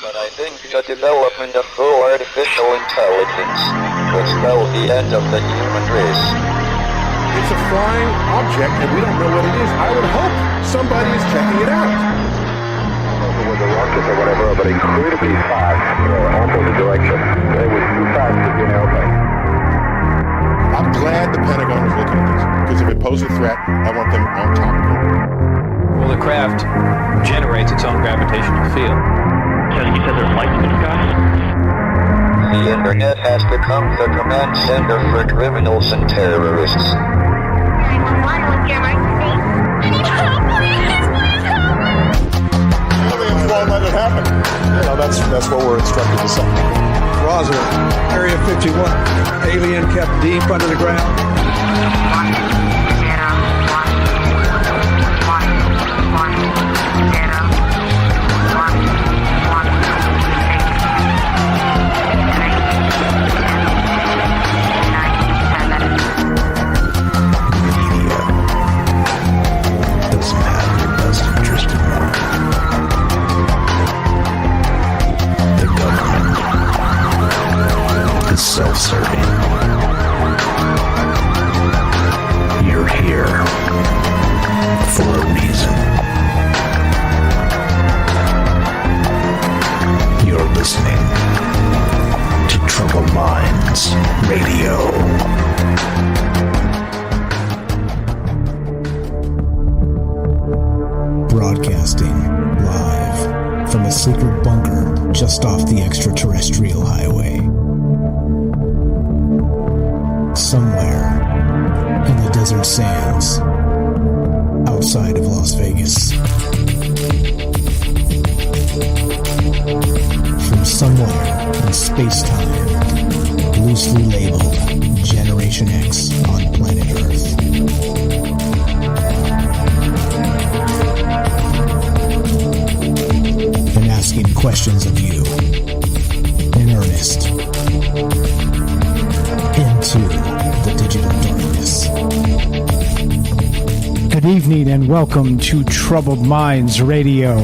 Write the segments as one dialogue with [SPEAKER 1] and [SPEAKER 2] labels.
[SPEAKER 1] But I think the development of full artificial intelligence will spell the end of the human race.
[SPEAKER 2] It's a flying object, and we don't know what it is. I would hope somebody is checking it out.
[SPEAKER 3] It was a rocket or whatever, but incredibly fast, opposite direction. It was too fast to be an airplane.
[SPEAKER 2] I'm glad the Pentagon is looking at this, because if it poses a threat, I want them on top of it.
[SPEAKER 4] Well, the craft generates its own gravitational field.
[SPEAKER 5] So you said there's lights in the sky?
[SPEAKER 1] The internet has become the command center for criminals and terrorists.
[SPEAKER 6] 911, what's your emergency? I need help, please!
[SPEAKER 2] Aliens won't let it happen. That's what we're instructed to say.
[SPEAKER 7] Roswell, Area 51. Alien kept deep under the ground.
[SPEAKER 6] 1, 0,
[SPEAKER 8] self-serving. You're here for a reason. You're listening to Troubled Minds Radio.
[SPEAKER 9] Broadcasting live from a secret bunker just off the extraterrestrial highway. Somewhere in the desert sands outside of Las Vegas. From somewhere in space-time, loosely labeled Generation X on planet Earth. And asking questions of you in earnest into the digital darkness. Good evening and welcome to Troubled Minds Radio.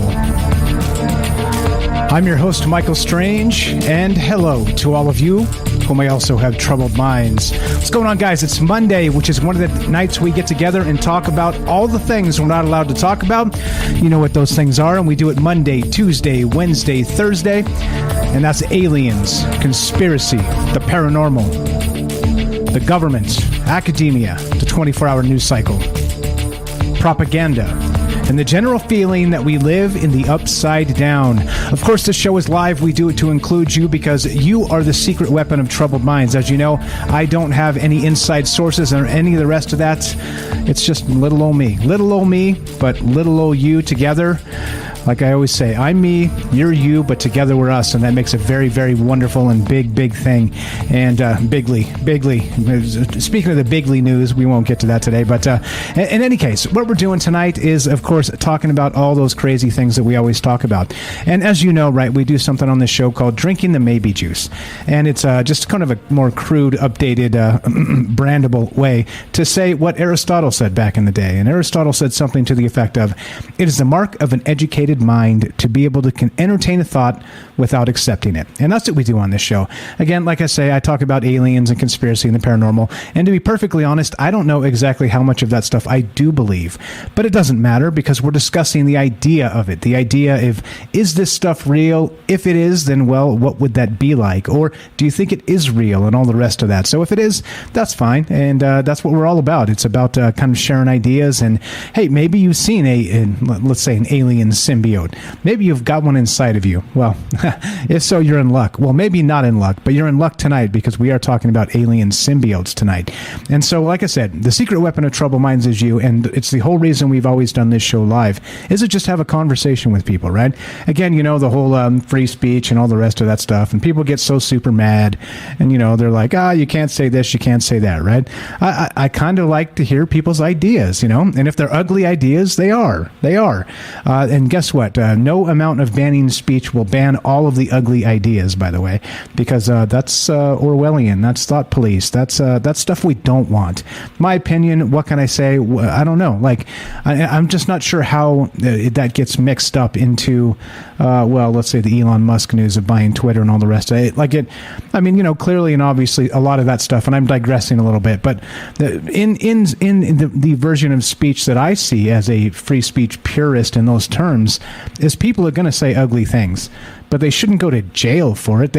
[SPEAKER 9] I'm your host, Michael Strange, and hello to all of you who may also have troubled minds. What's going on, guys? It's Monday, which is one of the nights we get together and talk about all the things we're not allowed to talk about. You know what those things are, and we do it Monday, Tuesday, Wednesday, Thursday, and that's aliens, conspiracy, the paranormal, the government, academia, the 24-hour news cycle, propaganda, and the general feeling that we live in the upside down. Of course, this show is live. We do it to include you because you are the secret weapon of troubled minds. As you know, I don't have any inside sources or any of the rest of that. It's just little old me. Little old me, but little old you together. Like I always say, I'm me, you're you, but together we're us, and that makes a very, very wonderful and big thing. And bigly. Speaking of the bigly news, we won't get to that today, but in any case, what we're doing tonight is, of course, talking about all those crazy things that we always talk about. And as you know, right, we do something on this show called Drinking the Maybe Juice. And it's just kind of a more crude, updated, brandable way to say what Aristotle said back in the day. And Aristotle said something to the effect of, it is the mark of an educated mind to be able to entertain a thought without accepting it. And that's what we do on this show. Again, like I say, I talk about aliens and conspiracy and the paranormal. And to be perfectly honest, I don't know exactly how much of that stuff I do believe. But it doesn't matter because we're discussing the idea of it. The idea of, is this stuff real? If it is, then, well, what would that be like? Or do you think it is real and all the rest of that? So if it is, that's fine. And that's what we're all about. It's about kind of sharing ideas. And, hey, maybe you've seen let's say, an alien symbiote. Maybe you've got one inside of you. Well, if so, you're in luck. Well, maybe not in luck, but you're in luck tonight because we are talking about alien symbiotes tonight. And so, like I said, the secret weapon of troubled minds is you, and it's the whole reason we've always done this show live, is to just have a conversation with people, right? Again, you know, the whole free speech and all the rest of that stuff, and people get so super mad, and, you know, they're like, you can't say this, you can't say that, right? I kind of like to hear people's ideas, you know, and if they're ugly ideas, they are. And guess guess what? No amount of banning speech will ban all of the ugly ideas, by the way, because that's Orwellian. That's thought police. That's stuff we don't want. My opinion, what can I say? I don't know. Like, I'm just not sure how that gets mixed up into, let's say the Elon Musk news of buying Twitter and all the rest of it. Clearly and obviously a lot of that stuff, and I'm digressing a little bit, but in the version of speech that I see as a free speech purist in those terms is people are going to say ugly things, but they shouldn't go to jail for it.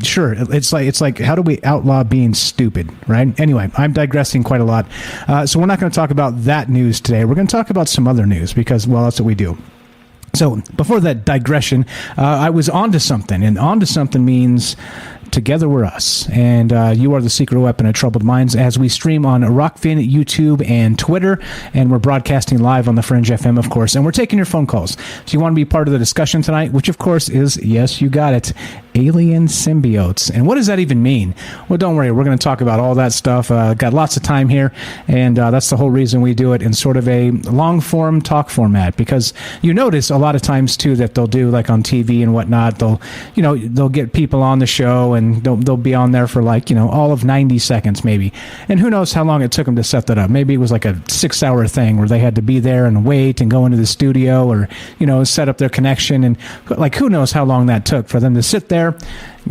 [SPEAKER 9] Sure, it's like how do we outlaw being stupid, right? Anyway, I'm digressing quite a lot, so we're not going to talk about that news today. We're going to talk about some other news because, well, that's what we do. So before that digression, I was onto something, and onto something means together we're us, and you are the secret weapon of troubled minds as we stream on Rockfin, YouTube, and Twitter, and we're broadcasting live on the Fringe FM, of course, and we're taking your phone calls. So you want to be part of the discussion tonight, which of course is, yes, you got it, alien symbiotes. And what does that even mean? Well, don't worry, we're going to talk about all that stuff. Got lots of time here, and that's the whole reason we do it in sort of a long-form talk format, because you notice a lot of times too that they'll do, like on TV and whatnot, they'll get people on the show, and they'll be on there for all of 90 seconds maybe. And who knows how long it took them to set that up. Maybe it was like a 6-hour thing where they had to be there and wait and go into the studio or, set up their connection. And who knows how long that took for them to sit there,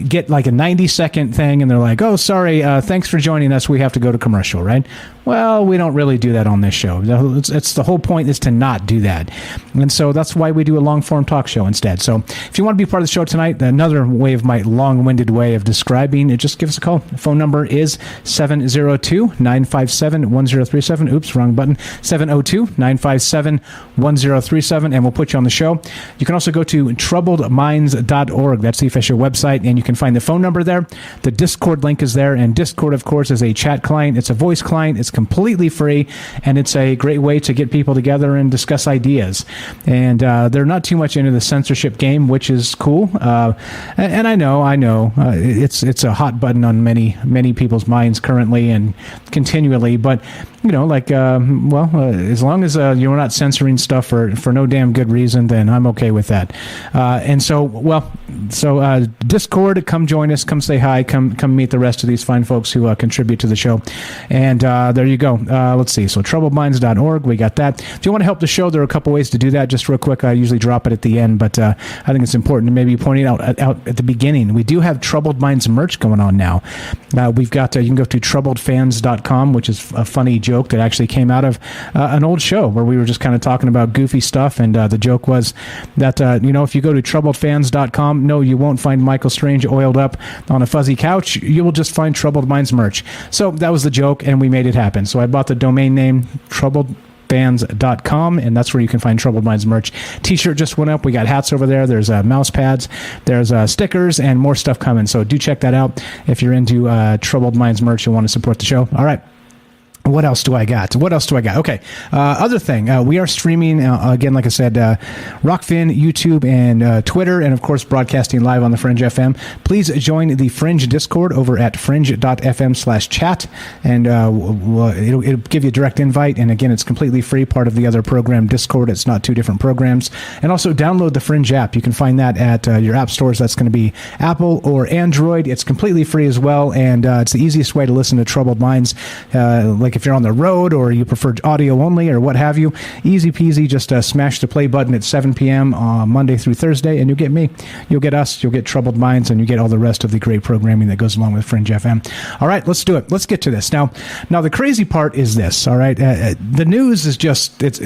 [SPEAKER 9] get like a 90-second thing, and they're like, oh, sorry, thanks for joining us. We have to go to commercial, right? Well, we don't really do that on this show. It's the whole point is to not do that. And so that's why we do a long-form talk show instead. So if you want to be part of the show tonight, another way of my long-winded way of describing it, just give us a call. The phone number is 702-957-1037. Oops, wrong button. 702-957-1037, and we'll put you on the show. You can also go to troubledminds.org. That's the official website, and you can find the phone number there. The Discord link is there, and Discord, of course, is a chat client. It's a voice client. It's completely free, and it's a great way to get people together and discuss ideas. And they're not too much into the censorship game, which is cool. And I know, it's a hot button on many people's minds currently and continually. But as long as you're not censoring stuff for no damn good reason, then I'm okay with that. So Discord, come join us, come say hi, come meet the rest of these fine folks who contribute to the show. And there you go. Let's see. So troubledminds.org, we got that. If you want to help the show, there are a couple ways to do that. Just real quick, I usually drop it at the end, but I think it's important to maybe point it out at the beginning. We do have Troubled Minds merch going on now. We've got, you can go to troubledfans.com, which is a funny joke that actually came out of an old show where we were just kind of talking about goofy stuff, and the joke was that, if you go to troubledfans.com, no, you won't find Michael Strange oiled up on a fuzzy couch. You will just find Troubled Minds merch. So that was the joke, and we made it happen. So I bought the domain name troubledfans.com, and that's where you can find Troubled Minds merch. T-shirt just went up. We got hats over there. There's mouse pads. There's stickers and more stuff coming. So do check that out if you're into Troubled Minds merch and want to support the show. All right. What else do I got? Okay. Other thing, we are streaming, again, like I said, Rockfin, YouTube, and Twitter, and, of course, broadcasting live on the Fringe FM. Please join the Fringe Discord over at fringe.fm/chat, and it'll give you a direct invite. And, again, it's completely free, part of the other program, Discord. It's not two different programs. And also download the Fringe app. You can find that at your app stores. That's going to be Apple or Android. It's completely free as well, and it's the easiest way to listen to Troubled Minds, like if you're on the road or you prefer audio only or what have you. Easy peasy, just smash the play button at 7 p.m. Monday through Thursday, and you'll get me, you'll get us, you'll get Troubled Minds, and you get all the rest of the great programming that goes along with Fringe FM. All right, let's do it. Let's get to this. Now the crazy part is this, all right? The news is just, it's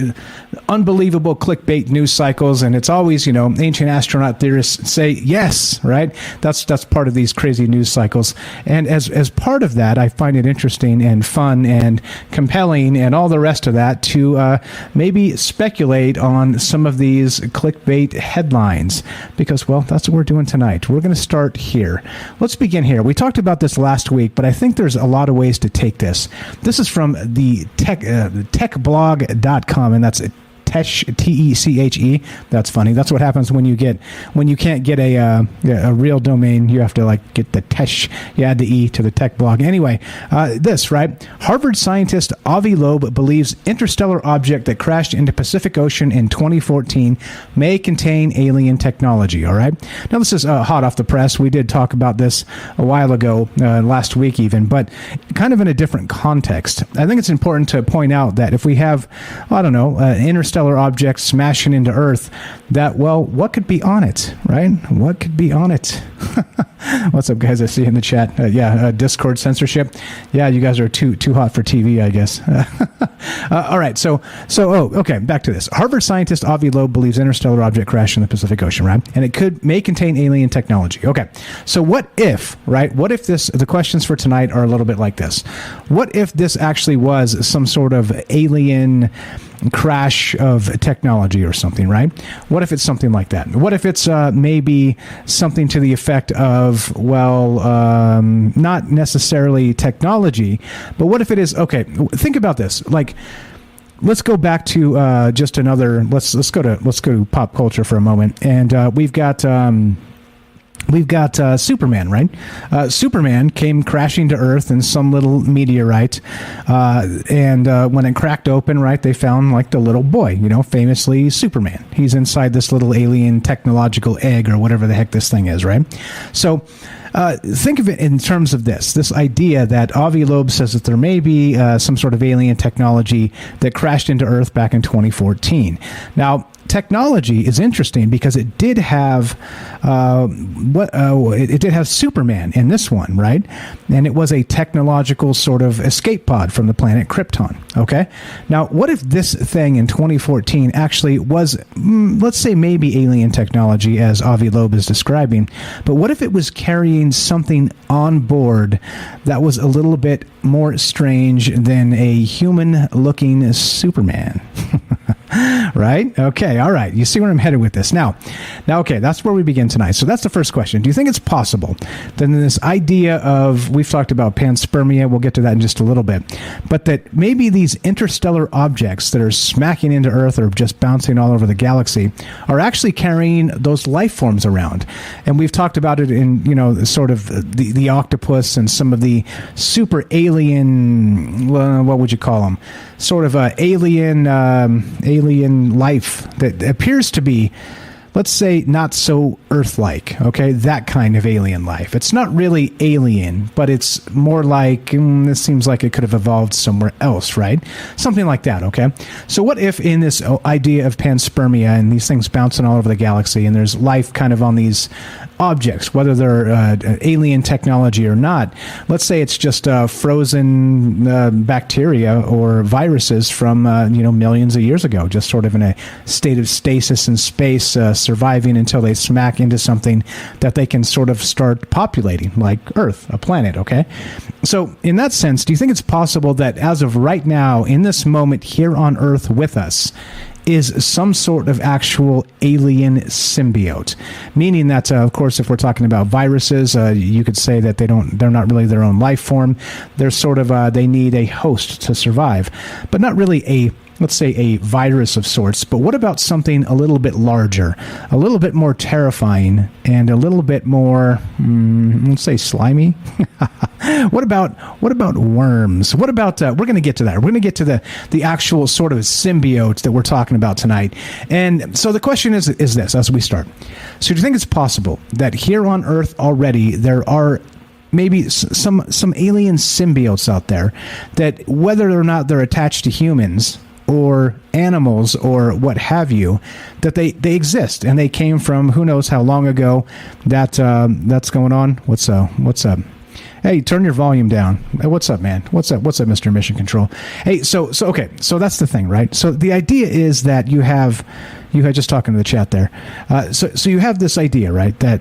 [SPEAKER 9] unbelievable clickbait news cycles, and it's always, ancient astronaut theorists say yes, right? That's part of these crazy news cycles. And as part of that, I find it interesting and fun and compelling and all the rest of that to maybe speculate on some of these clickbait headlines, because, well, that's what we're doing tonight. We're going to start here. Let's begin here. We talked about this last week, but I think there's a lot of ways to take this. This is from the techblog.com, and that's Teche, T-E-C-H-E. That's funny. That's what happens when you can't get a real domain. You have to like get the Teche. You add the E to the tech blog. Anyway, this, right? Harvard scientist Avi Loeb believes interstellar object that crashed into Pacific Ocean in 2014 may contain alien technology. All right. Now this is hot off the press. We did talk about this a while ago, last week even, but kind of in a different context. I think it's important to point out that if we have, I don't know, interstellar objects smashing into Earth, that, well, what could be on it, right? What could be on it? What's up, guys? I see in the chat. Discord censorship. Yeah, you guys are too hot for TV, I guess. All right. Okay. Back to this. Harvard scientist Avi Loeb believes interstellar object crashed in the Pacific Ocean, right? And it may contain alien technology. Okay. So what if, right? What if the questions for tonight are a little bit like this? What if this actually was some sort of alien crash of technology or something, right? What if it's something like that? What if it's maybe something to the effect of, well, not necessarily technology, but what if it is, okay, think about this. Like, let's go back to just another, let's go to pop culture for a moment. And we've got Superman, right? Superman came crashing to Earth in some little meteorite, and when it cracked open, right, they found like the little boy, famously Superman. He's inside this little alien technological egg or whatever the heck this thing is, right? So think of it in terms of this idea that Avi Loeb says that there may be some sort of alien technology that crashed into Earth back in 2014. Now, technology is interesting because it did have it did have Superman in this one, right? And it was a technological sort of escape pod from the planet Krypton. Okay, now what if this thing in 2014 actually was, let's say, maybe alien technology as Avi Loeb is describing, but what if it was carrying something on board that was a little bit more strange than a human-looking Superman? Right? Okay. All right. You see where I'm headed with this. Now, okay, that's where we begin tonight. So that's the first question. Do you think it's possible that in this idea of, we've talked about panspermia, we'll get to that in just a little bit, but that maybe these interstellar objects that are smacking into Earth or just bouncing all over the galaxy are actually carrying those life forms around? And we've talked about it in, sort of the octopus and some of the super alien, what would you call them? Sort of alien life that appears to be, let's say, not so Earth-like, okay? That kind of alien life. It's not really alien, but it's more like, this seems like it could have evolved somewhere else, right? Something like that, okay? So what if in this idea of panspermia and these things bouncing all over the galaxy and there's life kind of on these objects, whether they're alien technology or not, let's say it's just frozen bacteria or viruses from, millions of years ago, just sort of in a state of stasis in space, surviving until they smack into something that they can sort of start populating, like Earth, a planet, okay? So in that sense, do you think it's possible that as of right now, in this moment here on Earth with us, is some sort of actual alien symbiote? Meaning that, of course, if we're talking about viruses, you could say that they're not really their own life form. They're sort of, they need a host to survive, but not really let's say a virus of sorts. But what about something a little bit larger, a little bit more terrifying, and a little bit more, let's say, slimy? What about worms? What about, we're going to get to that. We're going to get to the actual sort of symbiote that we're talking about tonight. And so the question is this, as we start. So do you think it's possible that here on Earth already there are maybe some alien symbiotes out there that, whether or not they're attached to humans or animals or what have you, that they exist and they came from who knows how long ago? That's going on. What's up? Hey, turn your volume down. Hey, what's up, man? What's up, Mr. Mission Control? Hey, so okay, so that's the thing, right? So the idea is that you had just talking to the chat there. So you have this idea, right? That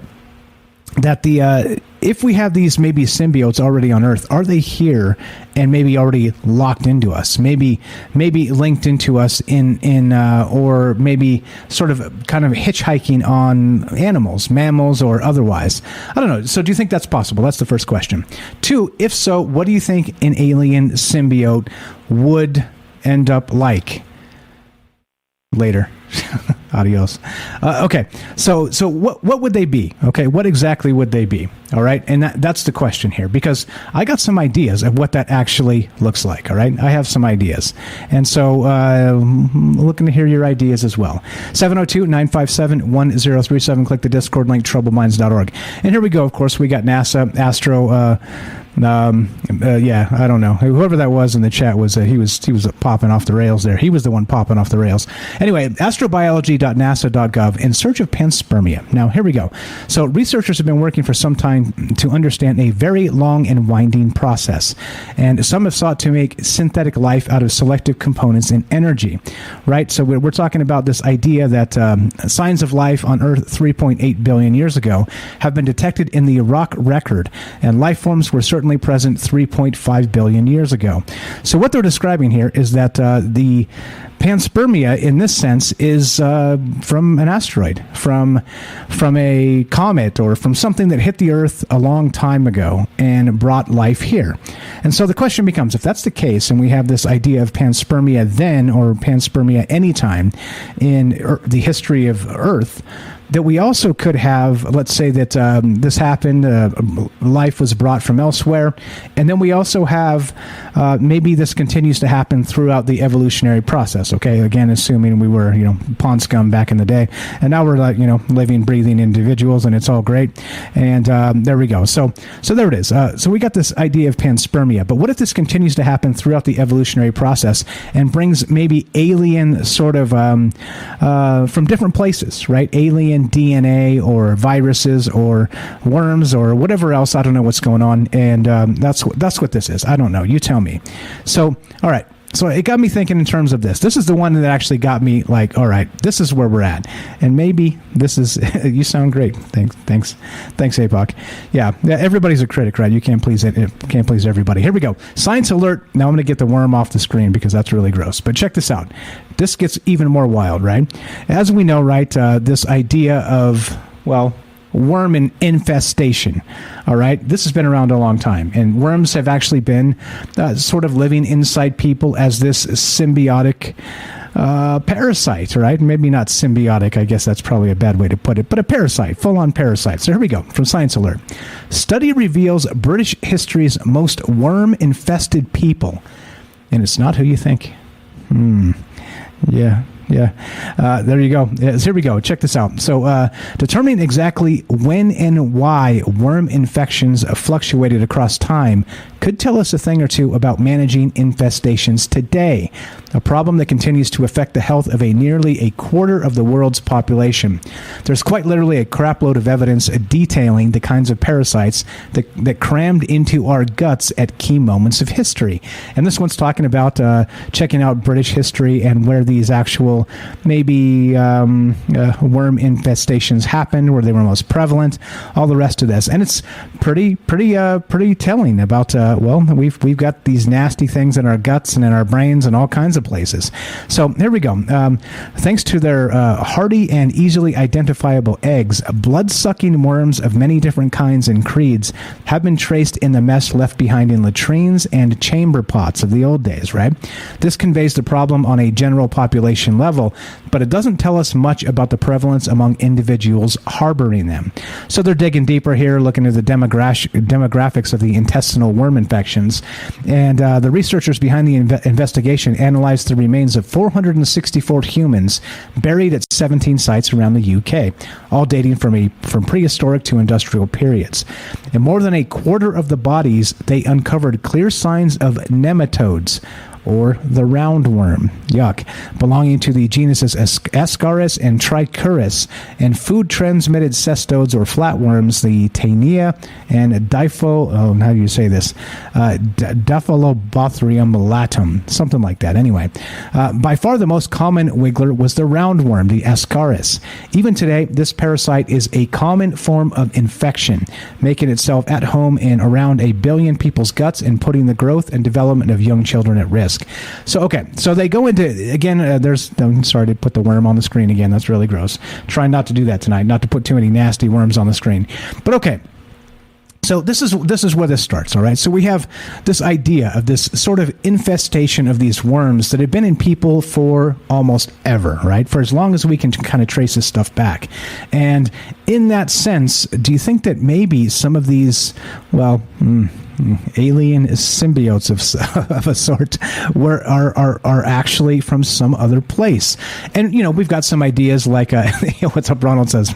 [SPEAKER 9] the if we have these maybe symbiotes already on Earth, are they here and maybe already locked into us? Maybe linked into us in or maybe sort of kind of hitchhiking on animals, mammals or otherwise. I don't know. So do you think that's possible? That's the first question. 2, if so, what do you think an alien symbiote would end up like? later. Adios. Okay, so what would they be? Okay, what exactly would they be? All right, and that's the question here, because I got some ideas of what that actually looks like. All right, I have some ideas, and so looking to hear your ideas as well. 702-957-1037. Click the Discord link, troubleminds.org. And here we go. Of course, we got NASA, Astro. Yeah, I don't know. Whoever that was in the chat was he was popping off the rails there. He was the one popping off the rails. Anyway, astrobiology.nasa.gov in search of panspermia. Now, here we go. So researchers have been working for some time to understand a very long and winding process. And some have sought to make synthetic life out of selective components in energy, right? So we're talking about this idea that signs of life on Earth 3.8 billion years ago have been detected in the rock record, and life forms were certainly present 3.5 billion years ago. So what they're describing here is that the panspermia, in this sense, is from an asteroid, from a comet, or from something that hit the Earth a long time ago and brought life here. And so the question becomes, if that's the case, and we have this idea of panspermia then, or panspermia anytime in the history of Earth, that we also could have, let's say that this happened, life was brought from elsewhere, and then we also have maybe this continues to happen throughout the evolutionary process. Okay, again, assuming we were, pond scum back in the day, and now we're like, living, breathing individuals, and it's all great. And there we go. So there it is. So we got this idea of panspermia, but what if this continues to happen throughout the evolutionary process and brings maybe alien sort of from different places, right? Alien DNA or viruses or worms or whatever else. I don't know what's going on, and that's what this is. I don't know. You tell me. So, all right. So it got me thinking in terms of this. This is the one that actually got me like, all right, this is where we're at, and maybe this is. You sound great. Thanks, APOC. Yeah, everybody's a critic, right? You can't please everybody. Here we go. Science alert. Now I'm going to get the worm off the screen because that's really gross. But check this out. This gets even more wild, right? As we know, right, this idea of, worm infestation. All right, this has been around a long time, and worms have actually been sort of living inside people as this symbiotic parasite, right? Maybe not symbiotic. I guess that's probably a bad way to put it, but a parasite, full-on parasite. So here we go from Science Alert. Study reveals British history's most worm-infested people, and it's not who you think. Yeah. There you go. Here we go. Check this out. So, determining exactly when and why worm infections fluctuated across time could tell us a thing or two about managing infestations today, a problem that continues to affect the health of nearly a quarter of the world's population. There's quite literally a crapload of evidence detailing the kinds of parasites that crammed into our guts at key moments of history. And this one's talking about checking out British history and where these actual maybe worm infestations happened, where they were most prevalent, all the rest of this. And it's pretty telling about we've got these nasty things in our guts and in our brains and all kinds of places. So here we go. Thanks to their hardy and easily identifiable eggs, blood-sucking worms of many different kinds and creeds have been traced in the mess left behind in latrines and chamber pots of the old days, right? This conveys the problem on a general population level, but it doesn't tell us much about the prevalence among individuals harboring them. So they're digging deeper here, looking at the demographics of the intestinal worm infections. And the researchers behind the investigation analyzed the remains of 464 humans buried at 17 sites around the UK, all dating from prehistoric to industrial periods. In more than a quarter of the bodies, they uncovered clear signs of nematodes, or the roundworm, yuck, belonging to the genuses Ascaris and Trichuris, and food-transmitted cestodes or flatworms, the Taenia and Diphyllobothrium latum, something like that. Anyway, by far the most common wiggler was the roundworm, the Ascaris. Even today, this parasite is a common form of infection, making itself at home in around 1 billion people's guts and putting the growth and development of young children at risk. So, okay, so they go into, again, I'm sorry to put the worm on the screen again. That's really gross. Try not to do that tonight, not to put too many nasty worms on the screen. But okay. So this is where this starts, all right? So we have this idea of this sort of infestation of these worms that have been in people for almost ever, right? For as long as we can kind of trace this stuff back. And in that sense, do you think that maybe some of these, well, alien symbiotes of a sort are actually from some other place? And, we've got some ideas like, what's up, Ronald says,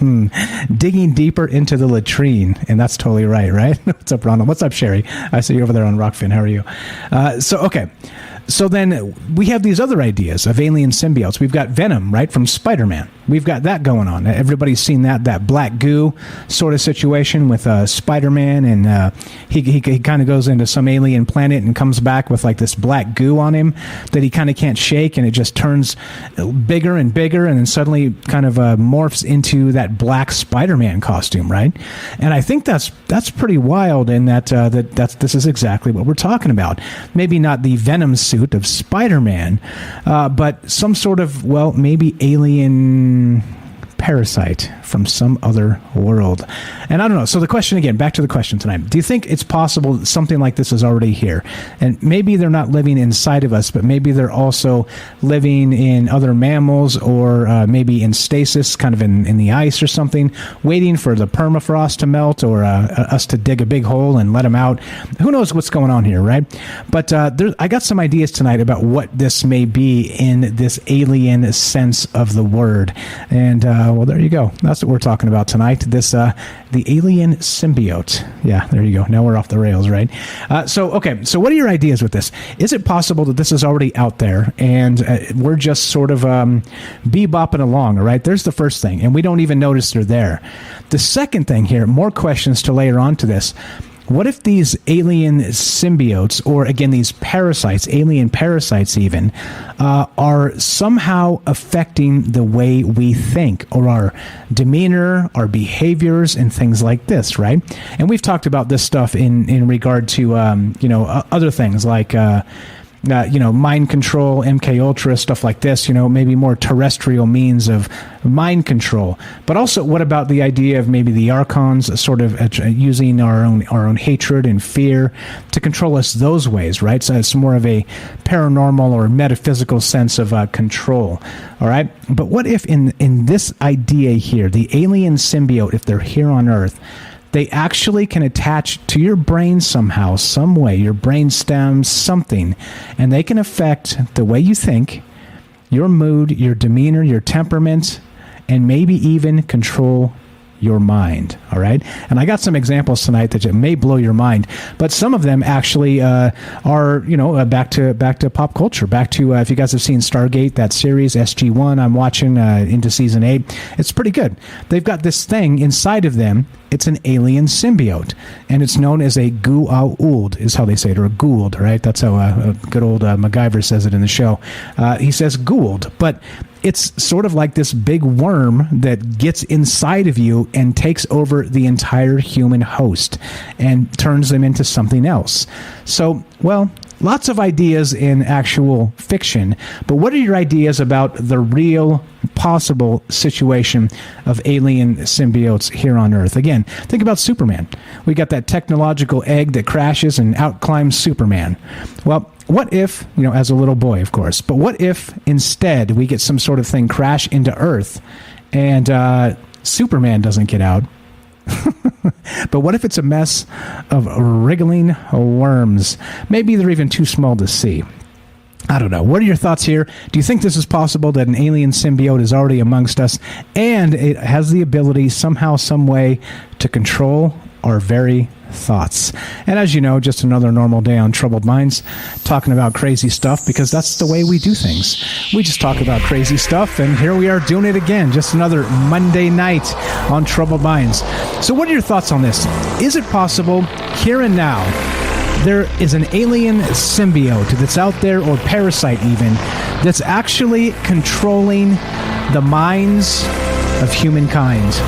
[SPEAKER 9] digging deeper into the latrine. And that's totally right? What's up, Ronald? What's up, Sherry? I see you over there on Rockfin. How are you? Okay. So then we have these other ideas of alien symbiotes. We've got Venom, right, from Spider-Man. We've got that going on. Everybody's seen that black goo sort of situation with Spider-Man, and he kind of goes into some alien planet and comes back with like this black goo on him that he kind of can't shake, and it just turns bigger and bigger, and then suddenly kind of morphs into that black Spider-Man costume, right? And I think that's pretty wild, in that this is exactly what we're talking about. Maybe not the Venom suit of Spider-Man, but some sort of, well, maybe alien parasite from some other world. And I don't know. So the question again, back to the question tonight. Do you think it's possible that something like this is already here? And maybe they're not living inside of us, but maybe they're also living in other mammals, or maybe in stasis, kind of in the ice or something, waiting for the permafrost to melt, or us to dig a big hole and let them out. Who knows what's going on here, right? But I got some ideas tonight about what this may be in this alien sense of the word. And well, there you go. That's what we're talking about tonight. This the alien symbiote. Yeah, there you go. Now we're off the rails, right? So what are your ideas with this? Is it possible that this is already out there and we're just sort of bebopping along, all right? There's the first thing, and we don't even notice they're there. The second thing here, more questions to layer onto this. What if these alien symbiotes, or again, these parasites, alien parasites even, are somehow affecting the way we think, or our demeanor, our behaviors, and things like this, right? And we've talked about this stuff in regard to, other things like, mind control, MK Ultra, stuff like this, maybe more terrestrial means of mind control. But also, what about the idea of maybe the Archons sort of using our own hatred and fear to control us those ways, right? So it's more of a paranormal or metaphysical sense of control, all right? But what if in this idea here, the alien symbiote, if they're here on Earth, they actually can attach to your brain somehow, some way, your brain stem, something, and they can affect the way you think, your mood, your demeanor, your temperament, and maybe even control your mind, all right? And I got some examples tonight that may blow your mind, but some of them actually are, back to pop culture, back to, if you guys have seen Stargate, that series, SG-1, I'm watching into season 8. It's pretty good. They've got this thing inside of them. It's an alien symbiote, and it's known as a Goa'uld, is how they say it, or a Goa'uld, right? That's how good old MacGyver says it in the show. He says Goa'uld, but it's sort of like this big worm that gets inside of you and takes over the entire human host and turns them into something else. So, well, lots of ideas in actual fiction, but what are your ideas about the real possible situation of alien symbiotes here on Earth? Again, think about Superman. We got that technological egg that crashes and out climbs Superman. Well, what if, as a little boy, of course, but what if instead we get some sort of thing crash into Earth and Superman doesn't get out? But what if it's a mess of wriggling worms? Maybe they're even too small to see. I don't know. What are your thoughts here? Do you think this is possible, that an alien symbiote is already amongst us and it has the ability somehow, some way to control our very thoughts? And as you know, just another normal day on Troubled Minds, talking about crazy stuff, because that's the way we do things. We just talk about crazy stuff, and here we are doing it again. Just another Monday night on Troubled Minds. So what are your thoughts on this? Is it possible, here and now, there is an alien symbiote that's out there, or parasite even, that's actually controlling the minds of humankind?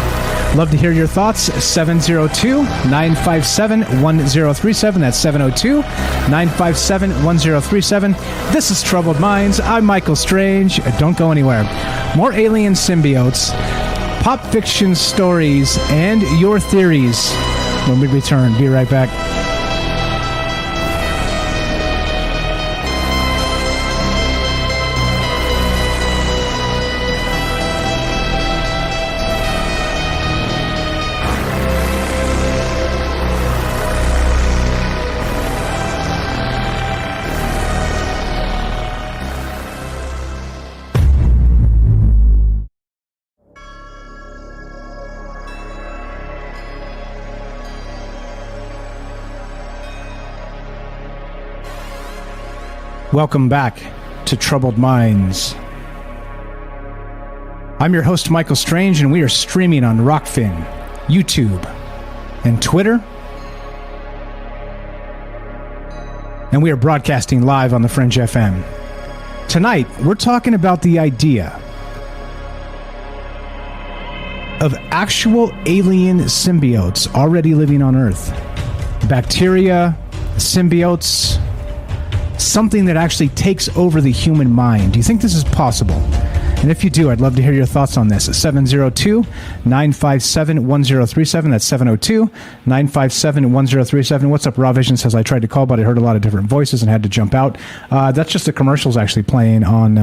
[SPEAKER 9] Love to hear your thoughts. 702-957-1037. That's 702-957-1037. This is Troubled Minds. I'm Michael Strange. Don't go anywhere. More alien symbiotes, pop fiction stories, and your theories when we return. Be right back. Welcome back to Troubled Minds. I'm your host, Michael Strange, and we are streaming on Rockfin, YouTube, and Twitter. And we are broadcasting live on the Fringe FM. Tonight, we're talking about the idea of actual alien symbiotes already living on Earth. Bacteria, symbiotes, something that actually takes over the human mind. Do you think this is possible? And if you do, I'd love to hear your thoughts on this. 702-957-1037. That's 702-957-1037. What's up? Raw Vision says, I tried to call, but I heard a lot of different voices and had to jump out. That's just the commercials actually playing on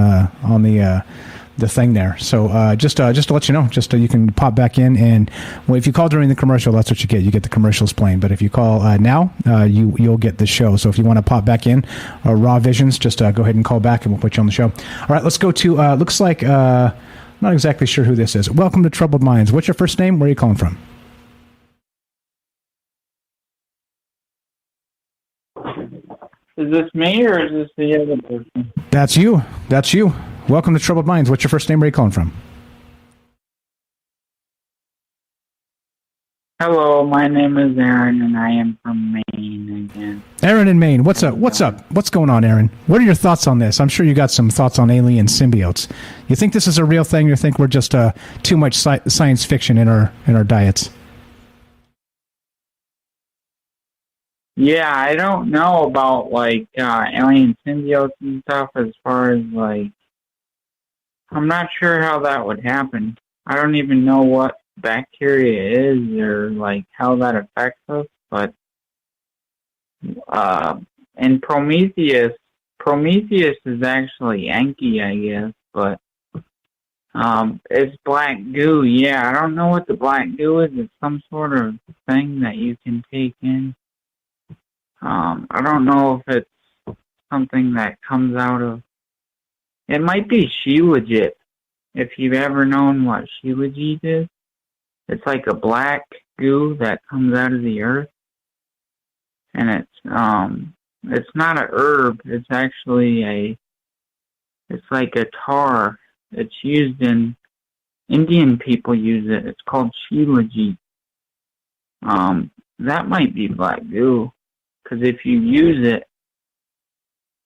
[SPEAKER 9] the thing there. So just to let you know, you can pop back in, and if you call during the commercial, that's what you get. You get the commercials playing. But if you call now, you'll get the show. So if you want to pop back in, Raw Visions, just go ahead and call back, and we'll put you on the show. All right, let's go to looks like not exactly sure who this is. Welcome to Troubled Minds. What's your first name? Where are you calling from?
[SPEAKER 10] Is this me or is this the other person?
[SPEAKER 9] That's you. Welcome to Troubled Minds. What's your first name? Where are you calling from?
[SPEAKER 10] Hello, my name is Aaron, and I am from Maine again.
[SPEAKER 9] Aaron in Maine. What's up? What's going on, Aaron? What are your thoughts on this? I'm sure you got some thoughts on alien symbiotes. You think this is a real thing, or you think we're just too much science fiction in our diets?
[SPEAKER 10] Yeah, I don't know about alien symbiotes and stuff. As far as I'm not sure how that would happen. I don't even know what bacteria is or how that affects us. But and Prometheus is actually Enki, I guess. But it's black goo. Yeah, I don't know what the black goo is. It's some sort of thing that you can take in. I don't know if it's something that comes out of... It might be shilajit. If you've ever known what shilajit is, it's like a black goo that comes out of the earth. And it's not a herb. It's actually it's like a tar. It's used in... Indian people use it. It's called shilajit. That might be black goo. Because if you use it,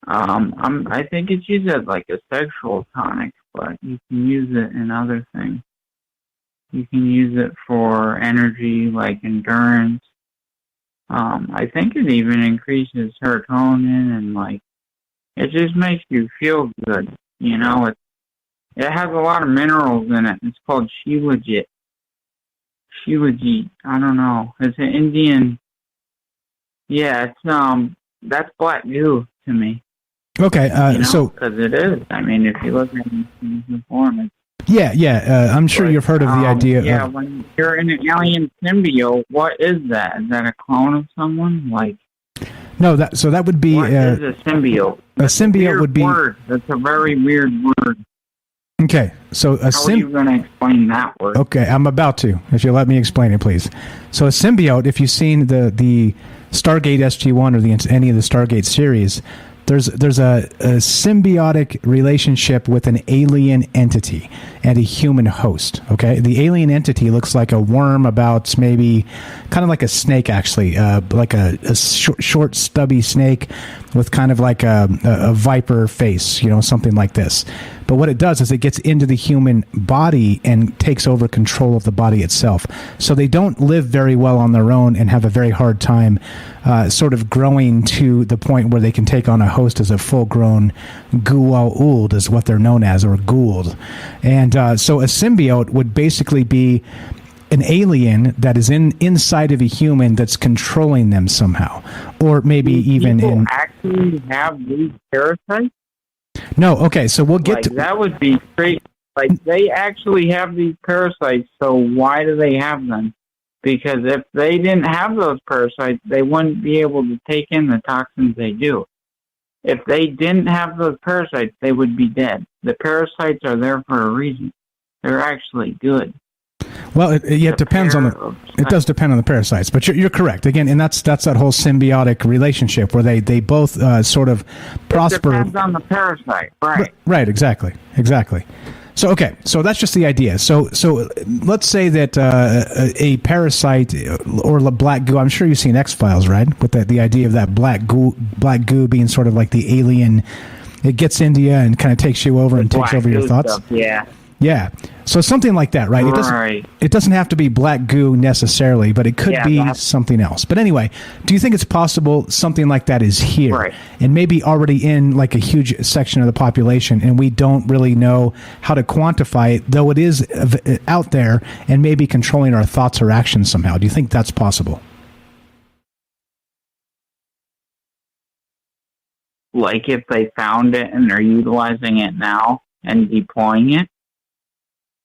[SPEAKER 10] I think it's used as like a sexual tonic, but you can use it in other things. You can use it for energy, like endurance. I think it even increases serotonin, and it just makes you feel good. You know, it has a lot of minerals in it. It's called shilajit. Shilajit. I don't know. It's an Indian. Yeah, it's that's black goo to me.
[SPEAKER 9] Okay, so
[SPEAKER 10] because it is. I mean, if you look at it in the form, it's
[SPEAKER 9] I'm sure you've heard of the idea.
[SPEAKER 10] Yeah, when you're in an alien symbiote, what is that? Is that a clone of someone?
[SPEAKER 9] No, that would be.
[SPEAKER 10] What is a symbiote?
[SPEAKER 9] A symbiote would be.
[SPEAKER 10] Word. That's a very weird word.
[SPEAKER 9] Okay, so
[SPEAKER 10] how are you going to explain that word?
[SPEAKER 9] Okay, I'm about to. If you let me explain it, please. So a symbiote, if you've seen the Stargate SG-1 or any of the Stargate series, there's a symbiotic relationship with an alien entity and a human host. Okay, the alien entity looks like a worm, about maybe kind of like a snake, actually, like a short, stubby snake with kind of like a viper face, something like this. But what it does is it gets into the human body and takes over control of the body itself. So they don't live very well on their own and have a very hard time sort of growing to the point where they can take on a host as a full-grown Goa'uld is what they're known as, or Goa'uld. And so a symbiote would basically be an alien that is inside of a human that's controlling them somehow, or maybe even
[SPEAKER 10] people
[SPEAKER 9] in.
[SPEAKER 10] actually have these parasites?
[SPEAKER 9] No, okay, so we'll get
[SPEAKER 10] Like,
[SPEAKER 9] to
[SPEAKER 10] that would be great. Like, they actually have these parasites, so why do they have them? Because if they didn't have those parasites, they wouldn't be able to take in the toxins they do. If they didn't have those parasites, they would be dead. The parasites are there for a reason. They're actually good.
[SPEAKER 9] Well, it depends on it does depend on the parasites, but you're correct again, and that's that whole symbiotic relationship where they both sort of prosper.
[SPEAKER 10] It depends on the parasite, right?
[SPEAKER 9] Right, exactly. So okay, so that's just the idea. So let's say that a parasite or black goo. I'm sure you've seen X-Files, right? With the idea of that black goo being sort of like the alien. It gets into you and kind of takes you over and takes over your thoughts.
[SPEAKER 10] Stuff, yeah.
[SPEAKER 9] Yeah. So something like that, right? It doesn't have to be black goo necessarily, but it could be something else. But anyway, do you think it's possible something like that is here and maybe already in like a huge section of the population, and we don't really know how to quantify it, though it is out there and maybe controlling our thoughts or actions somehow? Do you think that's possible?
[SPEAKER 10] Like if they found it and they're utilizing it now and deploying it?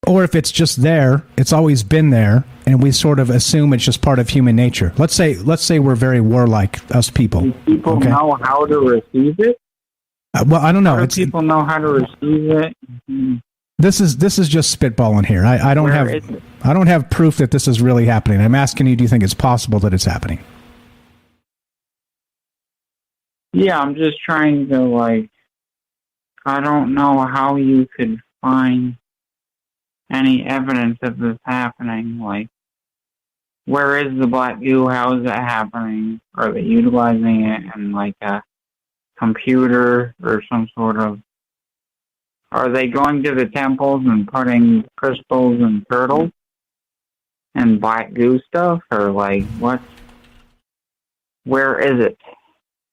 [SPEAKER 9] Or if it's just there, it's always been there, and we sort of assume it's just part of human nature. Let's say we're very warlike, us people.
[SPEAKER 10] Do people know how to receive it?
[SPEAKER 9] Well, I don't know.
[SPEAKER 10] How do people know how to receive it?
[SPEAKER 9] This is just spitballing here. I don't have proof that this is really happening. I'm asking you, do you think it's possible that it's happening?
[SPEAKER 10] Yeah, I'm just trying to I don't know how you could find any evidence of this happening. Like, where is the black goo? How is it happening? Are they utilizing it in like a computer or some sort of? Are they going to the temples and putting crystals and turtles and black goo stuff, or like what? Where is it?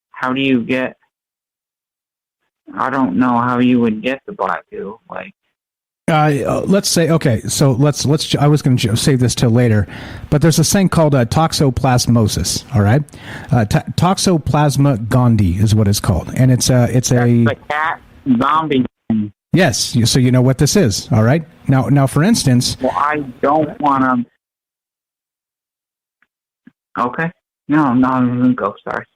[SPEAKER 10] How do you get? I don't know how you would get the black goo. Like.
[SPEAKER 9] Let's say, okay, so let's. I was going to save this till later, but there's this thing called toxoplasmosis. All right, Toxoplasma gondii is what it's called, and it's
[SPEAKER 10] the cat zombie thing.
[SPEAKER 9] Yes, so you know what this is. All right, now for instance.
[SPEAKER 10] Well, I don't want to. Okay, no, go. Sorry.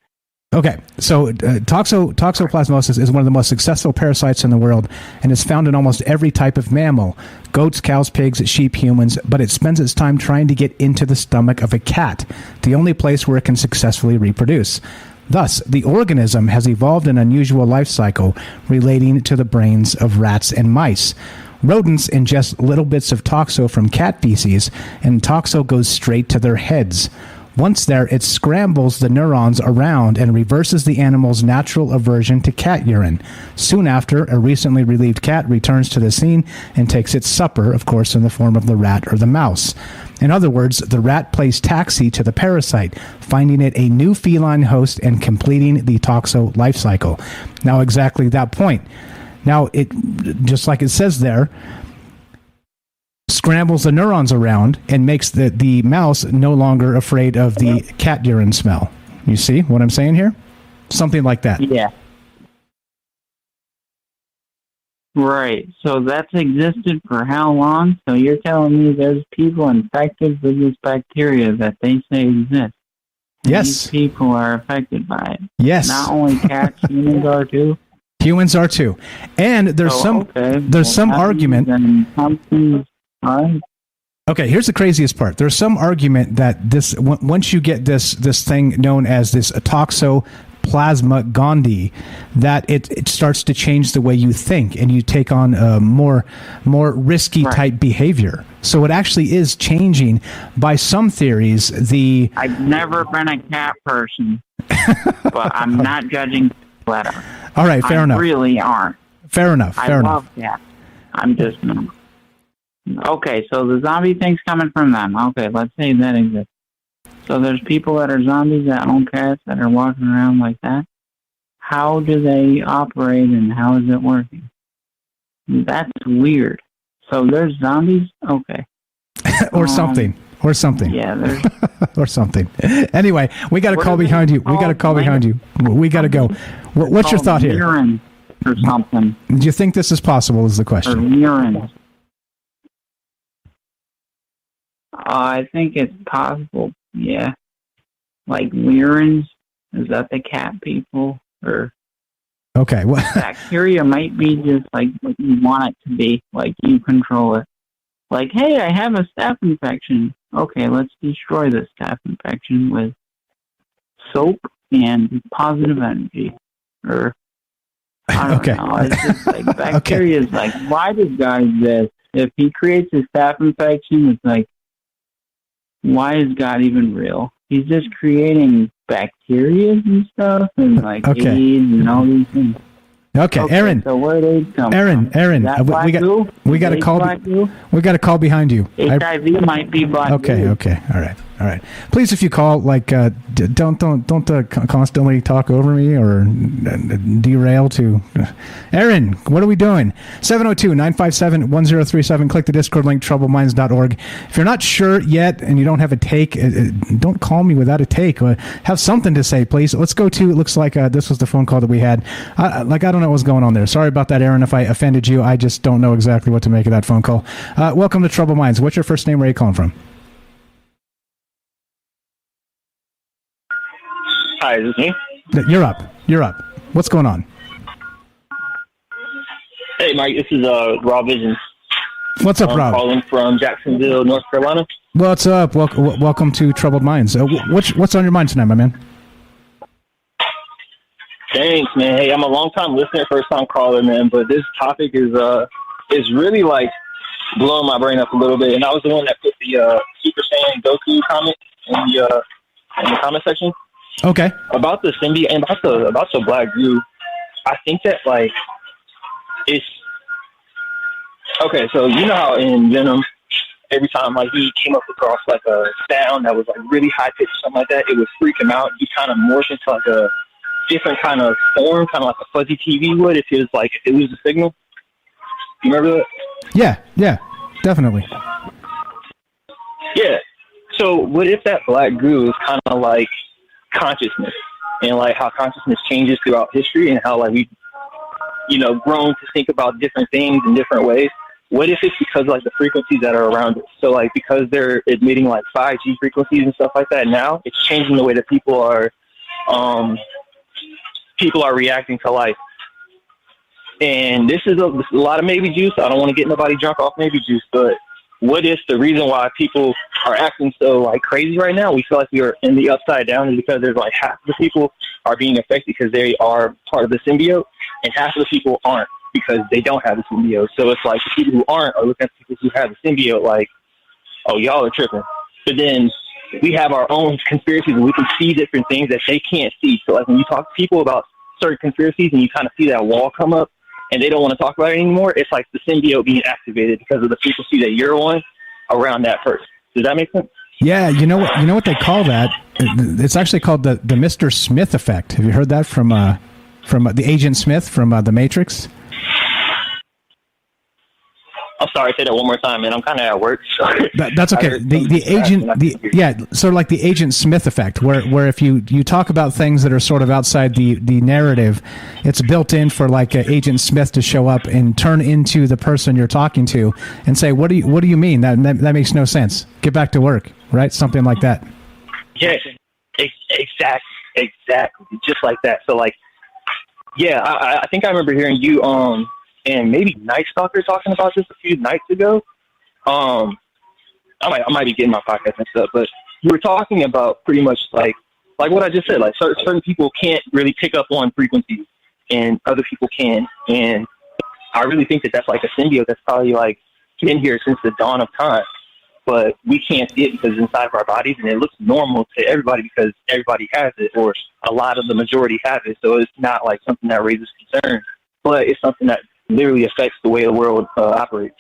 [SPEAKER 9] Okay, so toxoplasmosis is one of the most successful parasites in the world and is found in almost every type of mammal, goats, cows, pigs, sheep, humans, but it spends its time trying to get into the stomach of a cat, the only place where it can successfully reproduce. Thus, the organism has evolved an unusual life cycle relating to the brains of rats and mice. Rodents ingest little bits of toxo from cat feces, and toxo goes straight to their heads. Once there, it scrambles the neurons around and reverses the animal's natural aversion to cat urine. Soon after, a recently relieved cat returns to the scene and takes its supper, of course, in the form of the rat or the mouse. In other words, the rat plays taxi to the parasite, finding it a new feline host and completing the toxo life cycle. Now, exactly that point. Now, it just like it says there, scrambles the neurons around and makes the mouse no longer afraid of the cat urine smell. You see what I'm saying here? Something like that.
[SPEAKER 10] Yeah. Right. So that's existed for how long? So you're telling me there's people infected with this bacteria that they say exists.
[SPEAKER 9] Yes.
[SPEAKER 10] These people are affected by it.
[SPEAKER 9] Yes.
[SPEAKER 10] Not only cats, humans are too.
[SPEAKER 9] Humans are too. And there's some argument. Okay, here's the craziest part. There's some argument that this once you get this thing known as this Toxoplasma gondii, that it starts to change the way you think and you take on more risky type behavior. So it actually is changing. By some theories,
[SPEAKER 10] I've never been a cat person, but I'm not judging letter.
[SPEAKER 9] All right, fair enough.
[SPEAKER 10] I really aren't.
[SPEAKER 9] Fair enough.
[SPEAKER 10] I love cats. I'm just not. Okay, so the zombie thing's coming from them. Okay, let's say that exists. So there's people that are zombies that own cats that are walking around like that. How do they operate and how is it working? That's weird. So there's zombies? Okay.
[SPEAKER 9] or something. or something.
[SPEAKER 10] Yeah, there's
[SPEAKER 9] or something. Anyway, we got a call behind you. We got a call behind you. We got to go. What's your thought here?
[SPEAKER 10] Urine or something.
[SPEAKER 9] Do you think this is possible? Is the
[SPEAKER 10] Or
[SPEAKER 9] question?
[SPEAKER 10] urine. I think it's possible. Yeah, like Lyrans. Is that the cat people or?
[SPEAKER 9] Okay. Well,
[SPEAKER 10] bacteria might be just like what you want it to be. Like you control it. Like, hey, I have a staph infection. Okay, let's destroy this staph infection with soap and positive energy. Or, I don't
[SPEAKER 9] Okay.
[SPEAKER 10] know. It's just like bacteria is like, why does God exist? If he creates a staph infection, it's like, why is God even real? He's just creating bacteria and stuff and like AIDS and all these things.
[SPEAKER 9] Okay, Aaron.
[SPEAKER 10] So where did AIDS come from?
[SPEAKER 9] Aaron,
[SPEAKER 10] Is that
[SPEAKER 9] we got a call. We got a call behind you.
[SPEAKER 10] HIV might be black goo.
[SPEAKER 9] Okay. All right. Please, if you call, like, don't constantly talk over me or derail to. Aaron, what are we doing? 702-957-1037. Click the Discord link, troubleminds.org. If you're not sure yet and you don't have a take, don't call me without a take. Have something to say, please. Let's go to. It looks like this was the phone call that we had. I don't know what's going on there. Sorry about that, Aaron. If I offended you, I just don't know exactly what to make of that phone call. Welcome to Trouble Minds. What's your first name? Where are you calling from?
[SPEAKER 5] Hi, is this me?
[SPEAKER 9] You're up. What's going on?
[SPEAKER 5] Hey, Mike, this is Rob Vision.
[SPEAKER 9] What's up, Rob?
[SPEAKER 5] Calling from Jacksonville, North Carolina.
[SPEAKER 9] What's up? Welcome to Troubled Minds. What's on your mind tonight, my man?
[SPEAKER 5] Thanks, man. Hey, I'm a long-time listener, first-time caller, man, but this topic is really, like, blowing my brain up a little bit, and I was the one that put the Super Saiyan Goku comment in the comment section.
[SPEAKER 9] Okay.
[SPEAKER 5] About the symbiote and about the black goo, I think that, like, it's... Okay, so you know how in Venom, every time, like, he came up across, like, a sound that was, like, really high-pitched or something like that, it would freak him out. He kind of morphed into, like, a different kind of form, kind of like a fuzzy TV would if it was a signal. You remember that?
[SPEAKER 9] Yeah, definitely.
[SPEAKER 5] Yeah. So what if that black goo is kind of like consciousness, and like how consciousness changes throughout history, and how like we, grown to think about different things in different ways. What if it's because like the frequencies that are around it? So like because they're emitting like 5G frequencies and stuff like that now, it's changing the way that people are reacting to life. And this is a lot of maybe juice. I don't want to get nobody drunk off maybe juice, but what if the reason why people are acting so like crazy right now, we feel like we are in the upside down, is because there's like half of the people are being affected because they are part of the symbiote, and half of the people aren't because they don't have the symbiote. So it's like the people who aren't are looking at the people who have the symbiote like, oh, y'all are tripping. But then we have our own conspiracies, and we can see different things that they can't see. So like when you talk to people about certain conspiracies and you kind of see that wall come up and they don't want to talk about it anymore, it's like the symbiote being activated because of the frequency that you're on around that person. Does that make sense?
[SPEAKER 9] Yeah, you know what they call that? It's actually called the Mr. Smith effect. Have you heard that from the Agent Smith from The Matrix?
[SPEAKER 5] I'm sorry, say that one more time, man. I'm kind of at work. So
[SPEAKER 9] That's okay. Sort of like the Agent Smith effect, where if you talk about things that are sort of outside the narrative, it's built in for like Agent Smith to show up and turn into the person you're talking to and say, what do you mean? That makes no sense. Get back to work, right? Something like that.
[SPEAKER 5] Yeah, exactly, just like that. So like, yeah, I think I remember hearing you and maybe Night Stalker talking about this a few nights ago. I might be getting my podcast mixed up, but you were talking about pretty much like what I just said. Like certain people can't really pick up on frequencies, and other people can. And I really think that that's like a symbiote that's probably like been here since the dawn of time, but we can't see it because it's inside of our bodies, and it looks normal to everybody because everybody has it, or a lot of the majority have it. So it's not like something that raises concern, but it's something that literally affects the way the world operates.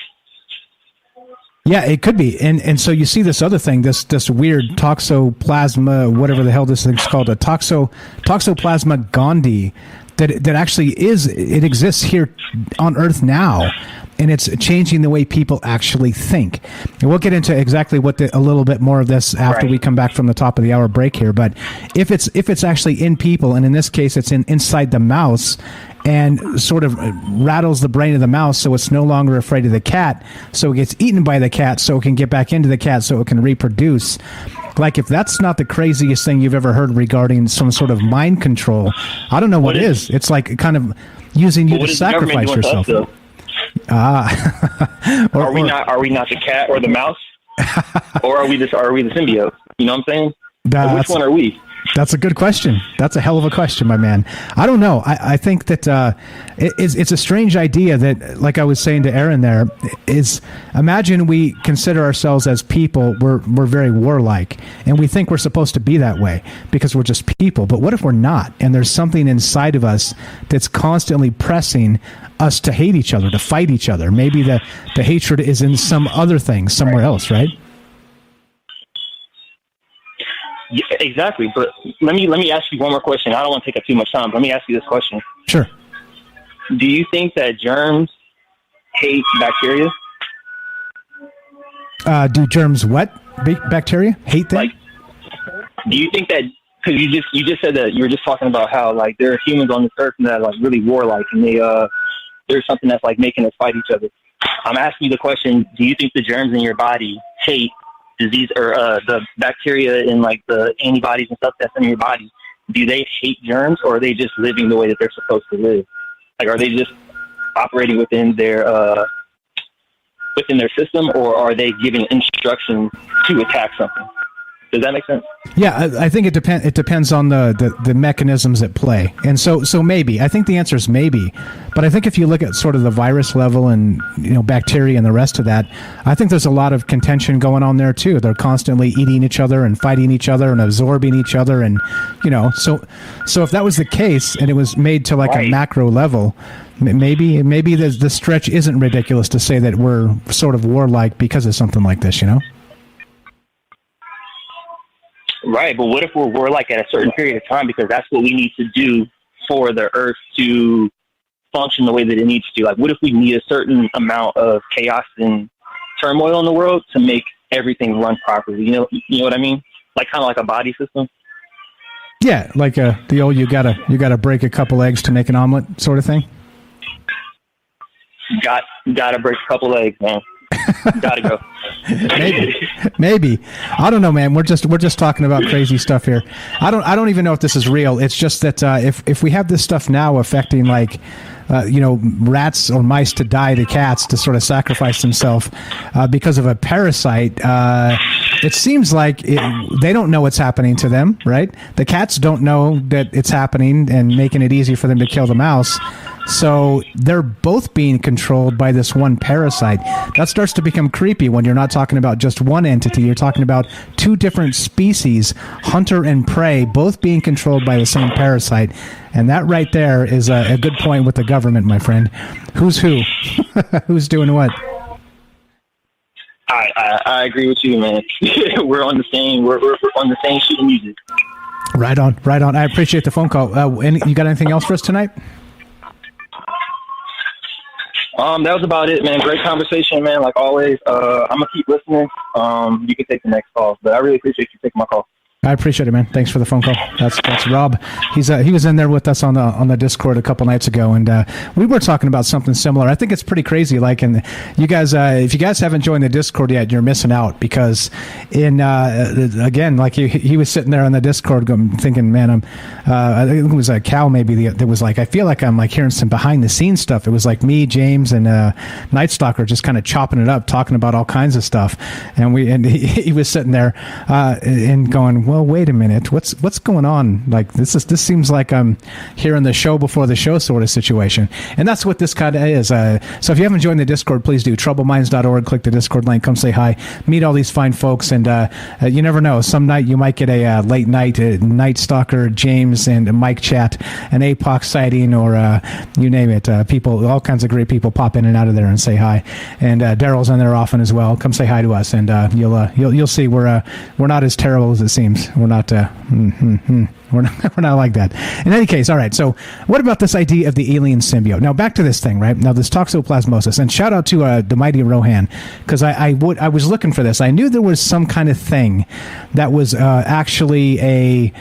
[SPEAKER 9] Yeah, it could be. And so you see this other thing, this weird toxoplasma, whatever the hell this thing's called, a toxoplasma gondii that actually exists here on Earth now, and it's changing the way people actually think. And we'll get into exactly a little bit more of this after we come back from the top of the hour break here. But if it's actually in people, and in this case it's inside the mouse, and sort of rattles the brain of the mouse so it's no longer afraid of the cat, so it gets eaten by the cat so it can get back into the cat so it can reproduce. Like, if that's not the craziest thing you've ever heard regarding some sort of mind control, I don't know what is. It's like kind of using you to sacrifice yourself.
[SPEAKER 5] Are we not the cat or the mouse? Or are we the symbiote? You know what I'm saying? Which one are we?
[SPEAKER 9] That's a good question. That's a hell of a question, my man. I don't know. I think that it's a strange idea that, like I was saying to Aaron there, is imagine we consider ourselves as people. We're very warlike, and we think we're supposed to be that way because we're just people. But what if we're not? And there's something inside of us that's constantly pressing us to hate each other, to fight each other. Maybe the hatred is in some other thing, somewhere else, right?
[SPEAKER 5] Yeah, exactly. But let me ask you one more question. I don't want to take up too much time. But let me ask you this question.
[SPEAKER 9] Sure.
[SPEAKER 5] Do you think that germs hate bacteria?
[SPEAKER 9] Do germs what? Bacteria hate them?
[SPEAKER 5] Like, do you think that, because you just said that you were just talking about how like there are humans on this earth that are like really warlike, and there's something that's like making us fight each other. I'm asking you the question: do you think the germs in your body hate disease, or the bacteria and like the antibodies and stuff that's in your body? Do they hate germs, or are they just living the way that they're supposed to live? Like, are they just operating within their system, or are they giving instructions to attack something? Does that make sense?
[SPEAKER 9] Yeah, I think it depends. It depends on the mechanisms at play, and so maybe. I think the answer is maybe, but I think if you look at sort of the virus level and bacteria and the rest of that, I think there's a lot of contention going on there too. They're constantly eating each other and fighting each other and absorbing each other, and so if that was the case and it was made to like a macro level, maybe the stretch isn't ridiculous to say that we're sort of warlike because of something like this,
[SPEAKER 5] Right, but what if we're warlike at a certain period of time, because that's what we need to do for the Earth to function the way that it needs to? Like, what if we need a certain amount of chaos and turmoil in the world to make everything run properly? You know what I mean? Like, kind of like a body system.
[SPEAKER 9] Yeah, like the old you gotta break a couple eggs to make an omelet sort of thing.
[SPEAKER 5] Gotta break a couple eggs, man. Gotta go.
[SPEAKER 9] Maybe. I don't know, man. We're just talking about crazy stuff here. I don't even know if this is real. It's just that if we have this stuff now affecting like rats or mice to die to cats to sort of sacrifice themselves because of a parasite, it seems like they don't know what's happening to them, right? The cats don't know that it's happening and making it easy for them to kill the mouse. So they're both being controlled by this one parasite. That starts to become creepy when you're not talking about just one entity. You're talking about two different species, hunter and prey, both being controlled by the same parasite. And that right there is a good point with the government, my friend. Who's who? Who's doing what?
[SPEAKER 5] I agree with you, man. We're on the same sheet of music. Right
[SPEAKER 9] on. I appreciate the phone call. You got anything else for us tonight?
[SPEAKER 5] That was about it, man. Great conversation, man. Like always. I'm gonna keep listening. You can take the next call, but I really appreciate you taking my call.
[SPEAKER 9] I appreciate it, man. Thanks for the phone call. That's Rob. He was in there with us on the Discord a couple nights ago, and we were talking about something similar. I think it's pretty crazy. Like, and you guys, if you guys haven't joined the Discord yet, you're missing out, because again, like he was sitting there on the Discord thinking, man, I think it was a Cal maybe that was like, I feel like I'm like hearing some behind the scenes stuff. It was like me, James, and Night Stalker just kind of chopping it up, talking about all kinds of stuff, and he was sitting there and going, well, wait a minute, what's going on? Like this seems like I'm hearing the show before the show sort of situation, and that's what this kind of is. So if you haven't joined the Discord, please do. TroubledMinds.org. Click the Discord link. Come say hi. Meet all these fine folks, and you never know. Some night you might get a late night Night Stalker, James, and Mike chat, an APOC sighting, or you name it. People, all kinds of great people pop in and out of there and say hi. And Daryl's in there often as well. Come say hi to us, and you'll see we're not as terrible as it seems. We're not. We're not like that. In any case, all right. So, what about this idea of the alien symbiote? Now, back to this thing, right? Now, this toxoplasmosis, and shout out to the mighty Rohan, because I was looking for this. I knew there was some kind of thing that was actually a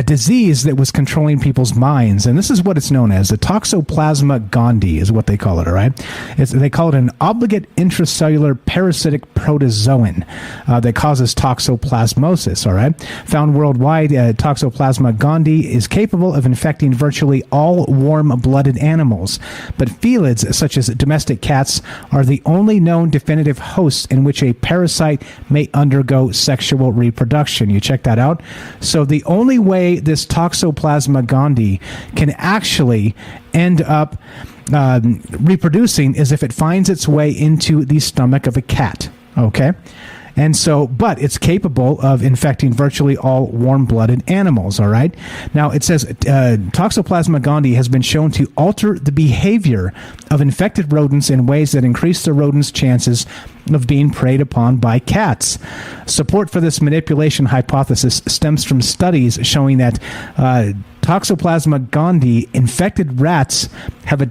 [SPEAKER 9] disease that was controlling people's minds, and this is what it's known as. The Toxoplasma gondii is what they call it, all right? They call it an obligate intracellular parasitic protozoan that causes toxoplasmosis, all right? Found worldwide, Toxoplasma gondii is capable of infecting virtually all warm-blooded animals, but felids, such as domestic cats, are the only known definitive hosts in which a parasite may undergo sexual reproduction. You check that out? So the only way this Toxoplasma gondii can actually end up reproducing is if it finds its way into the stomach of a cat. Okay? And so, but it's capable of infecting virtually all warm-blooded animals, all right? Now, it says Toxoplasma gondii has been shown to alter the behavior of infected rodents in ways that increase the rodents' chances of being preyed upon by cats. Support for this manipulation hypothesis stems from studies showing that Toxoplasma gondii infected rats have a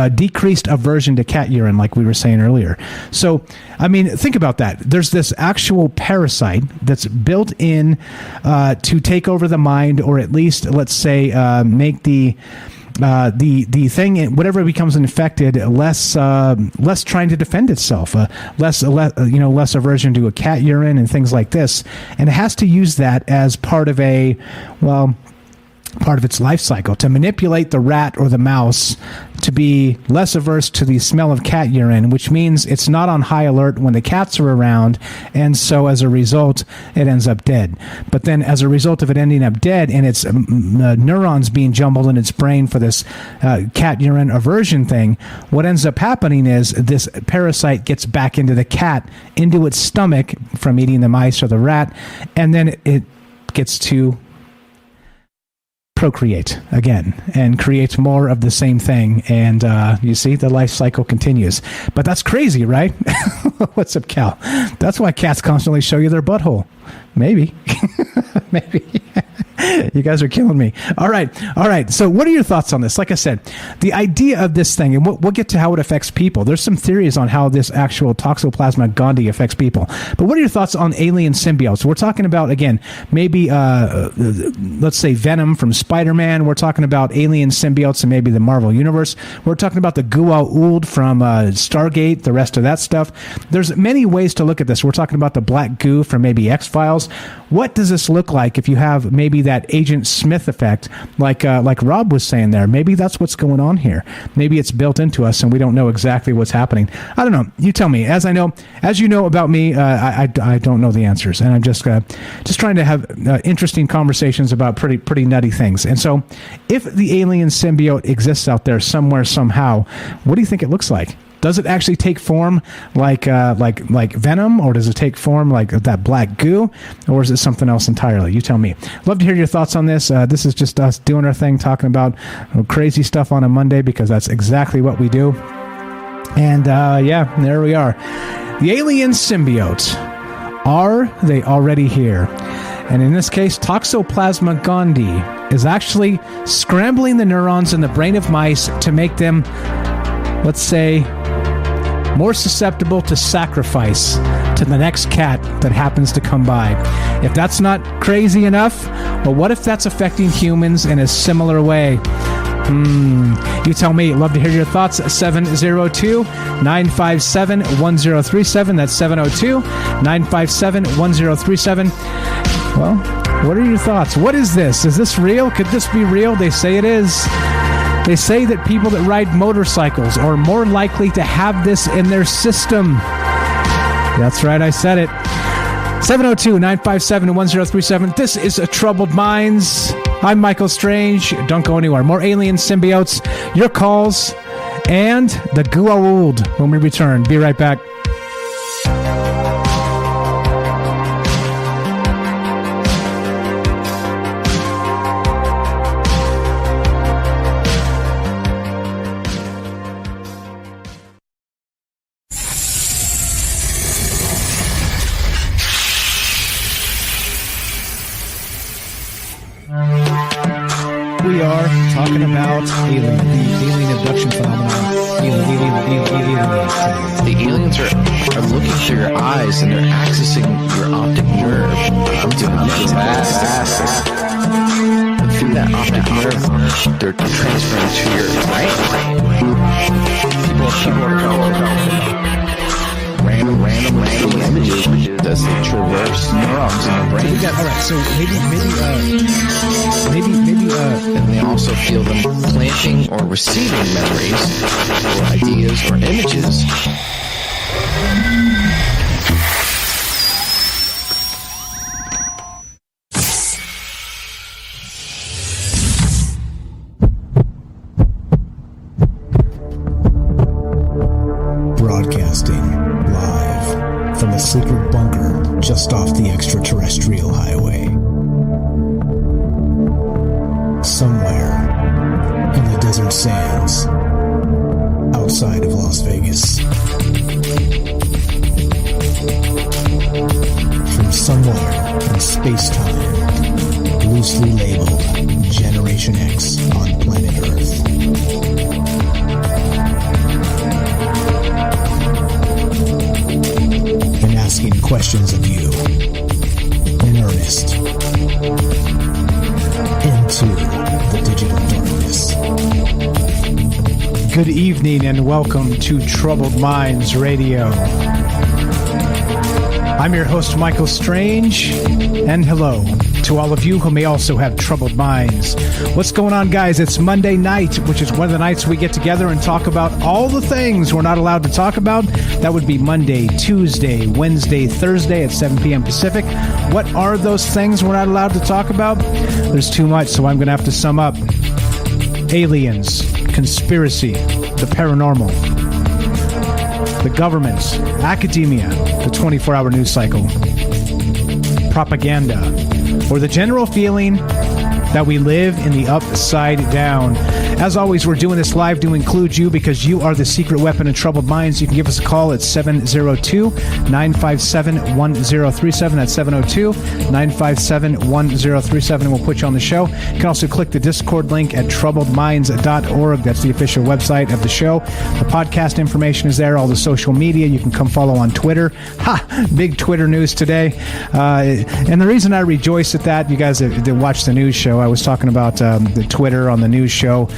[SPEAKER 9] decreased aversion to cat urine, like we were saying earlier. So, I mean, think about that. There's this actual parasite that's built in to take over the mind, or at least, let's say, make the thing, whatever becomes infected, less trying to defend itself, less aversion to a cat urine and things like this, and it has to use that as part of its life cycle to manipulate the rat or the mouse to be less averse to the smell of cat urine, which means it's not on high alert when the cats are around, and so as a result, it ends up dead. But then as a result of it ending up dead and its neurons being jumbled in its brain for this cat urine aversion thing, what ends up happening is this parasite gets back into the cat, into its stomach from eating the mice or the rat, and then it gets to procreate again and create more of the same thing, and you see the life cycle continues. But that's crazy, right? What's up, Cal? That's why cats constantly show you their butthole. Maybe. Maybe. You guys are killing me. All right. So what are your thoughts on this? Like I said, the idea of this thing, and we'll get to how it affects people. There's some theories on how this actual Toxoplasma gondii affects people. But what are your thoughts on alien symbiotes? We're talking about, again, maybe, let's say Venom from Spider-Man. We're talking about alien symbiotes and maybe the Marvel Universe. We're talking about the Goa'uld from Stargate, the rest of that stuff. There's many ways to look at this. We're talking about the black goo from maybe X-Files. What does this look like if you have maybe that Agent Smith effect, like Rob was saying there? Maybe that's what's going on here. Maybe it's built into us and we don't know exactly what's happening. I don't know. You tell me. As you know about me, I don't know the answers, and I'm just trying to have interesting conversations about pretty nutty things. And so, if the alien symbiote exists out there somewhere somehow, what do you think it looks like? Does it actually take form like Venom, or does it take form like that black goo, or is it something else entirely? You tell me. Love to hear your thoughts on this. This is just us doing our thing, talking about crazy stuff on a Monday, because that's exactly what we do. And there we are. The alien symbiotes. Are they already here? And in this case, Toxoplasma gondii is actually scrambling the neurons in the brain of mice to make them, let's say, more susceptible to sacrifice to the next cat that happens to come by. If that's not crazy enough, well, what if that's affecting humans in a similar way? You tell me. Love to hear your thoughts. 702-957-1037. That's 702-957-1037. Well, what are your thoughts? What is this? Is this real? Could this be real? They say it is. They say that people that ride motorcycles are more likely to have this in their system. That's right, I said it. 702-957-1037. This is a Troubled Minds. I'm Michael Strange. Don't go anywhere. More alien symbiotes, your calls, and the Goa'uld when we return. Be right back. we are talking about the alien abduction phenomenon.
[SPEAKER 11] The aliens are looking through your eyes and they're accessing your optic nerve. I'm doing this. And through that optic nerve, they're transferring to your people are random images as they traverse neurons in the brain.
[SPEAKER 9] All right, so maybe,
[SPEAKER 11] and they also feel them planting or receiving memories or ideas or images.
[SPEAKER 8] Broadcasting live from a secret bunker just off the extraterrestrial highway. Somewhere in the desert sands outside of Las Vegas. From somewhere in space-time, loosely labeled Generation X on planet Earth. And asking questions of you in earnest into the digital darkness.
[SPEAKER 9] good evening and welcome to Troubled Minds Radio. I'm your host, Michael Strange, and hello to all of you who may also have troubled minds. What's going on, guys? It's Monday night, which is one of the nights we get together and talk about all the things we're not allowed to talk about. That would be Monday, Tuesday, Wednesday, Thursday at 7 p.m. Pacific. What are those things we're not allowed to talk about? There's too much, so I'm going to have to sum up. Aliens, conspiracy, the paranormal, the governments, academia, the 24-hour news cycle, propaganda, or the general feeling that we live in the upside down. As always, we're doing this live to include you because you are the secret weapon of troubled minds. You can give us a call at 702-957-1037. That's 702-957-1037, and we'll put you on the show. You can also click the Discord link at troubledminds.org. That's the official website of the show. The podcast information is there, all the social media. You can come follow on Twitter. Ha! Big Twitter news today. And the reason I rejoice at that, you guys that watch the news show, I was talking about the Twitter on the news show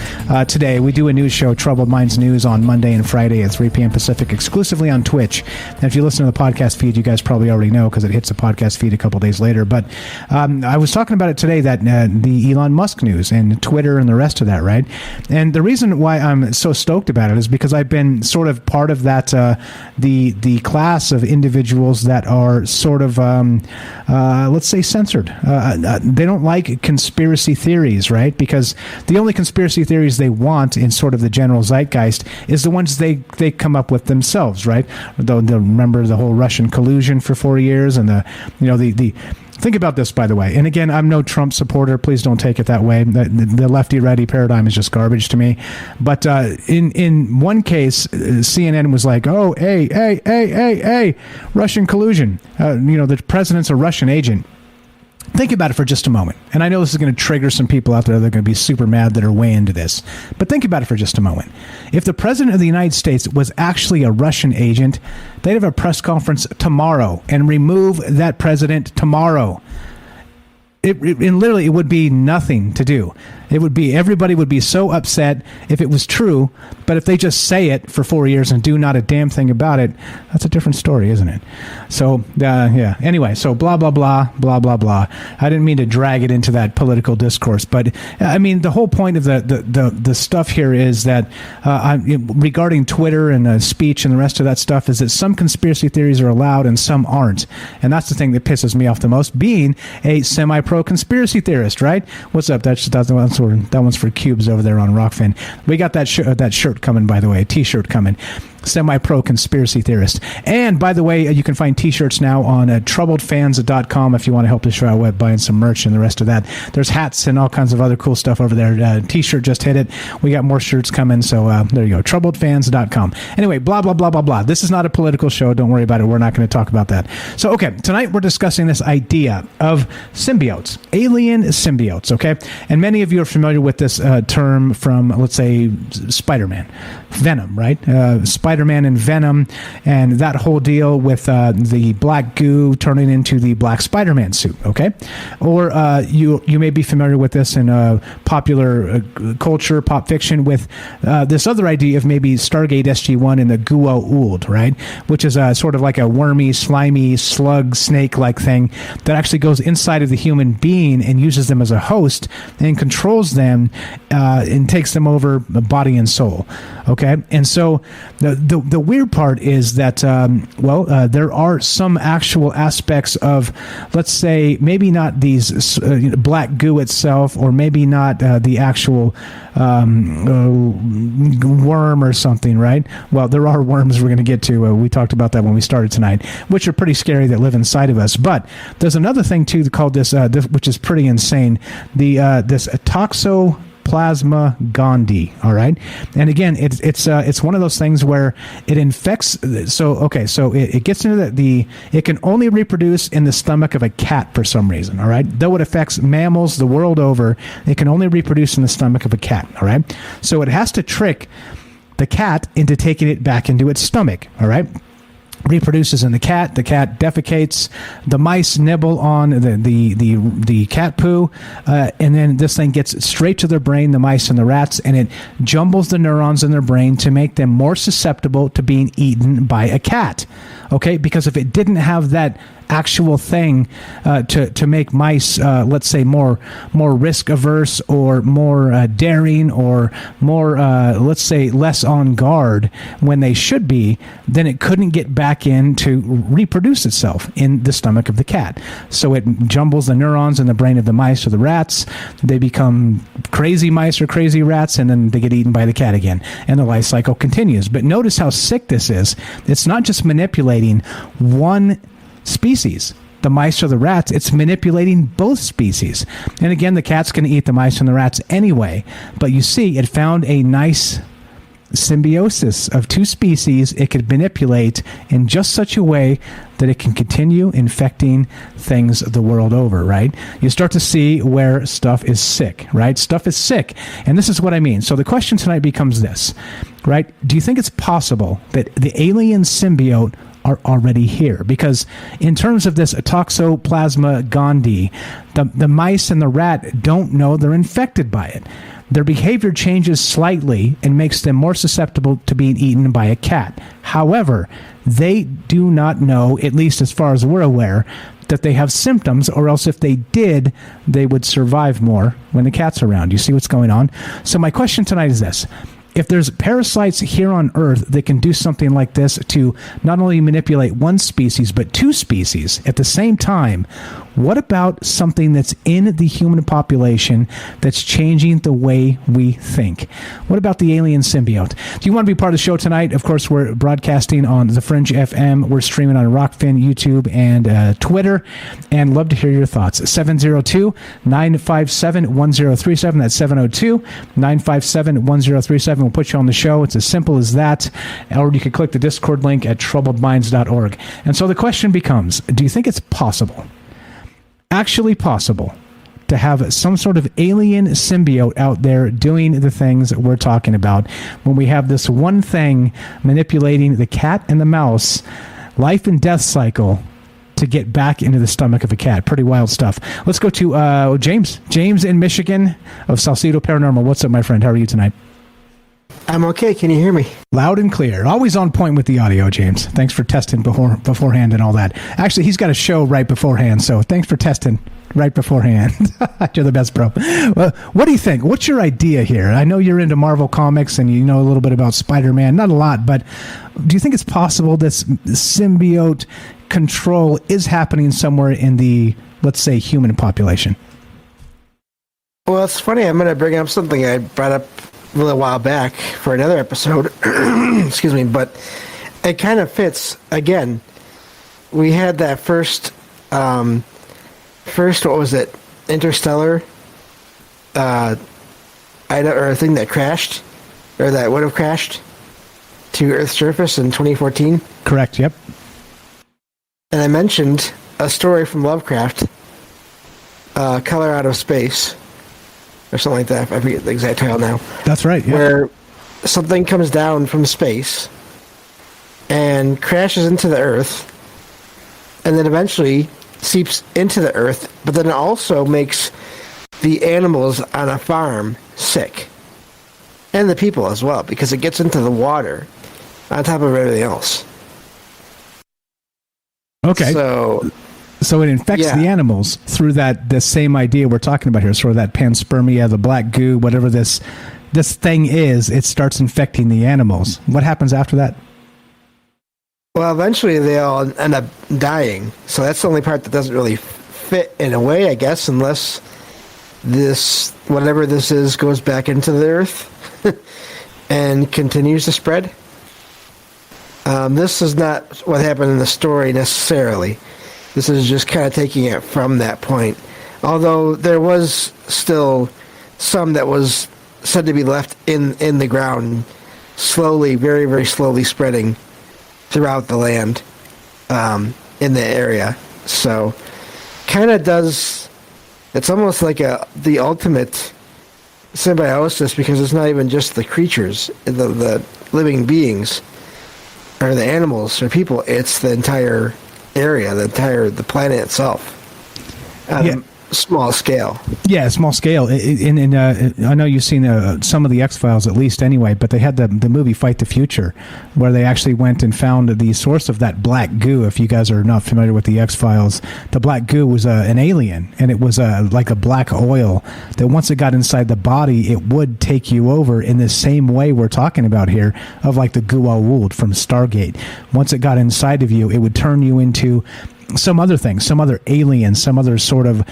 [SPEAKER 9] today. We do a news show, Troubled Minds News, on Monday and Friday at 3 p.m. Pacific, exclusively on Twitch. And if you listen to the podcast feed, you guys probably already know because it hits the podcast feed a couple days later. But I was talking about it today, that the Elon Musk news and Twitter and the rest of that, right? And the reason why I'm so stoked about it is because I've been sort of part of that, the class of individuals that are sort of, let's say, censored. They don't like conspiracy theories, right? Because the only conspiracy theories they want in sort of the general zeitgeist is the ones they come up with themselves, right? They'll remember the whole Russian collusion for 4 years and the think about this, by the way. And again, I'm no Trump supporter. Please don't take it that way. The lefty-righty paradigm is just garbage to me. But in one case, CNN was like, "Oh, hey, Russian collusion. The president's a Russian agent." Think about it for just a moment. And I know this is going to trigger some people out there that are going to be super mad that are way into this. But think about it for just a moment. If the president of the United States was actually a Russian agent, they'd have a press conference tomorrow and remove that president tomorrow. And literally, it would be nothing to do. Everybody would be so upset if it was true, but if they just say it for 4 years and do not a damn thing about it, that's a different story, isn't it? So, yeah. Anyway, so blah, blah, blah, blah, blah, blah. I didn't mean to drag it into that political discourse, but I mean, the whole point of the stuff here is that regarding Twitter and speech and the rest of that stuff is that some conspiracy theories are allowed and some aren't. And that's the thing that pisses me off the most, being a semi-pro conspiracy theorist, right? What's up? That one's for Cubes over there on Rockfin. We got that shirt coming, by the way, a t-shirt coming. semi-pro conspiracy theorist. And by the way, you can find t-shirts now on troubledfans.com if you want to help the show out with buying some merch and the rest of that. There's hats and all kinds of other cool stuff over there. T-shirt just hit it. We got more shirts coming, so there you go, troubledfans.com. Anyway, blah, blah, blah, blah, blah. This is not a political show. Don't worry about it. We're not going to talk about that. So, okay, tonight we're discussing this idea of symbiotes, alien symbiotes, okay? And many of you are familiar with this term from, let's say, Spider-Man. Venom, right? Spider-Man and Venom, and that whole deal with the black goo turning into the black Spider-Man suit, okay? Or you may be familiar with this in popular culture, pop fiction, with this other idea of maybe Stargate SG-1 and the Gua'uld, right? Which is sort of like a wormy, slimy, slug, snake-like thing that actually goes inside of the human being and uses them as a host and controls them and takes them over body and soul, okay? And so the weird part is that, there are some actual aspects of, let's say, maybe not these black goo itself, or maybe not the actual worm or something, right? Well, there are worms we're going to get to. We talked about that when we started tonight, which are pretty scary, that live inside of us. But there's another thing, too, called this which is pretty insane, this Toxoplasma gondii, all right? And again, it's one of those things where it infects. So it gets into it can only reproduce in the stomach of a cat for some reason, all right? Though it affects mammals the world over, it can only reproduce in the stomach of a cat, all right? So it has to trick the cat into taking it back into its stomach, all right? Reproduces in the cat defecates, the mice nibble on the cat poo, and then this thing gets straight to their brain, the mice and the rats, and it jumbles the neurons in their brain to make them more susceptible to being eaten by a cat. Okay, because if it didn't have that actual thing to make mice, let's say, more risk averse, or more daring, or more, let's say, less on guard when they should be, then it couldn't get back in to reproduce itself in the stomach of the cat. So it jumbles the neurons in the brain of the mice or the rats. They become crazy mice or crazy rats, and then they get eaten by the cat again, and the life cycle continues. But notice how sick this is. It's not just manipulating one species, the mice or the rats, it's manipulating both species. And again, the cat's going to eat the mice and the rats anyway. But you see, it found a nice symbiosis of two species it could manipulate in just such a way that it can continue infecting things the world over, right? You start to see where stuff is sick, right? Stuff is sick. And this is what I mean. So the question tonight becomes this, right? Do you think it's possible that the alien symbiote are already here? Because in terms of this Toxoplasma gondii, the mice and the rat don't know they're infected by it. Their behavior changes slightly and makes them more susceptible to being eaten by a cat. However, they do not know, at least as far as we're aware, that they have symptoms, or else if they did, they would survive more when the cat's around. You see what's going on? So my question tonight is this. If there's parasites here on Earth that can do something like this to not only manipulate one species, but two species at the same time, what about something that's in the human population that's changing the way we think? What about the alien symbiote? Do you want to be part of the show tonight? Of course, we're broadcasting on The Fringe FM. We're streaming on Rockfin, YouTube, and Twitter, and love to hear your thoughts. 702-957-1037. That's 702-957-1037. We'll put you on the show. It's as simple as that. Or you can click the Discord link at troubledminds.org. And so the question becomes, do you think it's possible, actually possible, to have some sort of alien symbiote out there doing the things that we're talking about, when we have this one thing manipulating the cat and the mouse life and death cycle to get back into the stomach of a cat? Pretty wild stuff. Let's go to James in Michigan of Salcedo Paranormal. What's up, my friend? How are you tonight?
[SPEAKER 12] I'm okay. Can you hear me?
[SPEAKER 9] Loud and clear. Always on point with the audio, James. Thanks for testing beforehand and all that. Actually, he's got a show right beforehand, so thanks for testing right beforehand. You're the best, bro. Well, what do you think? What's your idea here? I know you're into Marvel Comics and you know a little bit about Spider-Man. Not a lot, but do you think it's possible this symbiote control is happening somewhere in the, let's say, human population?
[SPEAKER 12] Well, it's funny. I'm going to bring up something I brought up a little while back for another episode. Excuse me, but it kind of fits. Again, we had that first what was it? Interstellar thing that crashed, or that would have crashed to Earth's surface in 2014.
[SPEAKER 9] Correct. Yep.
[SPEAKER 12] And I mentioned a story from Lovecraft, Color Out of Space, or something like that. I forget the exact title now.
[SPEAKER 9] That's right. Yeah.
[SPEAKER 12] Where something comes down from space and crashes into the Earth, and then eventually seeps into the Earth, but then it also makes the animals on a farm sick. And the people as well, because it gets into the water on top of everything else.
[SPEAKER 9] Okay. So it infects the animals through the same idea we're talking about here, sort of that panspermia, the black goo, whatever this thing is, it starts infecting the animals. What happens after that?
[SPEAKER 12] Well, eventually they all end up dying. So that's the only part that doesn't really fit in a way, I guess, unless this, whatever this is, goes back into the Earth and continues to spread. This is not what happened in the story necessarily. This is just kind of taking it from that point. Although there was still some that was said to be left in the ground, slowly, very, very slowly spreading throughout the land in the area. So kind of does, it's almost like the ultimate symbiosis, because it's not even just the creatures, the living beings, or the animals or people, it's the entire area, the planet itself. Small scale.
[SPEAKER 9] Yeah, small scale. I know you've seen some of the X-Files, at least anyway, but they had the movie Fight the Future, where they actually went and found the source of that black goo. If you guys are not familiar with the X-Files, the black goo was an alien, and it was like a black oil that once it got inside the body, it would take you over in the same way we're talking about here, of like the Goa'uld from Stargate. Once it got inside of you, it would turn you into some other thing, some other alien, some other sort of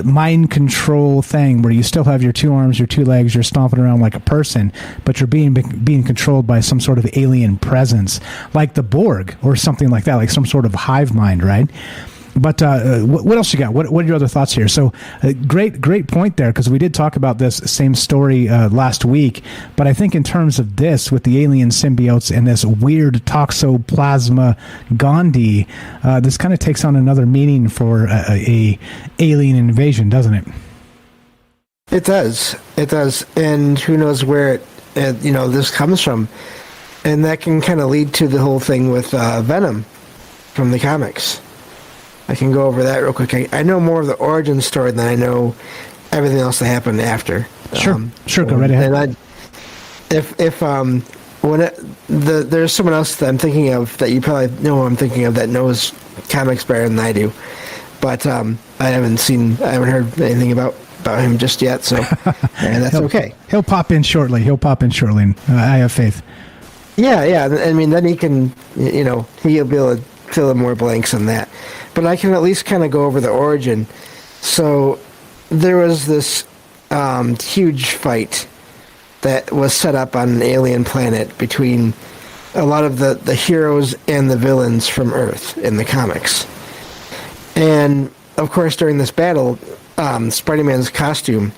[SPEAKER 9] mind control thing where you still have your two arms, your two legs, you're stomping around like a person, but you're being controlled by some sort of alien presence, like the Borg or something like that, like some sort of hive mind, right? But what else you got? What are your other thoughts here? So great point there, because we did talk about this same story last week. But I think in terms of this, with the alien symbiotes and this weird toxoplasma gondii, this kind of takes on another meaning for a alien invasion, doesn't it?
[SPEAKER 12] It does. It does. And who knows where this comes from. And that can kind of lead to the whole thing with Venom from the comics. I can go over that real quick. I know more of the origin story than I know everything else that happened after.
[SPEAKER 9] Sure, go right ahead.
[SPEAKER 12] And there's someone else that I'm thinking of that you probably know who I'm thinking of that knows comics better than I do, but I haven't heard anything about him just yet. So, and that's okay.
[SPEAKER 9] He'll pop in shortly. I have faith.
[SPEAKER 12] Yeah. I mean, then he can, he'll be able to fill in more blanks on that. But I can at least kind of go over the origin. So there was this huge fight that was set up on an alien planet between a lot of the heroes and the villains from Earth in the comics. And, of course, during this battle, Spider-Man's costume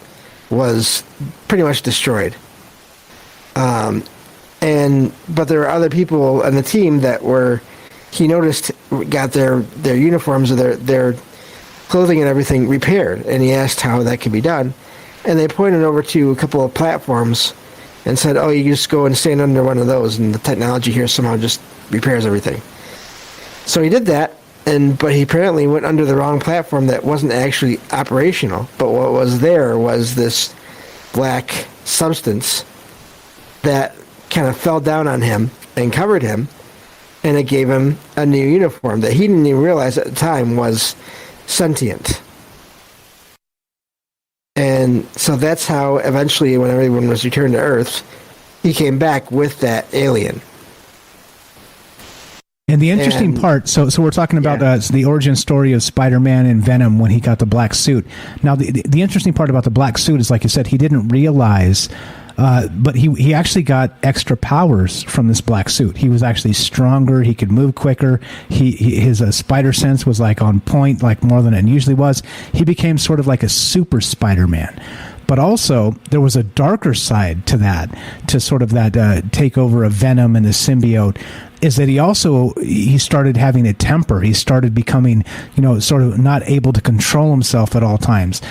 [SPEAKER 12] was pretty much destroyed. But there were other people on the team that were, he noticed, got their uniforms or their clothing and everything repaired, and he asked how that could be done. And they pointed over to a couple of platforms and said, oh, you just go and stand under one of those, and the technology here somehow just repairs everything. So he did that, but he apparently went under the wrong platform that wasn't actually operational. But what was there was this black substance that kind of fell down on him and covered him, and it gave him a new uniform that he didn't even realize at the time was sentient. And so that's how eventually, when everyone was returned to Earth, he came back with that alien.
[SPEAKER 9] And the interesting part, so we're talking about the origin story of Spider-Man and Venom when he got the black suit. Now, the interesting part about the black suit is, like you said, he didn't realize But he actually got extra powers from this black suit. He was actually stronger. He could move quicker. His spider sense was like on point, like more than it usually was. He became sort of like a super Spider-Man. But also, there was a darker side to that, to sort of that takeover of Venom and the symbiote, is that he started having a temper. He started becoming, sort of not able to control himself at all times.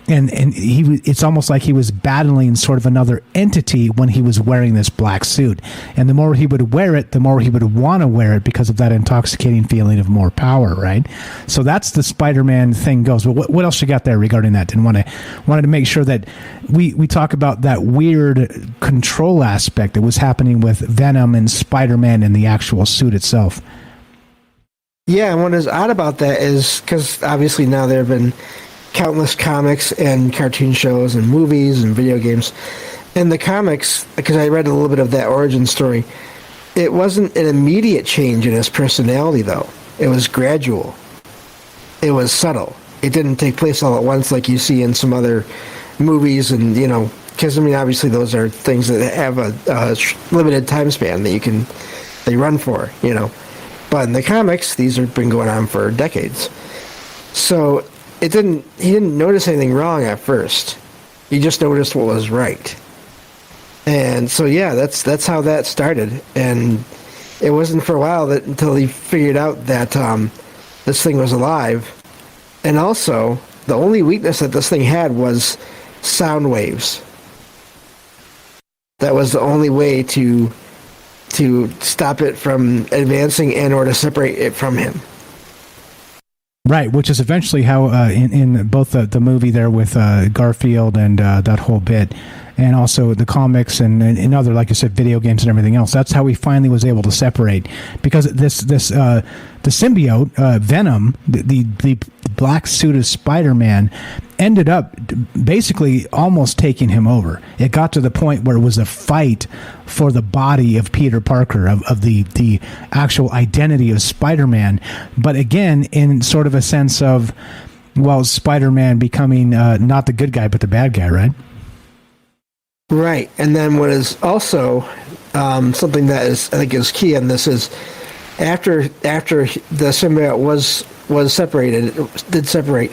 [SPEAKER 9] And it's almost like he was battling sort of another entity when he was wearing this black suit. And the more he would wear it, the more he would want to wear it because of that intoxicating feeling of more power, right? So that's the Spider-Man thing goes. But what else you got there regarding that? And wanted to make sure that we talk about that weird control aspect that was happening with Venom and Spider-Man and the actual suit itself.
[SPEAKER 12] Yeah, and what is odd about that is because obviously now there have been countless comics and cartoon shows and movies and video games. And the comics, because I read a little bit of that origin story, it wasn't an immediate change in his personality, though. It was gradual. It was subtle. It didn't take place all at once like you see in some other movies and, because, obviously those are things that have a limited time span that they run for, But in the comics, these have been going on for decades. So he didn't notice anything wrong at first. He just noticed what was right. And so yeah, that's how that started. And it wasn't for a while until he figured out that this thing was alive. And also, the only weakness that this thing had was sound waves. That was the only way to stop it from advancing and or to separate it from him.
[SPEAKER 9] Right, which is eventually how in both the movie there with Garfield and that whole bit, and also the comics and other, like you said, video games and everything else. That's how he finally was able to separate, because the symbiote Venom, the black suit of Spider-Man, ended up basically almost taking him over. It got to the point where it was a fight for the body of Peter Parker, of the actual identity of Spider-Man. But again, in sort of a sense of, well, Spider-Man becoming not the good guy, but the bad guy, right?
[SPEAKER 12] Right. And then what is also something that I think is key in this is after the symbiote was separated, it did separate,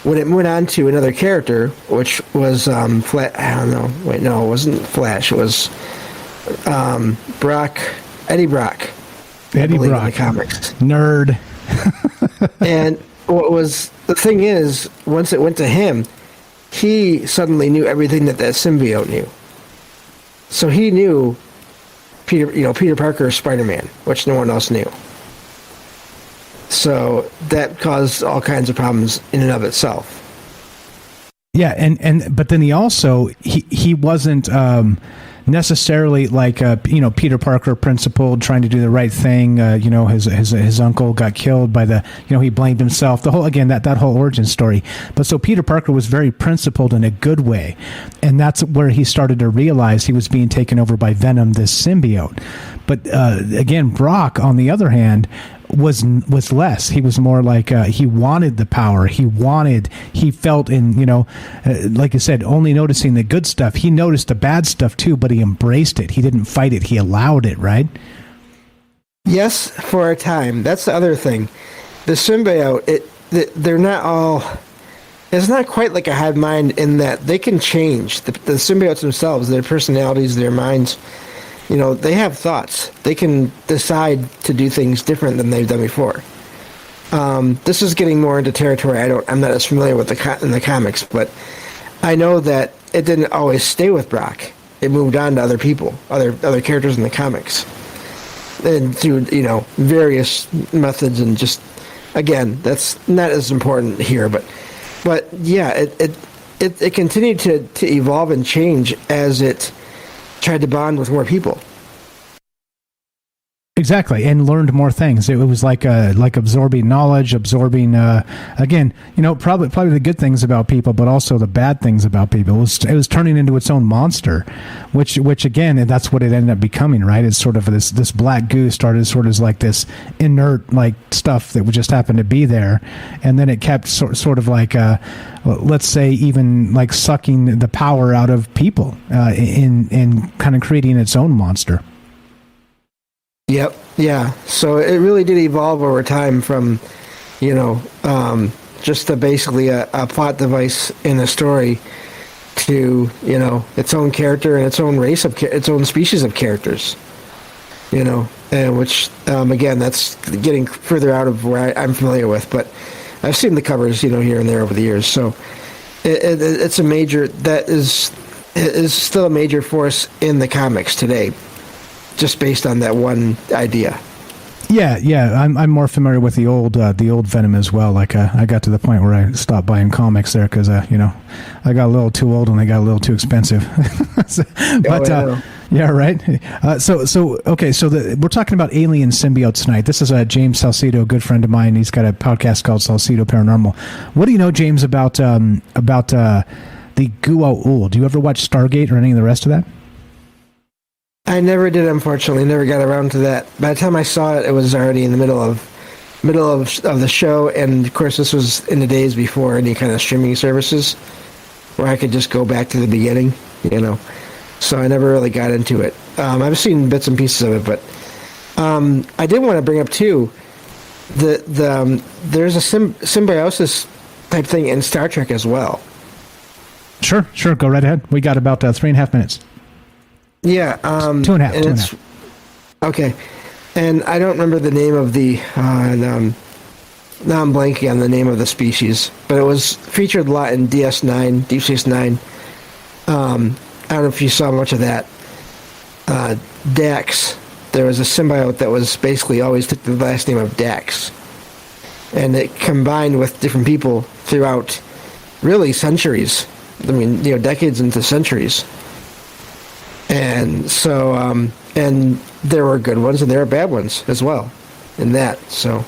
[SPEAKER 12] when it went on to another character, which was it wasn't Flash, it was Eddie Brock.
[SPEAKER 9] Eddie Brock.
[SPEAKER 12] In the comics.
[SPEAKER 9] Nerd.
[SPEAKER 12] And the thing is, once it went to him, he suddenly knew everything that symbiote knew. So he knew Peter Parker is Spider-Man, which no one else knew. So that caused all kinds of problems in and of itself.
[SPEAKER 9] Yeah, but then he wasn't necessarily like Peter Parker principled, trying to do the right thing. His uncle got killed by he blamed himself. The whole that whole origin story. But so Peter Parker was very principled in a good way, and that's where he started to realize he was being taken over by Venom, this symbiote. But again, Brock, on the other hand, was less. He was more like he wanted the power. He felt in, like I said, only noticing the good stuff. He noticed the bad stuff too, but he embraced it. He didn't fight it. He allowed it, right?
[SPEAKER 12] Yes, for a time. That's the other thing. The symbiote, they're not all... It's not quite like a hive mind in that they can change. The symbiotes themselves, their personalities, their minds... they have thoughts. They can decide to do things different than they've done before. This is getting more into territory I'm not as familiar with in the comics, but I know that it didn't always stay with Brock. It moved on to other people, other characters in the comics, and through various methods. And just again, that's not as important here, but yeah, it continued to evolve and change as it tried to bond with more people.
[SPEAKER 9] Exactly, and learned more things. It was like absorbing knowledge, absorbing again, probably the good things about people, but also the bad things about people. It was turning into its own monster, which again, and that's what it ended up becoming. Right? It's sort of this black goo started sort of as like this inert like stuff that would just happen to be there, and then it kept sort of like let's say even like sucking the power out of people in kind of creating its own monster.
[SPEAKER 12] Yep. Yeah. So it really did evolve over time from, just basically a plot device in a story to, its own character and its own race of its own species of characters. And which again, that's getting further out of where I'm familiar with, but I've seen the covers, here and there over the years. So it's a major that is still a major force in the comics today. Just based on that one idea.
[SPEAKER 9] Yeah, I'm more familiar with the old Venom as well. Like I got to the point where I stopped buying comics there because I got a little too old and they got a little too expensive. Yeah, right. We're talking about alien symbiotes tonight. This is James Salcedo, a good friend of mine. He's got a podcast called Salcedo Paranormal. What do you know, James, about the Gua'uld? Do you ever watch Stargate or any of the rest of that?
[SPEAKER 12] I never did, unfortunately. Never got around to that. By the time I saw it, it was already in the middle of the show, and of course, this was in the days before any kind of streaming services, where I could just go back to the beginning, So I never really got into it. I've seen bits and pieces of it, but I did want to bring up too there's a symbiosis type thing in Star Trek as well.
[SPEAKER 9] Sure. Go right ahead. We got about 3.5 minutes.
[SPEAKER 12] Yeah,
[SPEAKER 9] 2.5.
[SPEAKER 12] Okay, and I don't remember the name of the. Now I'm blanking on the name of the species, but it was featured a lot in DS9, Deep Space Nine. I don't know if you saw much of that. Dax. There was a symbiote that was basically always took the last name of Dax, and it combined with different people throughout, really centuries. I mean, decades into centuries. And so, and there were good ones and there are bad ones as well in that. So,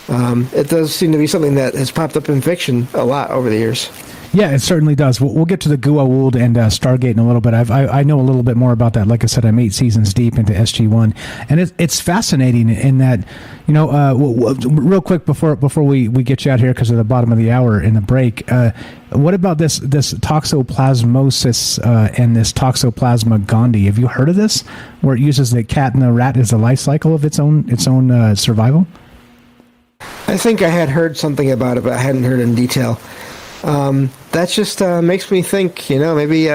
[SPEAKER 12] it does seem to be something that has popped up in fiction a lot over the years.
[SPEAKER 9] Yeah, it certainly does. We'll get to the Gua'uld and Stargate in a little bit. I know a little bit more about that. Like I said, I'm 8 seasons deep into SG-1, and it's fascinating in that, real quick before we get you out here because of the bottom of the hour in the break. What about this toxoplasmosis and this Toxoplasma gondii? Have you heard of this? Where it uses the cat and the rat as the life cycle of its own survival?
[SPEAKER 12] I think I had heard something about it, but I hadn't heard in detail. That just makes me think, maybe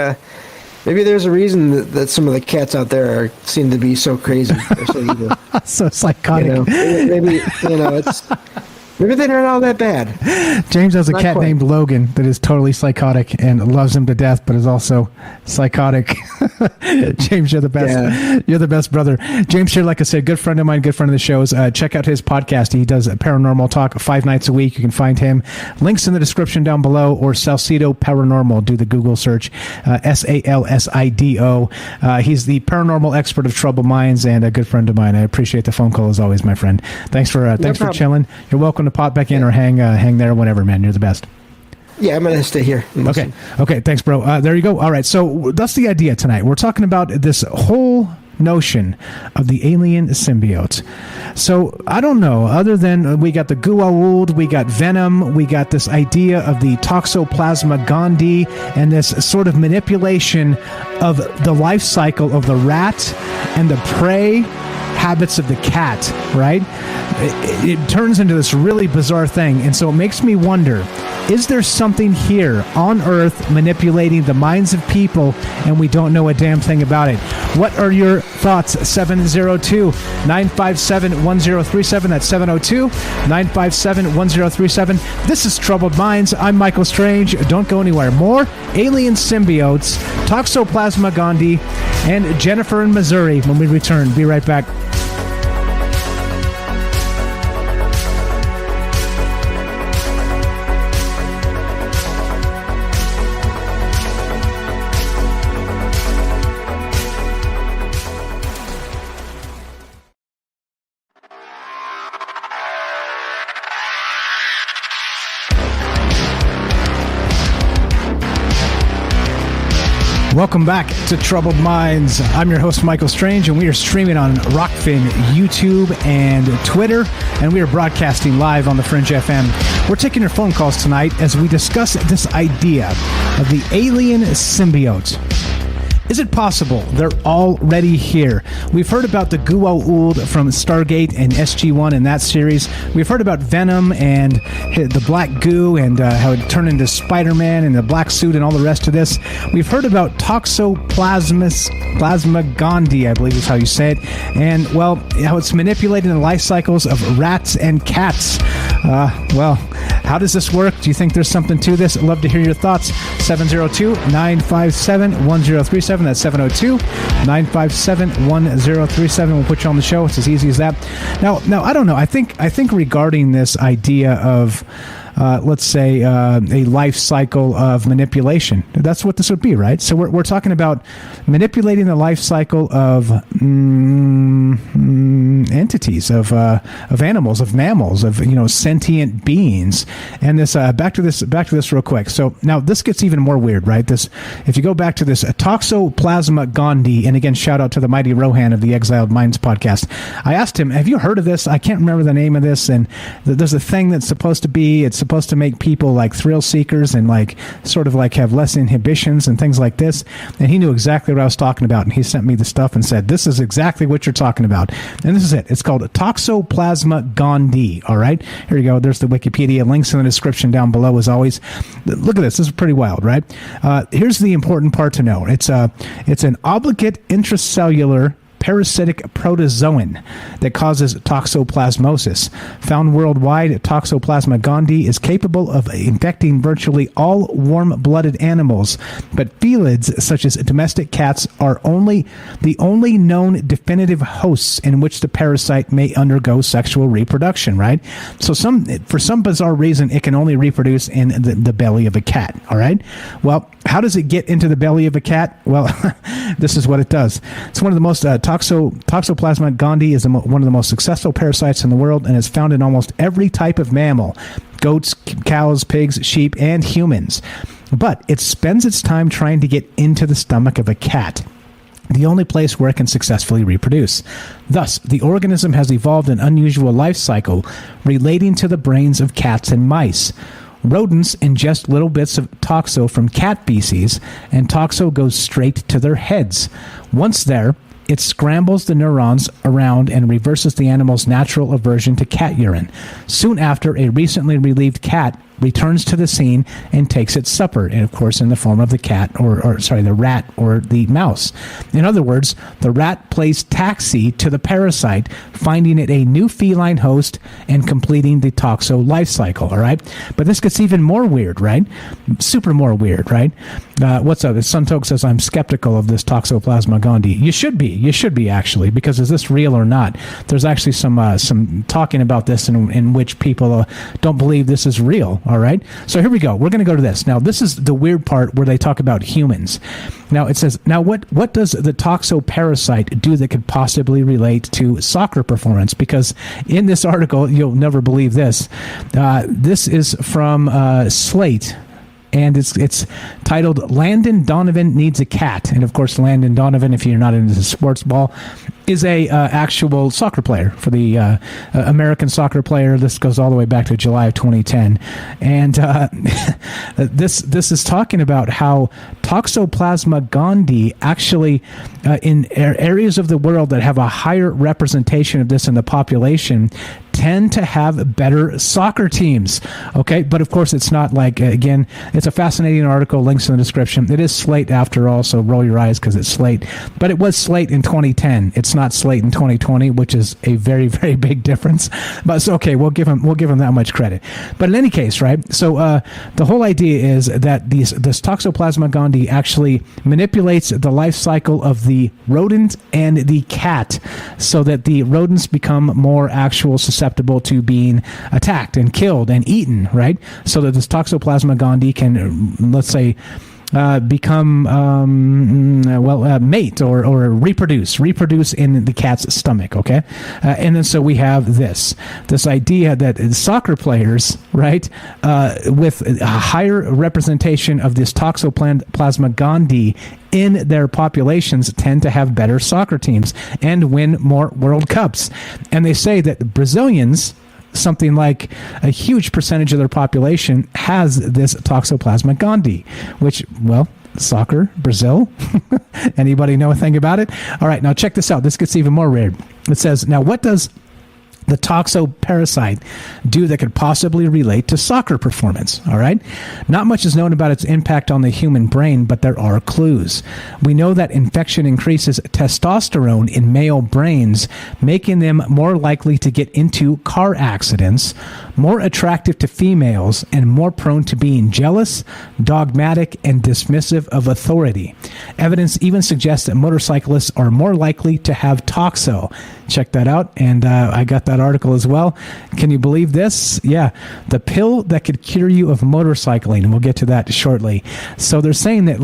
[SPEAKER 12] there's a reason that some of the cats out there seem to be so crazy. Or so evil.
[SPEAKER 9] So psychotic.
[SPEAKER 12] Maybe maybe they're not all that bad.
[SPEAKER 9] James has a cat named Logan that is totally psychotic and loves him to death, but is also psychotic. James, you're the best. Yeah. You're the best brother. James here, like I said, good friend of mine, good friend of the shows. Check out his podcast. He does paranormal talk 5 nights a week. You can find him. Links in the description down below, or Salcedo Paranormal. Do the Google search. Salcido. He's the paranormal expert of troubled minds and a good friend of mine. I appreciate the phone call as always, my friend. Thanks for chilling. You're welcome to pop back in or hang there whenever, man. You're the best.
[SPEAKER 12] Yeah, I'm going to stay here.
[SPEAKER 9] Okay, thanks, bro. There you go. All right, so that's the idea tonight. We're talking about this whole notion of the alien symbiote. So, I don't know, other than we got the Gua'uld, we got Venom, we got this idea of the Toxoplasma gondii, and this sort of manipulation of the life cycle of the rat and the prey habits of the cat, right? It turns into this really bizarre thing, and so it makes me wonder, is there something here on Earth manipulating the minds of people and we don't know a damn thing about it? What are your thoughts? 702-957-1037. That's 702-957-1037. This is Troubled Minds. I'm Michael Strange. Don't go anywhere. More alien symbiotes, Toxoplasma gondii, and Jennifer in Missouri when we return. Be right back. Welcome back to Troubled Minds. I'm your host, Michael Strange, and we are streaming on Rockfin, YouTube, and Twitter, and we are broadcasting live on the Fringe FM. We're taking your phone calls tonight as we discuss this idea of the alien symbiote. Is it possible they're already here? We've heard about the Gua'uld from Stargate and SG-1 in that series. We've heard about Venom and the black goo and how it turned into Spider-Man and the black suit and all the rest of this. We've heard about Toxoplasma gondii, I believe is how you say it, and, well, how it's manipulating the life cycles of rats and cats. Well, how does this work? Do you think there's something to this? I'd love to hear your thoughts. 702-957-1037. That's 702-957-1037. We'll put you on the show. It's as easy as that. Now, I don't know. I think regarding this idea of, let's say, a life cycle of manipulation. That's what this would be, right? So we're talking about manipulating the life cycle of entities, of animals, of mammals, of sentient beings. And this back to this real quick. So now this gets even more weird, right? This, if you go back to this Toxoplasma gondii, and again, shout out to the mighty Rohan of the Exiled Minds podcast. I asked him, "Have you heard of this?" I can't remember the name of this, and there's a thing that's supposed to make people like thrill seekers and like sort of like have less inhibitions and things like this. And he knew exactly what I was talking about, and he sent me the stuff and said, "This is exactly what you're talking about." And this is it. It's called Toxoplasma gondii. All right, here you go. There's the Wikipedia. Links in the description down below as always. Look at this. This is pretty wild, right? Here's the important part to know. It's an obligate intracellular parasitic protozoan that causes toxoplasmosis. Found worldwide, Toxoplasma gondii is capable of infecting virtually all warm-blooded animals, but felids such as domestic cats are the only known definitive hosts in which the parasite may undergo sexual reproduction, right? So for some bizarre reason, it can only reproduce in the belly of a cat, all right? Well, how does it get into the belly of a cat? Well, this is what it does. It's one of the most Toxoplasma gondii is one of the most successful parasites in the world and is found in almost every type of mammal: goats, cows, pigs, sheep, and humans. But it spends its time trying to get into the stomach of a cat, the only place where it can successfully reproduce. Thus, the organism has evolved an unusual life cycle relating to the brains of cats and mice. Rodents ingest little bits of toxo from cat feces, and toxo goes straight to their heads. Once there, it scrambles the neurons around and reverses the animal's natural aversion to cat urine. Soon after, a recently relieved cat returns to the scene and takes its supper, and of course in the form of the cat, the rat or the mouse. In other words, the rat plays taxi to the parasite, finding it a new feline host and completing the toxo life cycle, all right? But this gets even more weird, right? Super more weird, right? What's up? Suntoke says, "I'm skeptical of this Toxoplasma gondii." You should be actually, because is this real or not? There's actually some talking about this in which people don't believe this is real. All right. So here we go. We're going to go to this. Now, this is the weird part where they talk about humans. Now, it says, now what does the toxoparasite do that could possibly relate to soccer performance? Because in this article, you'll never believe this. This is from Slate. And it's titled "Landon Donovan Needs a Cat." And of course, Landon Donovan, if you're not into sports ball, is a actual soccer player for the American soccer player. This goes all the way back to July of 2010. And this is talking about how Toxoplasma gondii actually, in areas of the world that have a higher representation of this in the population, tend to have better soccer teams. Okay, but of course it's not like, again, it's a fascinating article, links in the description. It is Slate after all, so roll your eyes because it's Slate. But it was Slate in 2010. It's not Slate in 2020, which is a very, very big difference. But it's okay, we'll give him that much credit. But in any case, right, so the whole idea is that this Toxoplasma gondii actually manipulates the life cycle of the rodent and the cat so that the rodents become more actual susceptible to being attacked and killed and eaten, right? So that this Toxoplasma gondii can, let's say, become mate or reproduce in the cat's stomach. Okay, and then so we have this idea that soccer players, right, with a higher representation of this Toxoplasma gondii in their populations tend to have better soccer teams and win more World Cups. And they say that Brazilians, something like a huge percentage of their population, has this Toxoplasma gondii, which, well, soccer, Brazil. Anybody know a thing about it? All right, now check this out. This gets even more weird. It says, now what does the toxoparasite do that could possibly relate to soccer performance? All right. Not much is known about its impact on the human brain, but there are clues. We know that infection increases testosterone in male brains, making them more likely to get into car accidents, more attractive to females, and more prone to being jealous, dogmatic, and dismissive of authority. Evidence even suggests that motorcyclists are more likely to have toxo. Check that out. And I got that article as well. Can you believe this? Yeah. The pill that could cure you of motorcycling. And we'll get to that shortly. So they're saying that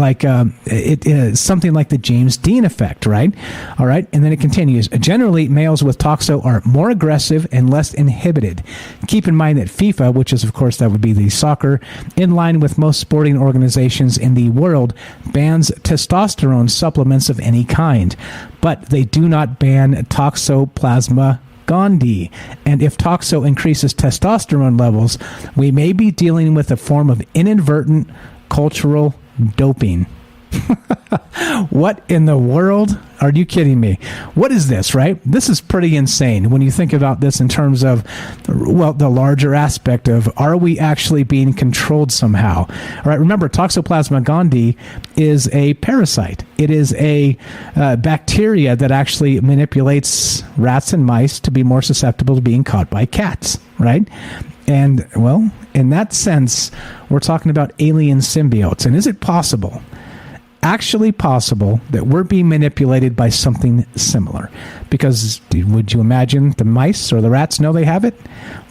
[SPEAKER 9] it is something like the James Dean effect, right? All right. And then it continues. Generally, males with toxo are more aggressive and less inhibited. Keep in mind that FIFA, which is, of course, that would be the soccer, in line with most sporting organizations in the world, bans testosterone supplements of any kind. But they do not ban Toxoplasma gondii. And if toxo increases testosterone levels, we may be dealing with a form of inadvertent cultural doping. What in the world? Are you kidding me? What is this, right? This is pretty insane when you think about this in terms of, well, the larger aspect of, are we actually being controlled somehow? All right, remember, Toxoplasma gondii is a parasite. It is a bacteria that actually manipulates rats and mice to be more susceptible to being caught by cats, right? And, well, in that sense, we're talking about alien symbiotes. And is it possible, actually possible, that we're being manipulated by something similar? Because would you imagine the mice or the rats know they have it?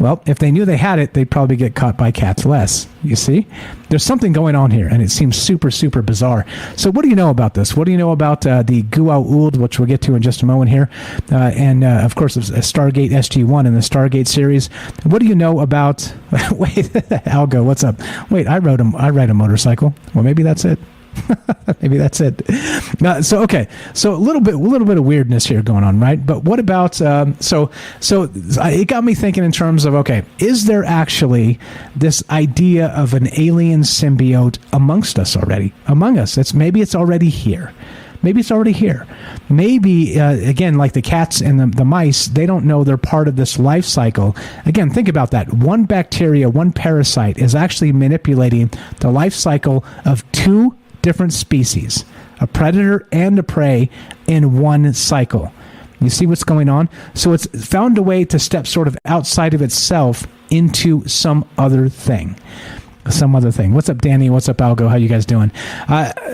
[SPEAKER 9] Well, if they knew they had it, they'd probably get caught by cats less. You see? There's something going on here, and it seems super, super bizarre. So what do you know about this? What do you know about the Goa'uld, which we'll get to in just a moment here, and of course, Stargate SG-1 in the Stargate series? What do you know about... Wait, Algo, what's up? Wait, I ride a motorcycle. Well, maybe that's it. Maybe that's it. So a little bit of weirdness here going on, right? But what about so it got me thinking in terms of, okay, is there actually this idea of an alien symbiote amongst us already? Among us, maybe it's already here. Maybe it's already here. Maybe, again, like the cats and the mice, they don't know they're part of this life cycle. Again, think about that. One bacteria, one parasite is actually manipulating the life cycle of two different species, a predator and a prey, in one cycle. You see what's going on? So it's found a way to step sort of outside of itself into some other thing. What's up, Danny? What's up, Algo? How you guys doing?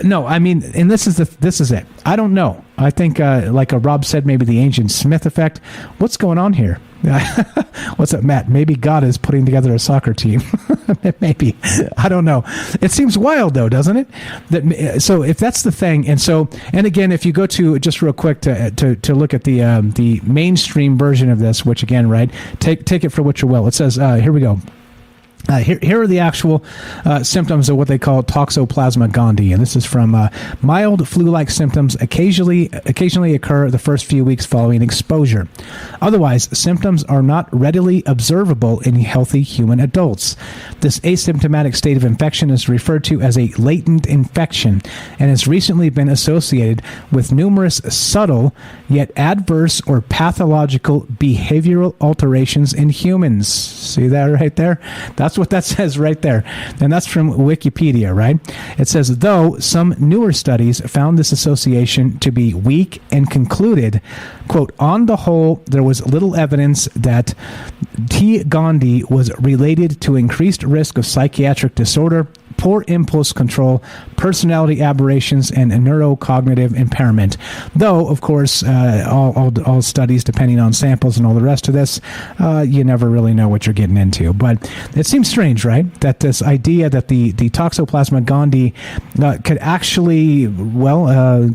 [SPEAKER 9] No, I mean, and this is it. I don't know. I think, like Rob said, maybe the Ancient Smith effect. What's going on here? What's up, Matt? Maybe God is putting together a soccer team. Maybe. I don't know. It seems wild, though, doesn't it? So if that's the thing, and again, if you go to, just real quick to look at the mainstream version of this, which again, right, take it for what you will. It says, here we go. Here are the actual symptoms of what they call Toxoplasma gondii, and this is from mild flu-like symptoms occasionally occur the first few weeks following exposure. Otherwise, symptoms are not readily observable in healthy human adults. This asymptomatic state of infection is referred to as a latent infection and has recently been associated with numerous subtle yet adverse or pathological behavioral alterations in humans. See that right there? That's what that says right there. And that's from Wikipedia, right? It says, though some newer studies found this association to be weak and concluded, quote, on the whole, there was little evidence that T. gondii was related to increased risk of psychiatric disorder, poor impulse control, personality aberrations, and neurocognitive impairment. Though, of course, all studies, depending on samples and all the rest of this, you never really know what you're getting into. But it seems strange, right, that this idea that the Toxoplasma gondii could actually,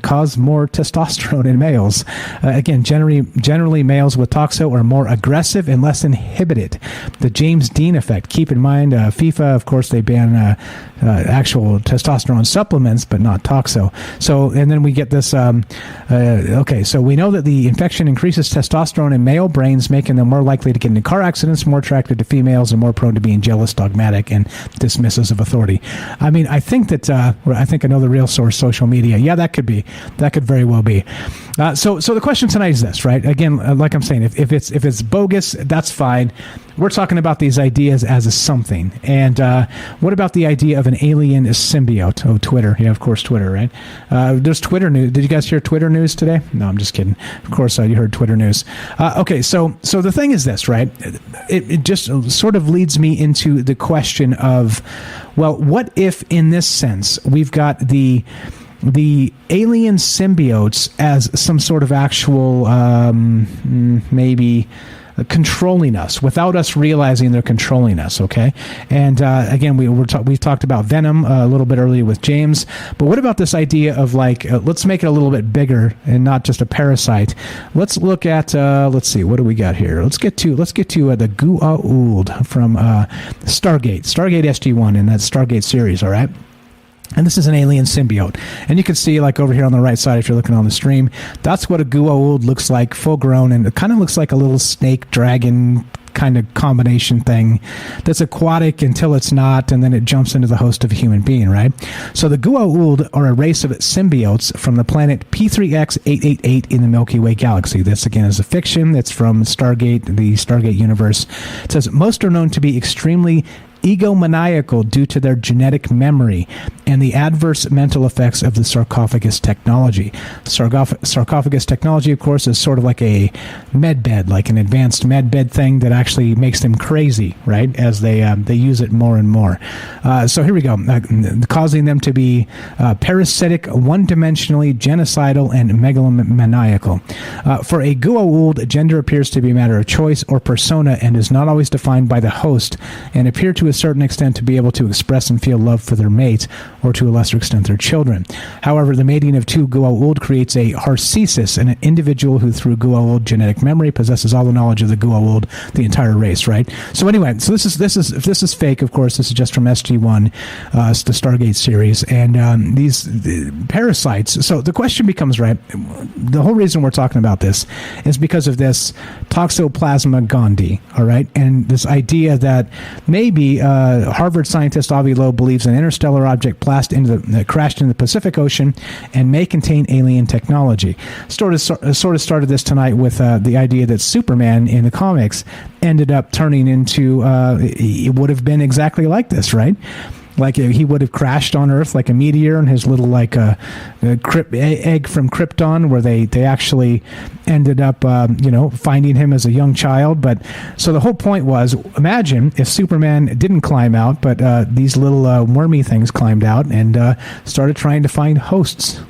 [SPEAKER 9] cause more testosterone in males. Again, generally males with toxo are more aggressive and less inhibited. The James Dean effect. Keep in mind, FIFA, of course, they ban actual testosterone supplements, but not toxo. So, and then we get this. Okay, so we know that the infection increases testosterone in male brains, making them more likely to get into car accidents, more attracted to females, and more prone to being jealous, dogmatic, and dismissive of authority. I mean, I think that I know the real source, social media. Yeah, that could very well be. So the question tonight is this, right? Again, like I'm saying, if it's bogus, that's fine. We're talking about these ideas as a something. And what about the idea of an alien symbiote? Oh, Twitter. Yeah, of course, Twitter, right? There's Twitter news. Did you guys hear Twitter news today? No, I'm just kidding. Of course, you heard Twitter news. Okay, so the thing is this, right? It just sort of leads me into the question of, well, what if in this sense we've got the alien symbiotes as some sort of actual maybe controlling us without us realizing they're controlling us, okay? And again, we've talked about Venom a little bit earlier with James, but what about this idea of like, let's make it a little bit bigger and not just a parasite. Let's look at, let's see, what do we got here? Let's get to the Goa'uld from Stargate SG-1 in that Stargate series, all right? And this is an alien symbiote. And you can see, like over here on the right side, if you're looking on the stream, that's what a Goa'uld looks like, full grown, and it kind of looks like a little snake dragon kind of combination thing that's aquatic until it's not, and then it jumps into the host of a human being, right? So the Goa'uld are a race of symbiotes from the planet P3X888 in the Milky Way galaxy. This, again, is a fiction that's from Stargate, the Stargate universe. It says, most are known to be extremely egomaniacal due to their genetic memory and the adverse mental effects of the sarcophagus technology. Sarcophagus technology, of course, is sort of like a med bed, like an advanced med bed thing that actually makes them crazy, right, as they use it more and more. So here we go, causing them to be parasitic, one-dimensionally, genocidal, and megalomaniacal. For a Goa'uld, gender appears to be a matter of choice or persona and is not always defined by the host, and appear to a certain extent to be able to express and feel love for their mate, or to a lesser extent their children. However, the mating of two Goa'uld creates a harcesis, an individual who through Goa'uld genetic memory possesses all the knowledge of the Goa'uld, the entire race, right? So anyway, so this is fake, of course. This is just from SG-1, the Stargate series, and these parasites. So the question becomes, right, the whole reason we're talking about this is because of this Toxoplasma gondii, all right, and this idea that maybe Harvard scientist Avi Loeb believes an interstellar object crashed into the Pacific Ocean and may contain alien technology. Sort of started this tonight with the idea that Superman in the comics ended up turning into, it would have been exactly like this, right? Like he would have crashed on Earth like a meteor, and his little egg from Krypton, where they actually ended up finding him as a young child. But so the whole point was, imagine if Superman didn't climb out, but these little wormy things climbed out and started trying to find hosts.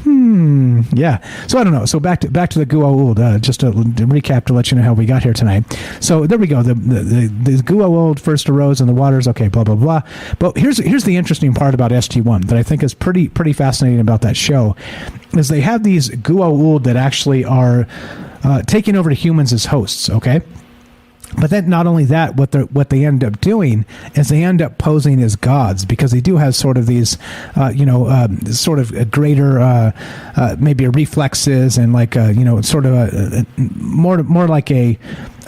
[SPEAKER 9] Yeah. So I don't know. So back to the Goa'uld. Just to recap to let you know how we got here tonight. So there we go. The Goa'uld first arose in the waters. Okay. Blah blah blah. But here's the interesting part about SG-1 that I think is pretty fascinating about that show, is they have these Goa'uld that actually are taking over to humans as hosts. Okay. But then not only that, what they end up doing is they end up posing as gods, because they do have sort of these, sort of a greater, maybe reflexes and like, sort of more like a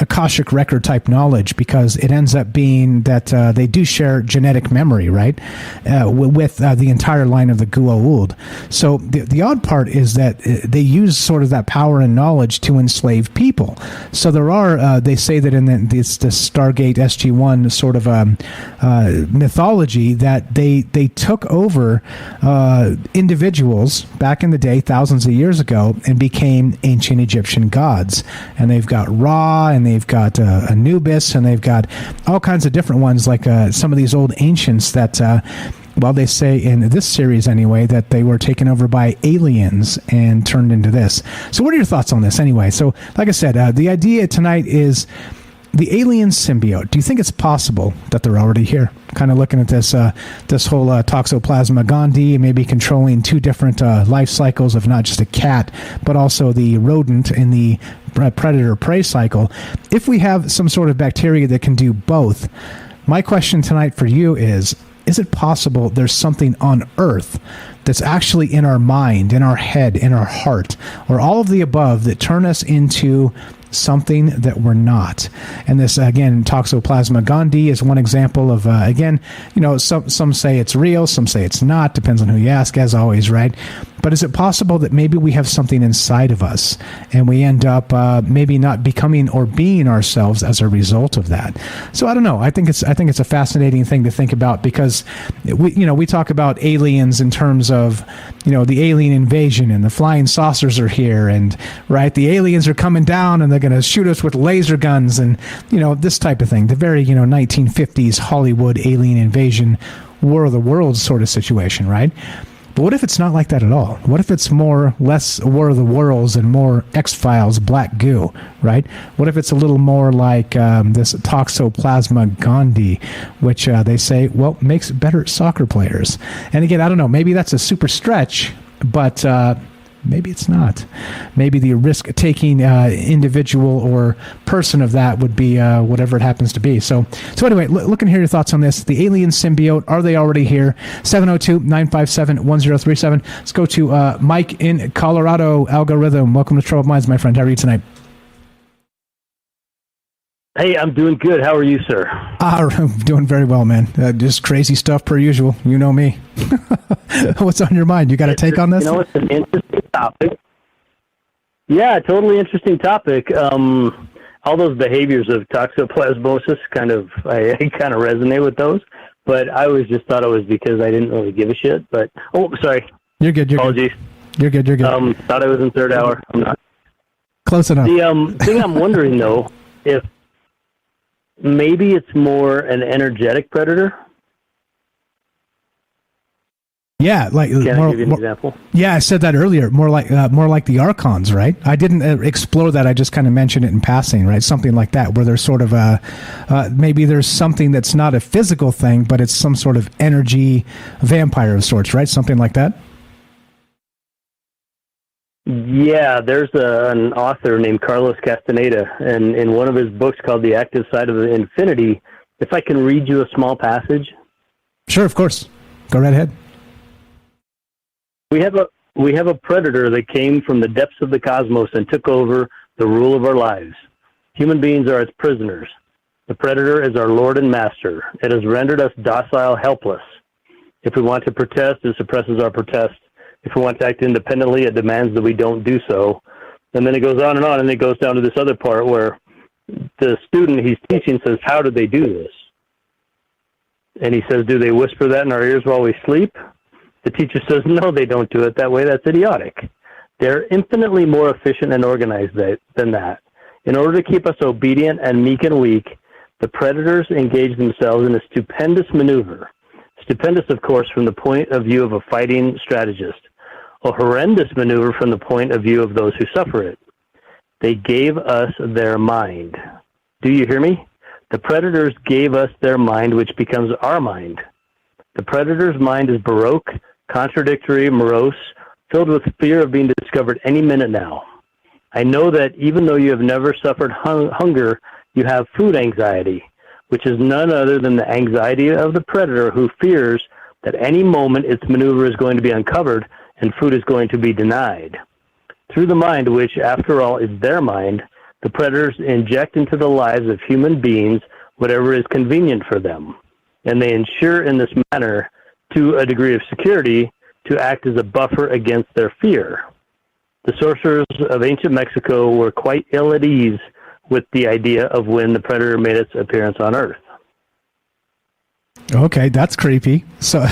[SPEAKER 9] Akashic record type knowledge, because it ends up being that they do share genetic memory, right, with the entire line of the Goa'uld. So the odd part is that they use sort of that power and knowledge to enslave people. So there are, they say that in this Stargate SG-1 sort of mythology, that they took over individuals back in the day, thousands of years ago, and became ancient Egyptian gods. And they've got Ra, and they've got Anubis, and they've got all kinds of different ones, like some of these old ancients that, well, they say in this series anyway, that they were taken over by aliens and turned into this. So what are your thoughts on this anyway? So like I said, the idea tonight is the alien symbiote. Do you think it's possible that they're already here? Kind of looking at this this whole Toxoplasma gondii, maybe controlling two different life cycles of not just a cat, but also the rodent in the predator-prey cycle. If we have some sort of bacteria that can do both, my question tonight for you is is it possible there's something on Earth that's actually in our mind, in our head, in our heart, or all of the above that turn us into something that we're not? And this, again, Toxoplasma gondii is one example of, again, some say it's real, some say it's not, depends on who you ask, as always, right? But is it possible that maybe we have something inside of us and we end up maybe not becoming or being ourselves as a result of that? So I don't know. I think it's a fascinating thing to think about, because we talk about aliens in terms of the alien invasion and the flying saucers are here, and right, the aliens are coming down and they're going to shoot us with laser guns and this type of thing. The very 1950s Hollywood alien invasion, War of the Worlds sort of situation, right? But what if it's not like that at all? What if it's less War of the Worlds and more X-Files black goo, right? What if it's a little more like this Toxoplasma gondii, which they say, makes better soccer players? And again, I don't know, maybe that's a super stretch, but maybe it's not. Maybe the risk-taking individual or person of that would be whatever it happens to be. So anyway, look and hear your thoughts on this. The alien symbiote, are they already here? 702-957-1037. Let's go to Mike in Colorado. Algorithm, welcome to Troubled Minds, my friend. How are you tonight?
[SPEAKER 13] Hey, I'm doing good. How are you, sir?
[SPEAKER 9] I'm doing very well, man. Just crazy stuff per usual. You know me. What's on your mind? You got a take on this?
[SPEAKER 13] It's an interesting topic. Yeah, totally interesting topic. All those behaviors of toxoplasmosis I kind of resonate with those. But I always just thought it was because I didn't really give a shit. But sorry.
[SPEAKER 9] You're good.
[SPEAKER 13] Apologies.
[SPEAKER 9] You're good.
[SPEAKER 13] Thought I was in third hour. I'm not.
[SPEAKER 9] Close enough.
[SPEAKER 13] The thing I'm wondering though, if maybe it's more an energetic predator.
[SPEAKER 9] Yeah, like
[SPEAKER 13] Can I give you an example?
[SPEAKER 9] Yeah, I said that earlier. More like the Archons, right? I didn't explore that. I just kind of mentioned it in passing, right? Something like that, where there's sort of maybe there's something that's not a physical thing, but it's some sort of energy vampire of sorts, right? Something like that.
[SPEAKER 13] Yeah, there's an author named Carlos Castaneda, and in one of his books called The Active Side of Infinity, if I can read you a small passage.
[SPEAKER 9] Sure, of course. Go right ahead.
[SPEAKER 13] We have a predator that came from the depths of the cosmos and took over the rule of our lives. Human beings are its prisoners. The predator is our lord and master. It has rendered us docile, helpless. If we want to protest, it suppresses our protest. If we want to act independently, it demands that we don't do so. And then it goes on, and it goes down to this other part where the student he's teaching says, how do they do this? And he says, do they whisper that in our ears while we sleep? The teacher says, no, they don't do it that way. That's idiotic. They're infinitely more efficient and organized than that. In order to keep us obedient and meek and weak, the predators engage themselves in a stupendous maneuver. Stupendous, of course, from the point of view of a fighting strategist. A horrendous maneuver from the point of view of those who suffer it. They gave us their mind. Do you hear me? The predators gave us their mind, which becomes our mind. The predator's mind is baroque, contradictory, morose, filled with fear of being discovered any minute now. I know that even though you have never suffered hunger, you have food anxiety, which is none other than the anxiety of the predator who fears that any moment its maneuver is going to be uncovered and food is going to be denied. Through the mind, which after all is their mind, the predators inject into the lives of human beings whatever is convenient for them, and they ensure in this manner, to a degree of security, to act as a buffer against their fear. The sorcerers of ancient Mexico were quite ill at ease with the idea of when the predator made its appearance on Earth.
[SPEAKER 9] Okay, that's creepy. So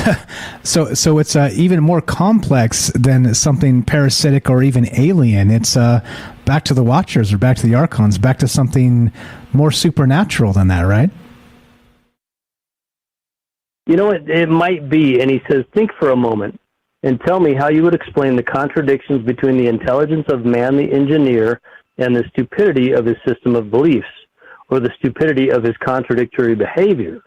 [SPEAKER 9] it's even more complex than something parasitic or even alien. It's back to the Watchers or back to the Archons, back to something more supernatural than that, right?
[SPEAKER 13] You know, it might be. And he says, think for a moment and tell me how you would explain the contradictions between the intelligence of man the engineer and the stupidity of his system of beliefs, or the stupidity of his contradictory behavior.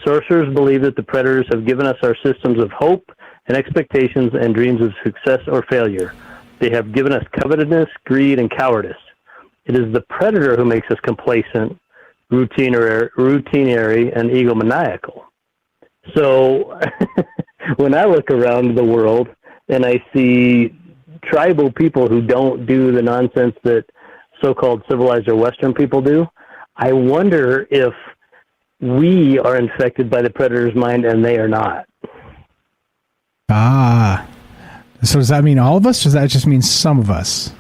[SPEAKER 13] Sorcerers believe that the predators have given us our systems of hope and expectations and dreams of success or failure. They have given us covetousness, greed, and cowardice. It is the predator who makes us complacent, routinary, and egomaniacal. So when I look around the world and I see tribal people who don't do the nonsense that so-called civilized or Western people do, I wonder if we are infected by the predator's mind and they are not.
[SPEAKER 9] Ah. So does that mean all of us, or does that just mean some of us?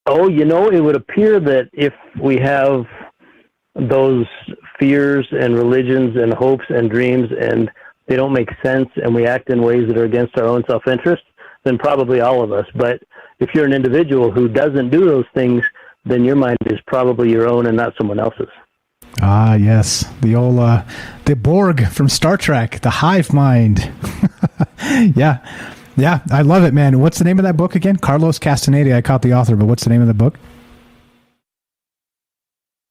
[SPEAKER 13] Oh, it would appear that if we have those fears and religions and hopes and dreams and they don't make sense and we act in ways that are against our own self-interest, then probably all of us. But if you're an individual who doesn't do those things, then your mind is probably your own and not someone else's.
[SPEAKER 9] Ah, yes. The old, the Borg from Star Trek, the hive mind. Yeah. Yeah, I love it, man. What's the name of that book again? Carlos Castaneda. I caught the author, but what's the name of the book?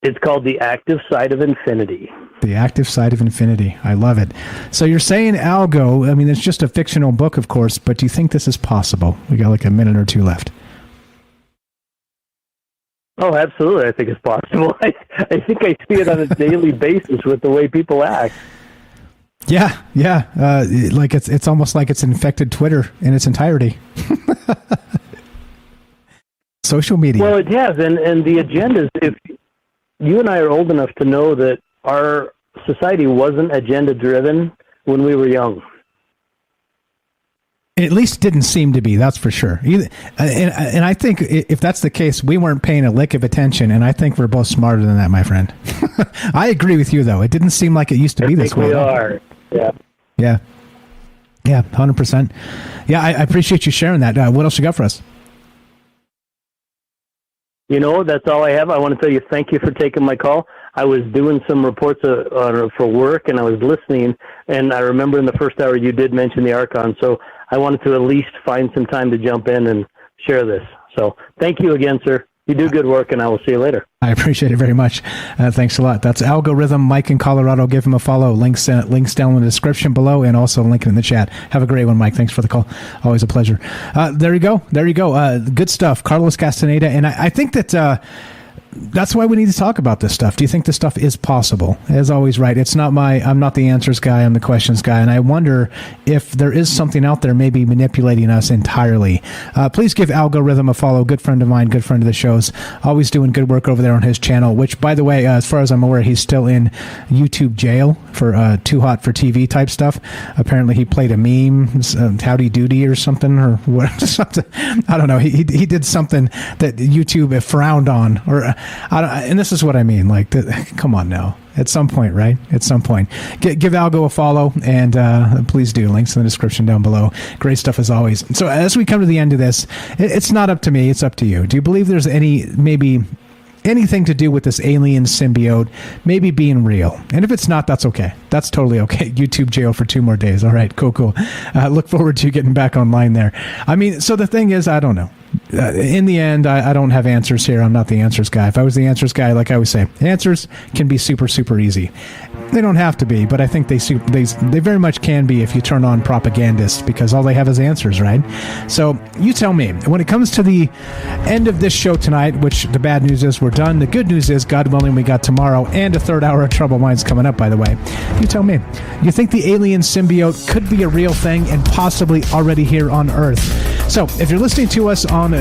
[SPEAKER 13] It's called The Active Side of Infinity.
[SPEAKER 9] The Active Side of Infinity. I love it. So you're saying Algo, I mean, it's just a fictional book, of course, but do you think this is possible? We got like a minute or two left.
[SPEAKER 13] Oh, absolutely. I think it's possible. I think I see it on a daily basis with the way people act.
[SPEAKER 9] Yeah. Like it's almost like it's infected Twitter in its entirety. Social media.
[SPEAKER 13] Well, it has, and the agendas, if you and I are old enough to know that our society wasn't agenda-driven when we were young.
[SPEAKER 9] It at least didn't seem to be, that's for sure. And I think if that's the case, we weren't paying a lick of attention, and I think we're both smarter than that, my friend. I agree with you, though. It didn't seem like it used to be this way.
[SPEAKER 13] We are, yeah.
[SPEAKER 9] Yeah, 100%. Yeah, I appreciate you sharing that. What else you got for us?
[SPEAKER 13] That's all I have. I want to tell you thank you for taking my call. I was doing some reports for work, and I was listening, and I remember in the first hour you did mention the Archon, so I wanted to at least find some time to jump in and share this. So thank you again, sir. You do good work, and I will see you later.
[SPEAKER 9] I appreciate it very much. Thanks a lot. That's Algorithm Mike in Colorado. Give him a follow. Links down in the description below, and also link it in the chat. Have a great one, Mike. Thanks for the call. Always a pleasure. There you go. Good stuff. Carlos Castaneda. And I think that that's why we need to talk about this stuff. Do you think this stuff is possible? As always, right. I'm not the answers guy. I'm the questions guy. And I wonder if there is something out there maybe manipulating us entirely. Please give Algorithm a follow. Good friend of mine, good friend of the show's. Always doing good work over there on his channel, which, by the way, as far as I'm aware, he's still in YouTube jail for Too Hot for TV type stuff. Apparently he played a meme, Howdy Doody or something, or what? Something. I don't know. He did something that YouTube frowned on, or and this is what I mean. Like, come on now. At some point, right? At some point. Give Algo a follow, and please do. Links in the description down below. Great stuff as always. So as we come to the end of this, it's not up to me. It's up to you. Do you believe there's anything to do with this alien symbiote maybe being real? And if it's not, that's okay. That's totally okay. YouTube jail for 2 more days. All right, cool. Look forward to getting back online there. I mean, so the thing is, I don't know. In the end, I don't have answers here. I'm not the answers guy. If I was the answers guy, like I always say, answers can be super, super easy. They don't have to be, but I think they very much can be if you turn on propagandists, because all they have is answers, right? So you tell me, when it comes to the end of this show tonight, which the bad news is we're done. The good news is, God willing, we got tomorrow and a 3rd hour of Troubled Minds coming up, by the way. You tell me, you think the alien symbiote could be a real thing and possibly already here on Earth? So if you're listening to us on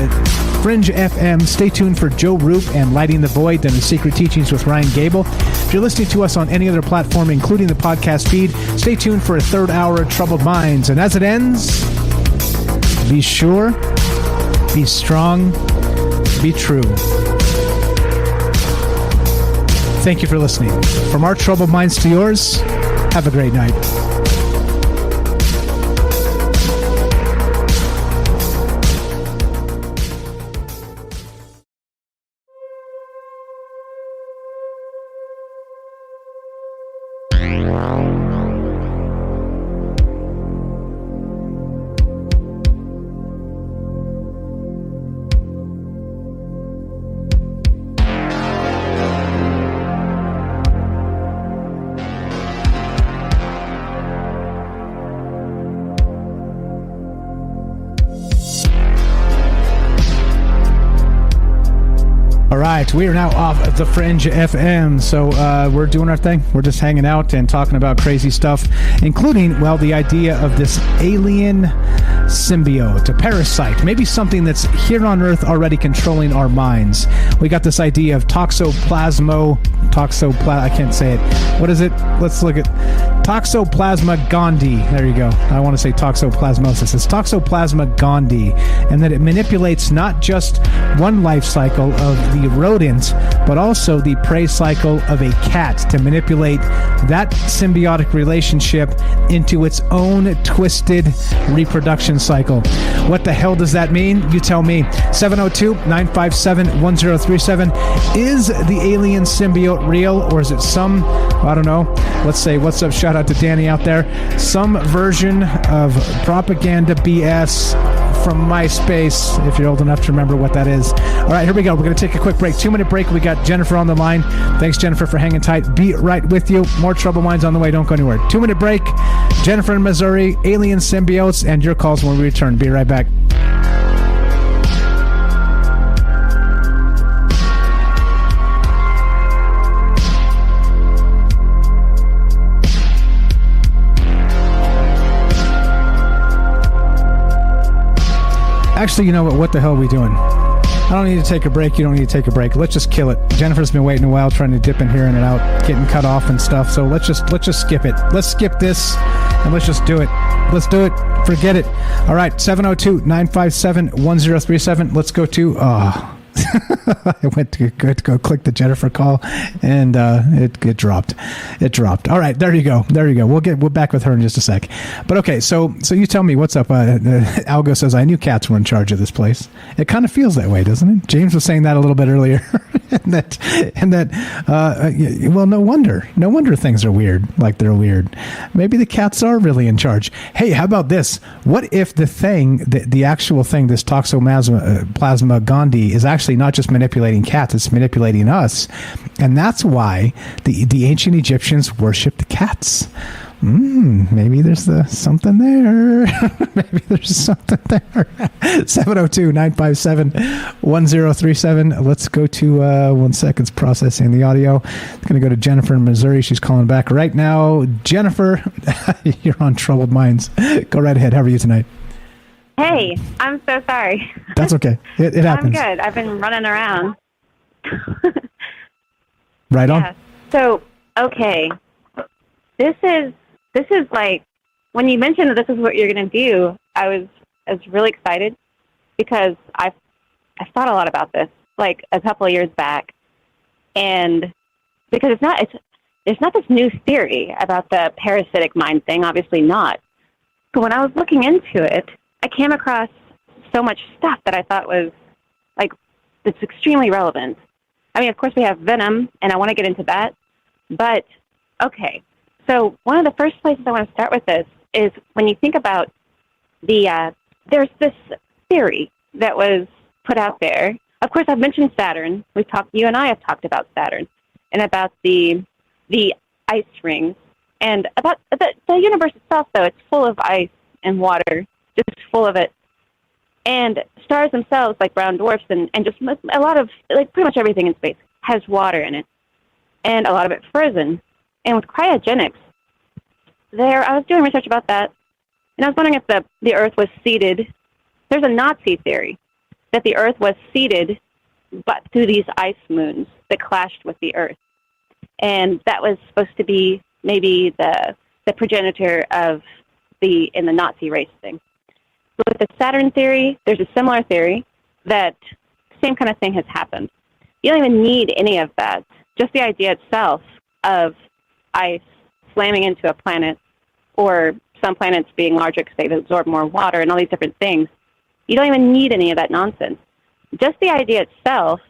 [SPEAKER 9] Fringe FM, stay tuned for Joe Roop and Lighting the Void, then the Secret Teachings with Ryan Gable. If you're listening to us on any other platform, including the podcast feed, stay tuned for a 3rd hour of Troubled Minds. And as it ends, be sure, be strong, be true. Thank you for listening. From our Troubled Minds to yours, have a great night. All right, we are now off of the Fringe FM, so we're doing our thing. We're just hanging out and talking about crazy stuff, including, well, the idea of this alien symbiote, a parasite, maybe something that's here on Earth already controlling our minds. We got this idea of I can't say it. What is it? Let's look at Toxoplasma gondii. There you go. I want to say toxoplasmosis. It's Toxoplasma gondii, and that it manipulates not just one life cycle of the rodent, but also the prey cycle of a cat to manipulate that symbiotic relationship into its own twisted reproduction cycle. What the hell does that mean? You tell me. 702-957-1037. Is the alien symbiote real, or is it some, I don't know, let's say, what's up, shout out to Danny out there, some version of propaganda BS from MySpace, if you're old enough to remember what that is. All right, here we go. We're going to take a quick break. 2-minute break. We got Jennifer on the line. Thanks, Jennifer, for hanging tight. Be right with you. More Trouble Minds on the way. Don't go anywhere. 2-minute break. Jennifer in Missouri, alien symbiotes, and your calls when we return. Be right back. Actually, you know what? What the hell are we doing? I don't need to take a break. You don't need to take a break. Let's just kill it. Jennifer's been waiting a while, trying to dip in here and out, getting cut off and stuff. So let's just skip it. Let's skip this and let's just do it. Let's do it. Forget it. All right. 702-957-1037. Let's go to. I went to go click the Jennifer call, and it dropped. It dropped. All right, there you go. We'll back with her in just a sec. But okay, so you tell me what's up. Algo says, I knew cats were in charge of this place. It kind of feels that way, doesn't it? James was saying that a little bit earlier. Well, no wonder things are weird, like they're weird. Maybe the cats are really in charge. Hey, how about this? What if the actual thing, this Toxoplasma gondii, is actually not just manipulating cats, it's manipulating us, and that's why the ancient Egyptians worshipped cats. Maybe there's something there. Maybe there's something there. 702-957-1037. Let's go to 1 second. It's processing the audio. It's going to go to Jennifer in Missouri. She's calling back right now. Jennifer, you're on Troubled Minds. Go right ahead. How are you tonight?
[SPEAKER 14] Hey, I'm so sorry.
[SPEAKER 9] That's okay. It happens.
[SPEAKER 14] I'm good. I've been running around.
[SPEAKER 9] Right on.
[SPEAKER 14] Yeah. So, okay. This is like, when you mentioned that this is what you're going to do, I was really excited because I thought a lot about this, like a couple of years back. And because there's not this new theory about the parasitic mind thing, obviously not. But when I was looking into it, I came across so much stuff that I thought was, like, it's extremely relevant. I mean, of course, we have venom, and I want to get into that. But, okay, so one of the first places I want to start with this is when you think about there's this theory that was put out there. Of course, I've mentioned Saturn. You and I have talked about Saturn and about the ice rings. And about the universe itself, though, it's full of ice and water, just full of it. And stars themselves, like brown dwarfs, and just a lot of, like, pretty much everything in space has water in it, and a lot of it frozen. And with cryogenics, I was doing research about that, and I was wondering if the Earth was seeded. There's a Nazi theory that the Earth was seeded but through these ice moons that clashed with the Earth. And that was supposed to be maybe the progenitor of in the Nazi race thing. With the Saturn theory, there's a similar theory that same kind of thing has happened. You don't even need any of that. Just the idea itself of ice slamming into a planet, or some planets being larger because they absorb more water and all these different things. You don't even need any of that nonsense. Just the idea itself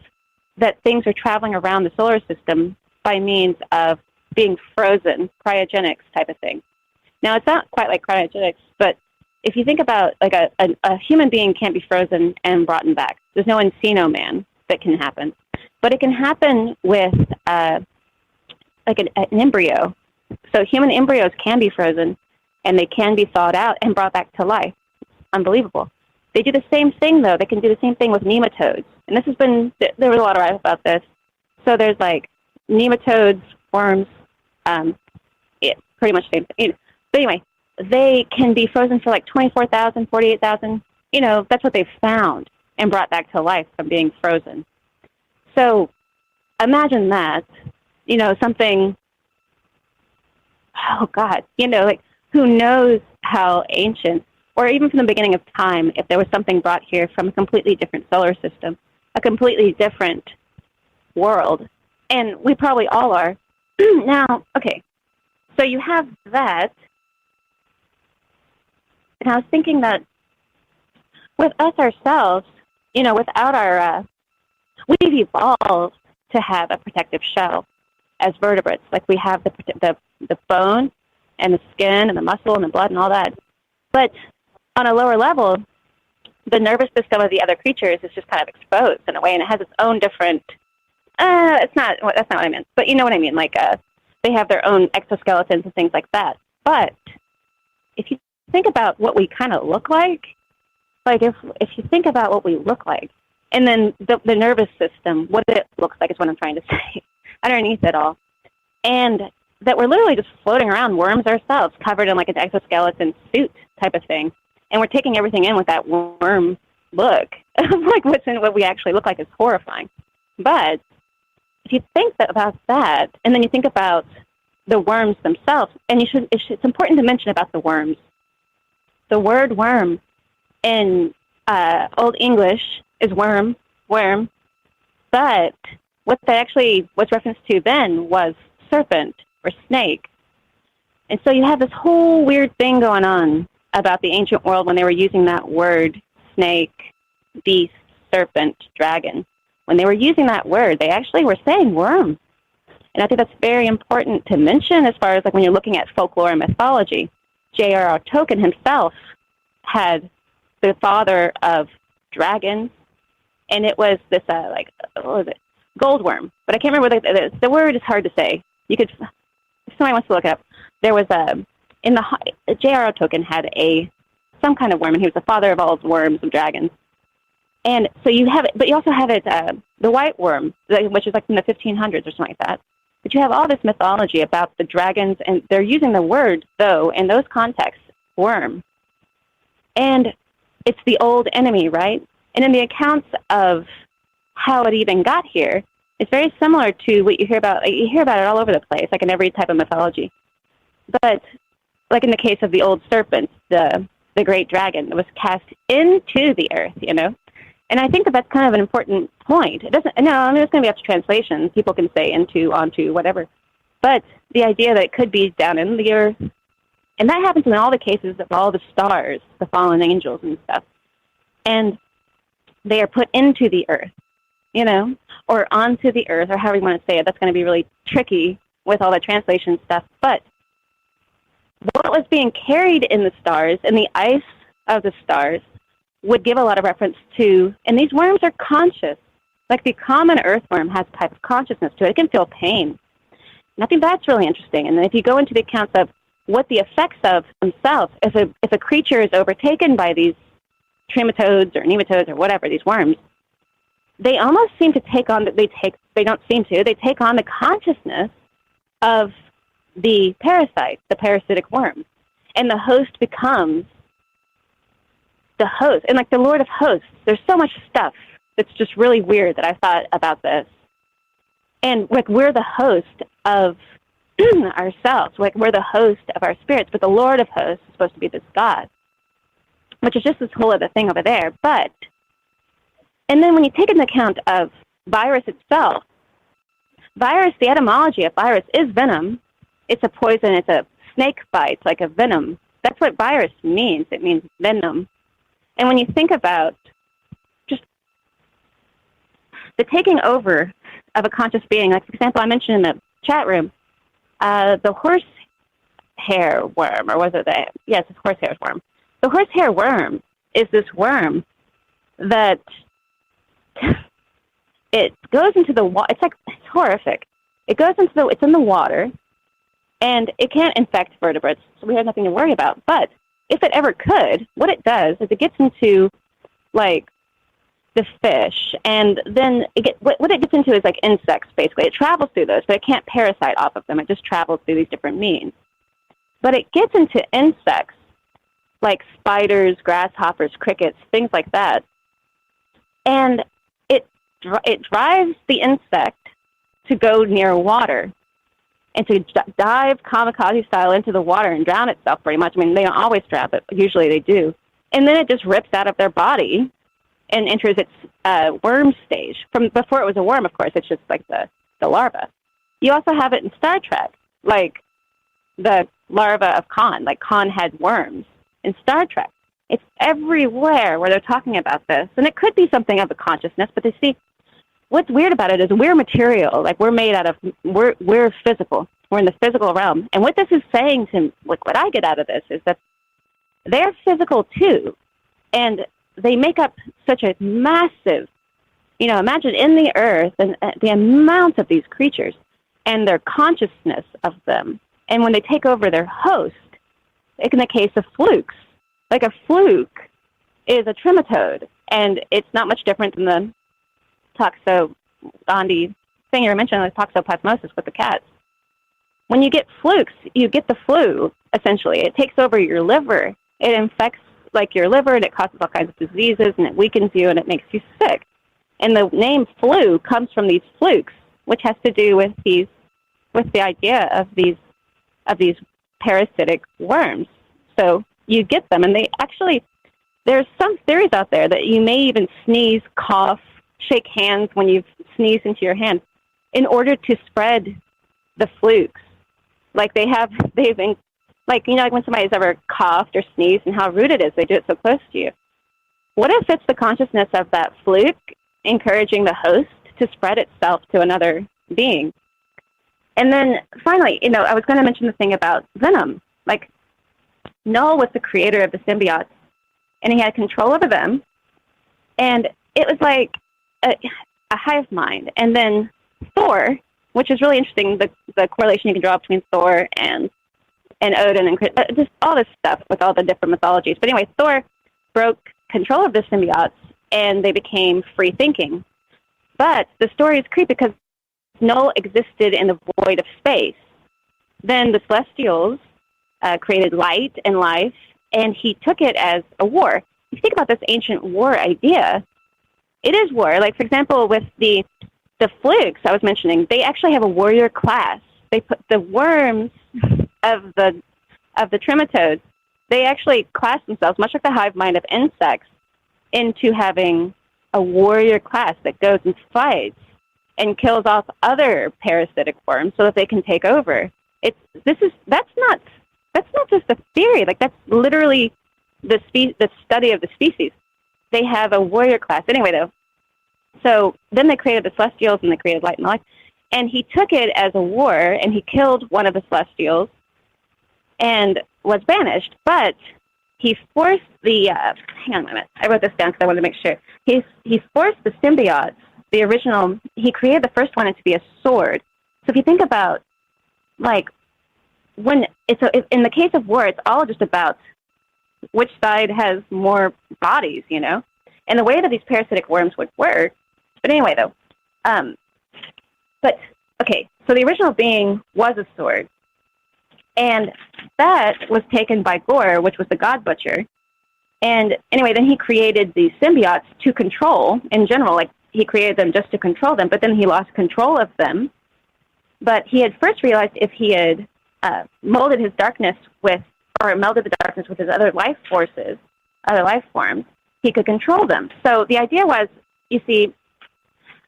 [SPEAKER 14] that things are traveling around the solar system by means of being frozen, cryogenics type of thing. Now, it's not quite like cryogenics, but if you think about, like, a human being can't be frozen and brought back. There's no Encino Man that can happen. But it can happen with, an embryo. So human embryos can be frozen, and they can be thawed out and brought back to life. Unbelievable. They do the same thing, though. They can do the same thing with nematodes. and this has been, there was a lot of write about this. So there's like nematodes, worms, pretty much the same thing. But anyway, they can be frozen for like 24,000, 48,000. That's what they've found and brought back to life from being frozen. So imagine that, something, oh God, like who knows how ancient, or even from the beginning of time, if there was something brought here from a completely different solar system, a completely different world. And we probably all are. Now, okay, so you have that. And I was thinking that with us ourselves, without our, we've evolved to have a protective shell as vertebrates. Like we have the bone and the skin and the muscle and the blood and all that. But on a lower level, the nervous system of the other creatures is just kind of exposed in a way, and it has its own different, that's not what I meant, but you know what I mean, like they have their own exoskeletons and things like that. But if you think about what we kind of look like if you think about what we look like, and then the nervous system, what it looks like is what I'm trying to say, underneath it all, and that we're literally just floating around worms ourselves, covered in like an exoskeleton suit type of thing, and we're taking everything in with that worm look. Like what we actually look like is horrifying. But if you think about that, and then you think about the worms themselves, and it's important to mention about the worms. The word worm in Old English is worm, but what that actually was referenced to then was serpent or snake. And so you have this whole weird thing going on about the ancient world when they were using that word snake, beast, serpent, dragon. When they were using that word, they actually were saying worm. And I think that's very important to mention as far as like when you're looking at folklore and mythology. J.R.R. Tolkien himself had the father of dragons, and it was this what was it, goldworm. But I can't remember the word is hard to say. You could, if somebody wants to look it up, there was J.R.R. Tolkien had some kind of worm, and he was the father of all worms and dragons. And so you have it, but you also have it the white worm, which is like from the 1500s or something like that. But you have all this mythology about the dragons, and they're using the word, though, in those contexts, worm. And it's the old enemy, right? And in the accounts of how it even got here, it's very similar to what you hear about. You hear about it all over the place, like in every type of mythology. But like in the case of the old serpent, the great dragon that was cast into the earth, And I think that that's kind of an important point. It doesn't. No, I mean it's going to be up to translation. People can say into, onto, whatever. But the idea that it could be down in the earth, and that happens in all the cases of all the stars, the fallen angels and stuff, and they are put into the earth, or onto the earth, or however you want to say it. That's going to be really tricky with all the translation stuff. But what was being carried in the stars, in the ice of the stars, would give a lot of reference to, and these worms are conscious. Like the common earthworm has a type of consciousness to it. It can feel pain. And I think that's really interesting. And if you go into the accounts of what the effects of themselves, if a creature is overtaken by these trematodes or nematodes or whatever, these worms, they almost seem to take on, they take on the consciousness of the parasite, the parasitic worm. And the host becomes the host. And like the Lord of Hosts, there's so much stuff that's just really weird that I thought about this. And like we're the host of ourselves, like we're the host of our spirits, but the Lord of Hosts is supposed to be this God, which is just this whole other thing over there. But, and then when you take into account of virus itself, virus, the etymology of virus is venom. It's a poison, it's a snake bite, like a venom. That's what virus means. It means venom. And when you think about just the taking over of a conscious being, like for example, I mentioned in the chat room, the horsehair worm, or was it yes, it's horsehair worm. The horsehair worm is this worm that it goes into the water. It's horrific. It's in the water, and it can't infect vertebrates, so we have nothing to worry about. But if it ever could, what it does is it gets into, like, the fish, and then what it gets into is like insects, basically. It travels through those, but it can't parasite off of them. It just travels through these different means. But it gets into insects, like spiders, grasshoppers, crickets, things like that. And it drives the insect to go near water and to dive kamikaze style into the water and drown itself pretty much. I mean, they don't always drown, but usually they do. And then it just rips out of their body and enters its worm stage. From before it was a worm, of course, it's just like the larva. You also have it in Star Trek, like the larva of Khan. Like Khan had worms in Star Trek. It's everywhere where they're talking about this. And it could be something of a consciousness, but they see, what's weird about it is we're material. Like we're made out of, we're physical. We're in the physical realm. And what this is saying to, like what I get out of this is that they're physical too. And they make up such a massive, imagine in the earth and the amount of these creatures and their consciousness of them. And when they take over their host, like in the case of flukes, like a fluke is a trematode, and it's not much different than the toxo-Gandhi thing you were mentioning, like toxoplasmosis with the cats. When you get flukes, you get the flu, essentially. It takes over your liver. It infects like your liver, and it causes all kinds of diseases, and it weakens you, and it makes you sick. And the name flu comes from these flukes, which has to do with the idea of these parasitic worms. So you get them, and there's some theories out there that you may even sneeze, cough, shake hands when you sneeze into your hand in order to spread the flukes. Like they've been, like when somebody's ever coughed or sneezed and how rude it is, they do it so close to you. What if it's the consciousness of that fluke encouraging the host to spread itself to another being? And then finally, I was going to mention the thing about venom. Like Null was the creator of the symbiotes, and he had control over them, and it was like a hive mind. And then Thor, which is really interesting, the correlation you can draw between Thor and Odin and just all this stuff with all the different mythologies. But anyway, Thor broke control of the symbiotes, and they became free thinking. But the story is creepy because Null existed in the void of space. Then the Celestials created light and life, and he took it as a war. If you think about this ancient war idea, it is war. Like, for example, with the flukes I was mentioning, they actually have a warrior class. They put the worms of the trematodes, they actually class themselves, much like the hive mind of insects, into having a warrior class that goes and fights and kills off other parasitic worms so that they can take over. That's not just a theory. Like that's literally the study of the species. They have a warrior class. Anyway, though, so then they created the Celestials and they created light and life. And he took it as a war, and he killed one of the Celestials and was banished. But he forced hang on a minute. I wrote this down because I wanted to make sure. He forced the symbiotes, the original, he created the first one to be a sword. So if you think about, like, in the case of war, it's all just about which side has more bodies, and the way that these parasitic worms would work. But anyway, though, so the original being was a sword, and that was taken by Gore, which was the God Butcher. And anyway, then he created the symbiotes to control in general. Like he created them just to control them, but then he lost control of them. But he had first realized if he had melded the darkness with his other life forces, other life forms, he could control them. So the idea was, you see,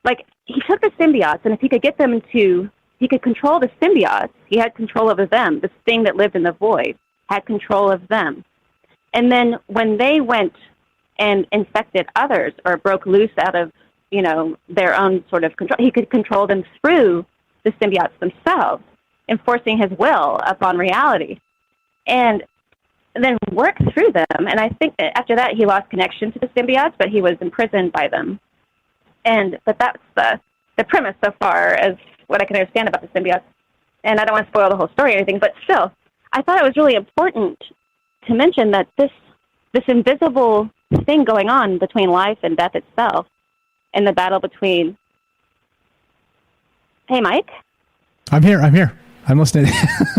[SPEAKER 14] like he took the symbiotes, and if he could get them he could control the symbiotes, he had control over them. This thing that lived in the void had control of them. And then when they went and infected others or broke loose out of, their own sort of control, he could control them through the symbiotes themselves, enforcing his will upon reality, and then work through them. And I think that after that, he lost connection to the symbiotes, but he was imprisoned by them. But that's the premise so far as what I can understand about the symbiotes. And I don't want to spoil the whole story or anything, but still, I thought it was really important to mention that this invisible thing going on between life and death itself, and the battle between. Hey, Mike.
[SPEAKER 9] I'm here. I'm listening.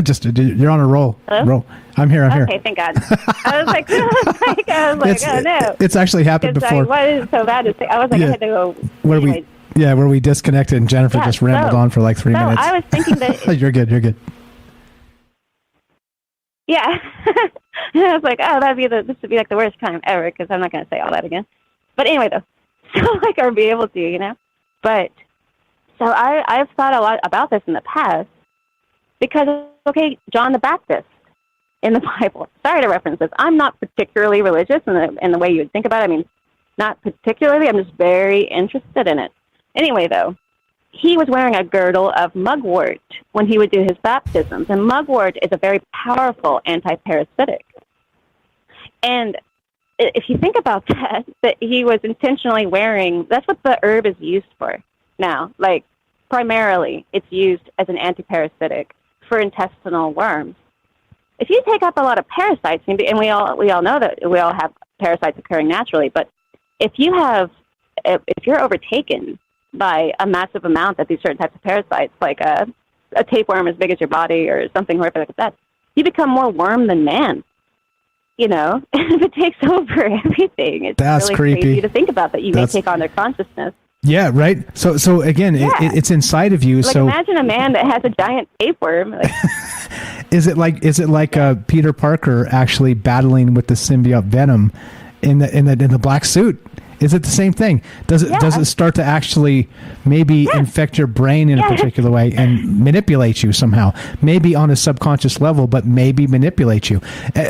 [SPEAKER 9] Just you're on a roll.
[SPEAKER 14] Hello?
[SPEAKER 9] Roll. I'm here.
[SPEAKER 14] Okay, thank God. I was like, oh no.
[SPEAKER 9] It's actually happened before.
[SPEAKER 14] What is so bad? I was like, I had to go.
[SPEAKER 9] Where we disconnected and Jennifer just rambled on for like 3 minutes.
[SPEAKER 14] I was thinking that.
[SPEAKER 9] You're good.
[SPEAKER 14] Yeah. I was like, oh, this would be like the worst time ever, because I'm not going to say all that again. But anyway, though, so like I'll be able to, you know. But so I've thought a lot about this in the past, because okay, John the Baptist in the Bible. Sorry to reference this. I'm not particularly religious in the way you would think about it. I mean, not particularly. I'm just very interested in it. Anyway, though, he was wearing a girdle of mugwort when he would do his baptisms. And mugwort is a very powerful anti-parasitic. And if you think about that he was intentionally wearing, that's what the herb is used for now. Like, primarily, it's used as an anti-parasitic for intestinal worms. If you take up a lot of parasites, and we all know that we all have parasites occurring naturally, but if you're overtaken by a massive amount of these certain types of parasites, like a tapeworm as big as your body or something horrific like that, you become more worm than man. You know, if it takes over everything, it's
[SPEAKER 9] That's
[SPEAKER 14] really
[SPEAKER 9] creepy.
[SPEAKER 14] crazy to think about that you may take on their consciousness.
[SPEAKER 9] Yeah, right. So again, it's inside of you.
[SPEAKER 14] Like,
[SPEAKER 9] so
[SPEAKER 14] imagine a man that has a giant tapeworm. Like,
[SPEAKER 9] is it like Peter Parker actually battling with the symbiote venom in the black suit? Is it the same thing? Does it start to actually maybe infect your brain in a particular way and manipulate you somehow? Maybe on a subconscious level, but maybe manipulate you.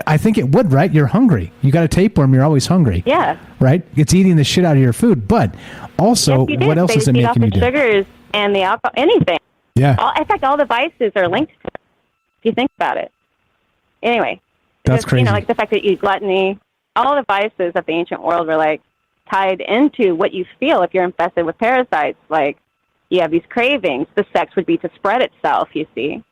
[SPEAKER 9] I think it would, right? You're hungry. You got a tapeworm, you're always hungry.
[SPEAKER 14] Yeah.
[SPEAKER 9] Right? It's eating the shit out of your food. But also, what else is it making you do?
[SPEAKER 14] The sugars and the alcohol, anything.
[SPEAKER 9] Yeah.
[SPEAKER 14] In fact, all the vices are linked to it, if you think about it. Anyway.
[SPEAKER 9] That's crazy.
[SPEAKER 14] You know, like the fact that you eat gluttony, all the vices of the ancient world were like, tied into what you feel if you're infested with parasites. Like, you have these cravings. The sex would be to spread itself, you see.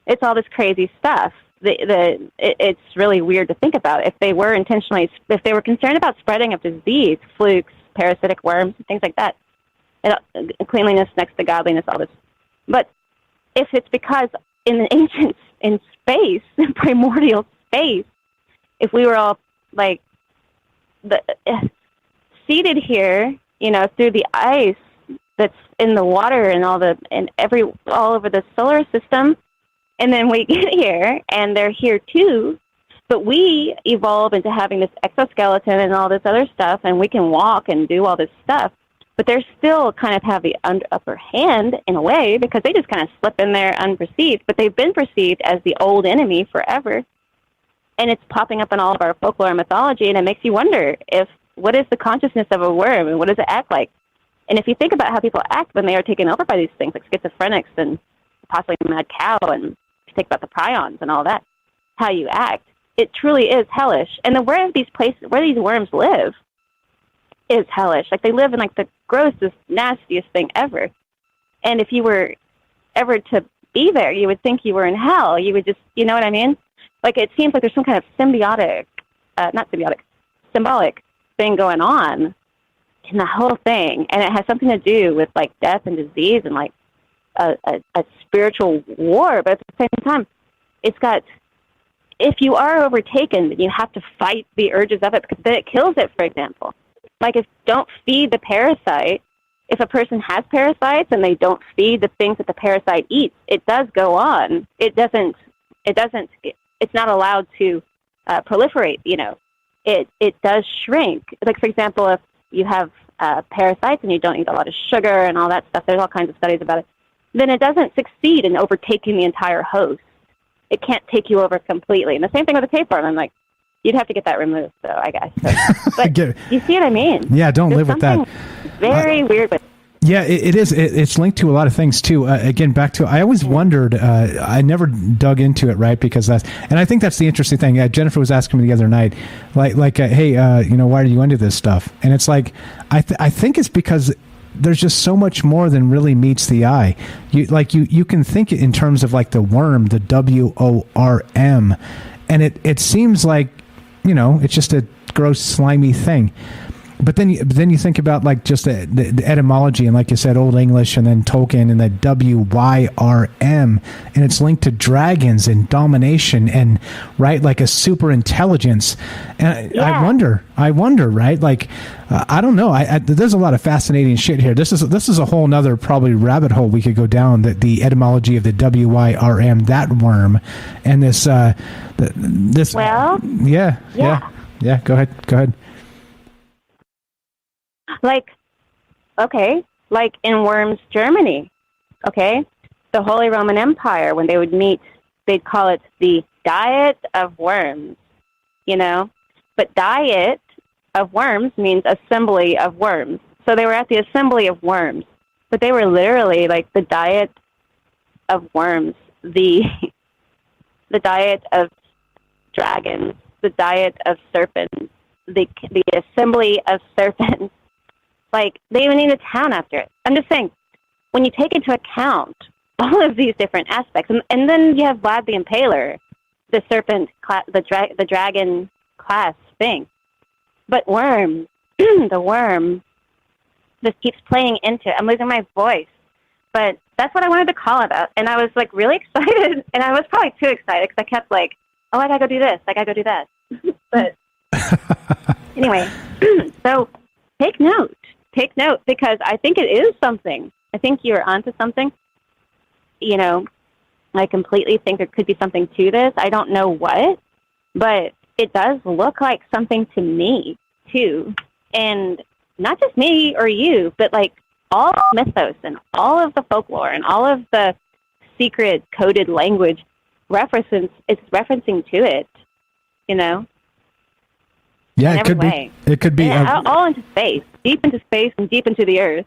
[SPEAKER 14] It's all this crazy stuff. It's really weird to think about. If they were concerned about spreading of disease, flukes, parasitic worms, things like that, cleanliness next to godliness, all this. But if it's because in space, primordial space, if we were all like seated here, you know, through the ice that's in the water and all over the solar system, and then we get here and they're here too, but we evolve into having this exoskeleton and all this other stuff, and we can walk and do all this stuff, but they're still kind of have the upper hand in a way, because they just kind of slip in there unperceived, but they've been perceived as the old enemy forever, and it's popping up in all of our folklore and mythology, and it makes you wonder what is the consciousness of a worm, and what does it act like? And if you think about how people act when they are taken over by these things, like schizophrenics and possibly mad cow, and if you think about the prions and all that, how you act, it truly is hellish. And where these worms live is hellish. Like, they live in like the grossest, nastiest thing ever. And if you were ever to be there, you would think you were in hell. You would just, you know what I mean? Like, it seems like there's some kind of symbolic thing going on in the whole thing, and it has something to do with like death and disease and like a spiritual war. But at the same time, if you are overtaken, then you have to fight the urges of it, because then it kills it. For example, like, don't feed the parasite. If a person has parasites and they don't feed the things that the parasite eats, it does go on. It's not allowed to proliferate, you know. It does shrink. Like, for example, if you have parasites and you don't eat a lot of sugar and all that stuff, there's all kinds of studies about it, then it doesn't succeed in overtaking the entire host. It can't take you over completely. And the same thing with the tapeworm. I'm like, you'd have to get that removed, though, I guess. So, but you see what I mean?
[SPEAKER 9] Yeah, don't live with that.
[SPEAKER 14] Very weird with
[SPEAKER 9] Yeah, it is. It's linked to a lot of things too. Again, back to, I always wondered, I never dug into it, right? Because and I think that's the interesting thing. Jennifer was asking me the other night, hey, why are you into this stuff? And it's like, I think it's because there's just so much more than really meets the eye. You can think in terms of like the worm, the WORM, and it seems like, it's just a gross, slimy thing. But then you think about like just the etymology and like you said, Old English and then Tolkien and the WYRM, and it's linked to dragons and domination and right like a super intelligence. And I wonder, right? Like I don't know. There's a lot of fascinating shit here. This is a whole nother probably rabbit hole we could go down. The etymology of the WYRM, that worm, and this. Well. Yeah. Go ahead.
[SPEAKER 14] Like, okay, like in Worms, Germany, okay? The Holy Roman Empire, when they would meet, they'd call it the Diet of Worms, you know? But Diet of Worms means assembly of worms. So they were at the assembly of worms. But they were literally like the Diet of Worms, the Diet of Dragons, the Diet of Serpents, the assembly of serpents. Like, they even named a town after it. I'm just saying, when you take into account all of these different aspects, and then you have Vlad the Impaler, the serpent, the dragon class thing. But worm, the worm, just keeps playing into it. I'm losing my voice. But that's what I wanted to call about. And I was, like, really excited. And I was probably too excited because I kept, like, oh, I gotta go do this. I gotta go do that. But anyway, so take note. Take note, because I think it is something. I think you're onto something. You know, I completely think there could be something to this. I don't know what, but it does look like something to me, too. And not just me or you, but like all mythos and all of the folklore and all of the secret coded language it's referencing to it, you know?
[SPEAKER 9] Yeah,
[SPEAKER 14] it could be.
[SPEAKER 9] It could be
[SPEAKER 14] all into space, deep into space, and deep into the earth.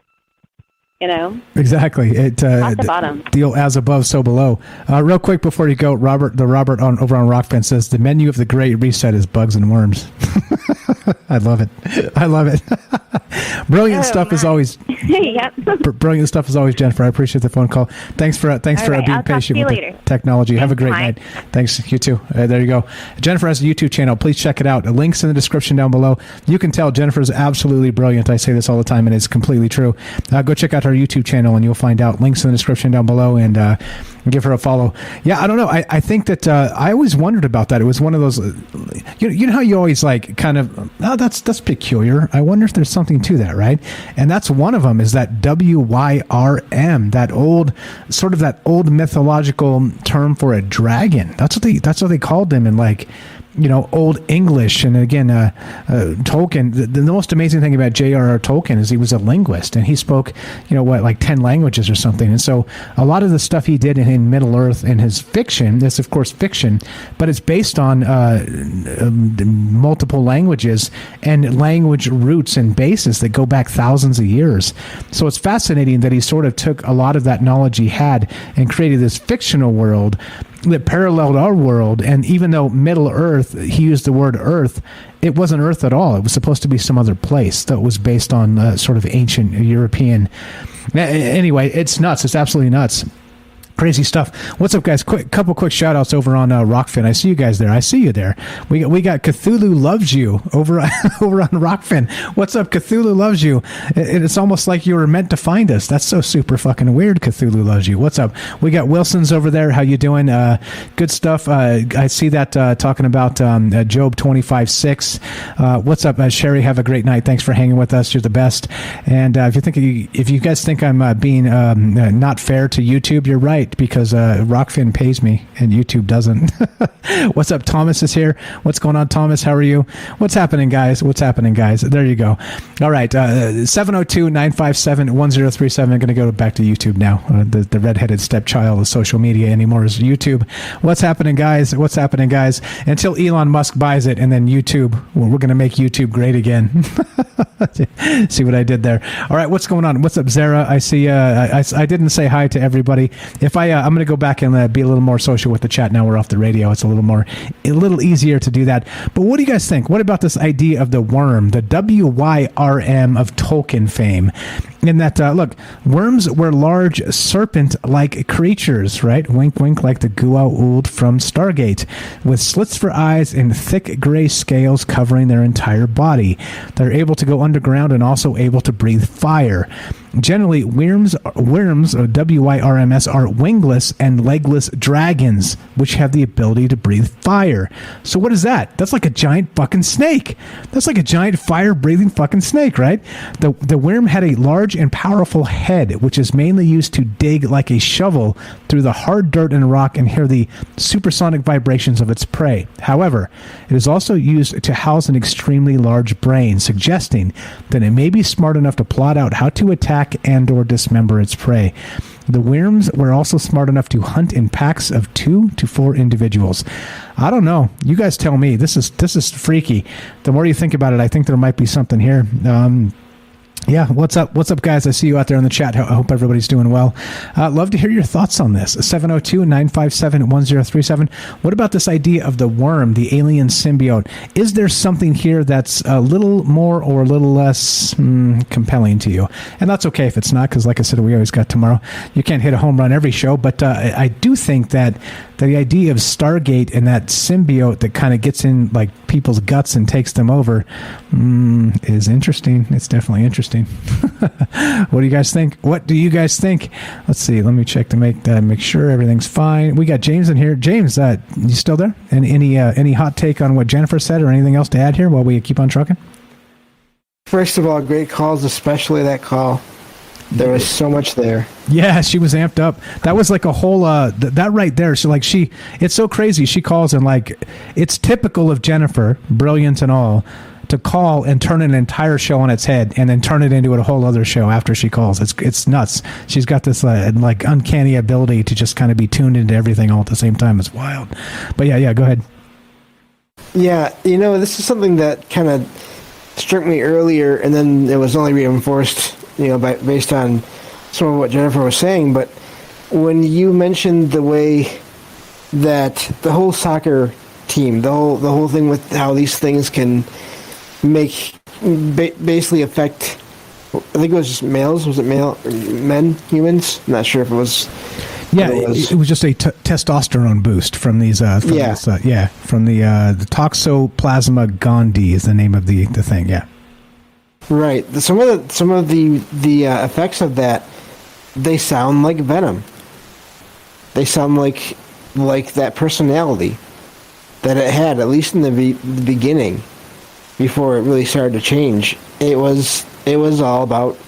[SPEAKER 14] You know,
[SPEAKER 9] exactly.
[SPEAKER 14] Top to bottom.
[SPEAKER 9] Deal as above, so below. Real quick before you go, Robert over on Rockfin says the menu of the Great Reset is bugs and worms. I love it. Brilliant stuff as always.
[SPEAKER 14] Yep.
[SPEAKER 9] Brilliant stuff as always, Jennifer. I appreciate the phone call. Thanks for being patient with the technology. Have a great night. Thanks. You too. There you go. Jennifer has a YouTube channel. Please check it out. Links in the description down below. You can tell Jennifer is absolutely brilliant. I say this all the time, and it's completely true. Go check out her YouTube channel, and you'll find out links in the description down below, and give her a follow. Yeah, I don't know. I think that I always wondered about that. It was one of those, you know how you always like kind of, oh, that's peculiar. I wonder if there's something to that, right? And that's one of them is that WYRM, that old mythological term for a dragon. That's what they called them in like, you know, Old English. And again, Tolkien, the most amazing thing about J.R.R. Tolkien is he was a linguist, and he spoke, you know, like 10 languages or something. And so a lot of the stuff he did in Middle Earth in his fiction is, of course, fiction, but it's based on multiple languages and language roots and bases that go back thousands of years. So it's fascinating that he sort of took a lot of that knowledge he had and created this fictional world that paralleled our world. And even though Middle Earth, he used the word Earth, it wasn't Earth at all. It was supposed to be some other place that was based on sort of ancient European. Anyway, it's nuts. It's absolutely nuts. Crazy stuff. What's up, guys? Couple quick shout outs over on Rockfin. I see you guys there. I see you there. We got Cthulhu Loves You over on Rockfin. What's up? Cthulhu Loves You. It's almost like you were meant to find us. That's so super fucking weird. Cthulhu Loves You. What's up? We got Wilson's over there. How you doing? Good stuff. I see that talking about Job 25:6. What's up, Sherry? Have a great night. Thanks for hanging with us. You're the best. And if you guys think I'm being not fair to YouTube, you're right. Because Rockfin pays me and YouTube doesn't. What's up? Thomas is here. What's going on, Thomas? How are you? What's happening, guys? There you go. All right. 702-957-1037. I'm going to go back to YouTube now. The redheaded stepchild of social media anymore is YouTube. What's happening, guys? Until Elon Musk buys it, and then YouTube, we're going to make YouTube great again. See what I did there? All right. What's going on? What's up, Zara? I see. I didn't say hi to everybody. I'm going to go back and be a little more social with the chat now we're off the radio. It's a little easier to do that. But what do you guys think? What about this idea of the worm, the WYRM of Tolkien fame? In that, look, worms were large serpent-like creatures, right? Wink, wink, like the Goa'uld from Stargate, with slits for eyes and thick gray scales covering their entire body. They're able to go underground and also able to breathe fire. Generally, worms, or W-Y-R-M-S, are wingless and legless dragons, which have the ability to breathe fire. So what is that? That's like a giant fucking snake. That's like a giant fire-breathing fucking snake, right? The worm had a large and powerful head, which is mainly used to dig like a shovel through the hard dirt and rock and hear the supersonic vibrations of its prey. However, it is also used to house an extremely large brain, suggesting that it may be smart enough to plot out how to attack and or dismember its prey. The worms were also smart enough to hunt in packs of 2 to 4 individuals. I don't know. You guys tell me. This is freaky. The more you think about it, I think there might be something here. Yeah, what's up? What's up, guys? I see you out there in the chat. I hope everybody's doing well. Love to hear your thoughts on this. 702-957-1037. What about this idea of the worm, the alien symbiote? Is there something here that's a little more or a little less compelling to you? And that's okay if it's not, because like I said, we always got tomorrow. You can't hit a home run every show, but I do think that the idea of Stargate and that symbiote that kind of gets in like people's guts and takes them over is interesting. It's definitely interesting. What do you guys think? What do you guys think? Let's see. Let me check to make sure everything's fine. We got James in here. James, you still there? And any hot take on what Jennifer said or anything else to add here while we keep on trucking?
[SPEAKER 12] First of all, great calls, especially that call. There was so much there.
[SPEAKER 9] Yeah, she was amped up. That was like a whole that right there. It's so crazy. She calls and like it's typical of Jennifer, brilliant and all, to call and turn an entire show on its head and then turn it into a whole other show after she calls. It's nuts. She's got this like uncanny ability to just kind of be tuned into everything all at the same time. It's wild. But yeah, go ahead.
[SPEAKER 12] Yeah, this is something that kind of struck me earlier, and then it was only reinforced, based on some of what Jennifer was saying. But when you mentioned the way that the whole soccer team, the whole thing with how these things can basically affect, I think it was just males. Was it men, humans? I'm not sure if it was.
[SPEAKER 9] Yeah, it was just a testosterone boost from these. From the Toxoplasma gondii is the name of the thing. Yeah.
[SPEAKER 12] Right. Some of the effects of that, they sound like venom. They sound like that personality that it had, at least in the beginning, before it really started to change. It was all about,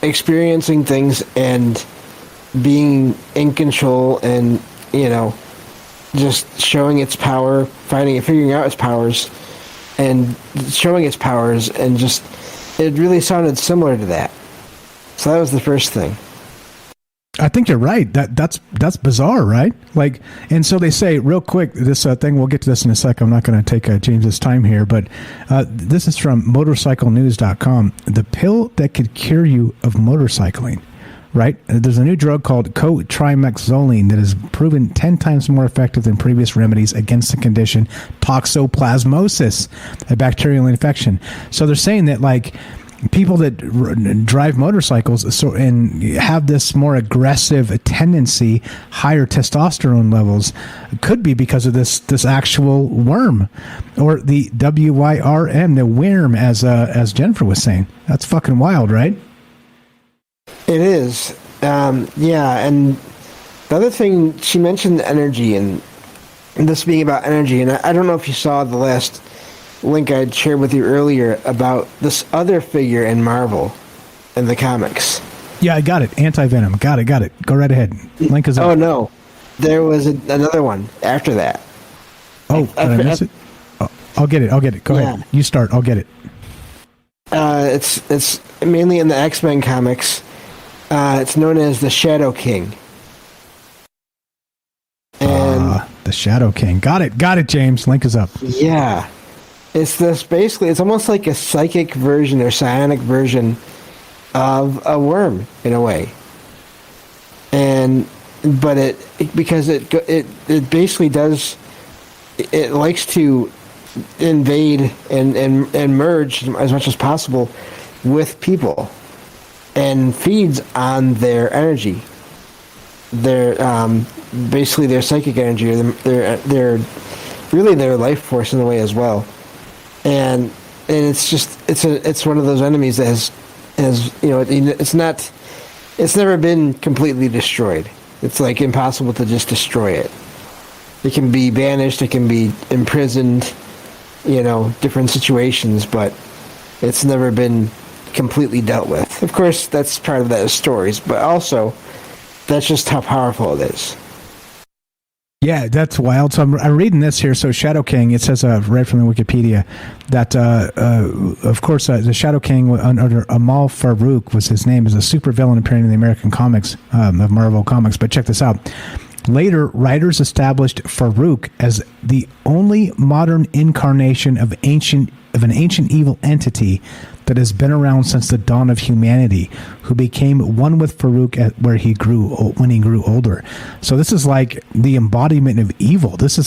[SPEAKER 12] experiencing things and being in control and, just showing its power, figuring out its powers and showing its powers, and just, it really sounded similar to that. So that was the first thing.
[SPEAKER 9] I think you're right. That's bizarre, right? Like, and so they say real quick, this thing, we'll get to this in a sec. I'm not going to take James's time here, but this is from motorcyclenews.com. The pill that could cure you of motorcycling, right? There's a new drug called cotrimoxazole that is proven 10 times more effective than previous remedies against the condition toxoplasmosis, a bacterial infection. So they're saying that, like, people that drive motorcycles and have this more aggressive tendency, higher testosterone levels, could be because of this actual worm, or the WYRM, the worm, as Jennifer was saying. That's fucking wild, right?
[SPEAKER 12] It is. Yeah, and the other thing, she mentioned energy, and this being about energy, and I don't know if you saw the last link I'd shared with you earlier about this other figure in Marvel in the comics.
[SPEAKER 9] Yeah, I got it. Anti-Venom. Got it. Go right ahead. Link is up.
[SPEAKER 12] Oh, no. There was another one after that.
[SPEAKER 9] Oh, did I miss it? Oh, I'll get it. Go ahead. You start. I'll get it.
[SPEAKER 12] It's mainly in the X-Men comics. It's known as the Shadow King. And
[SPEAKER 9] the Shadow King. Got it, James. Link is up.
[SPEAKER 12] Yeah. It's this, basically, it's almost like a psychic version or psionic version of a worm in a way. But because it basically does, it likes to invade and merge as much as possible with people. and feeds on their energy, their basically their psychic energy, or their really their life force in a way as well. And it's just it's one of those enemies that has it's never been completely destroyed. It's like impossible to just destroy it. It can be banished, it can be imprisoned, different situations, but it's never been completely dealt with. Of course, that's part of that stories, but also that's just how powerful it is.
[SPEAKER 9] Yeah, that's wild. So I'm reading this here. So Shadow King, it says right from the Wikipedia that, of course, the Shadow King under Amal Farouk was his name, is a supervillain appearing in the American comics of Marvel Comics. But check this out. Later, writers established Farouk as the only modern incarnation of an ancient evil entity that has been around since the dawn of humanity, who became one with Farouk when he grew older. So this is like the embodiment of evil. This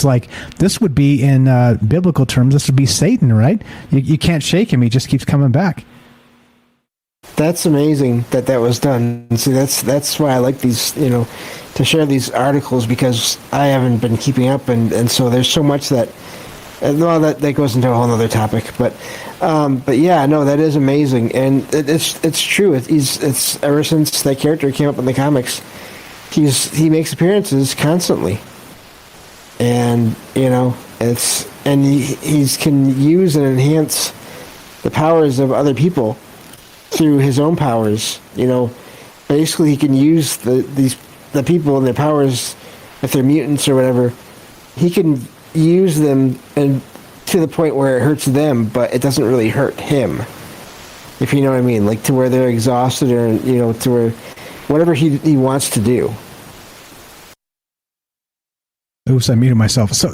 [SPEAKER 9] would be in biblical terms, this would be Satan, right? You can't shake him. He just keeps coming back.
[SPEAKER 12] That's amazing that was done. See, that's why I like these, to share these articles, because I haven't been keeping up, and so there's so much that, well, that goes into a whole other topic, but yeah, no, that is amazing, and it's true. It's ever since that character came up in the comics, he makes appearances constantly, and he can use and enhance the powers of other people through his own powers. Basically he can use the people and their powers, if they're mutants or whatever, he can use them and to the point where it hurts them, but it doesn't really hurt him, if you know what I mean, like to where they're exhausted, or to where whatever he wants to do.
[SPEAKER 9] Oops, I muted myself. So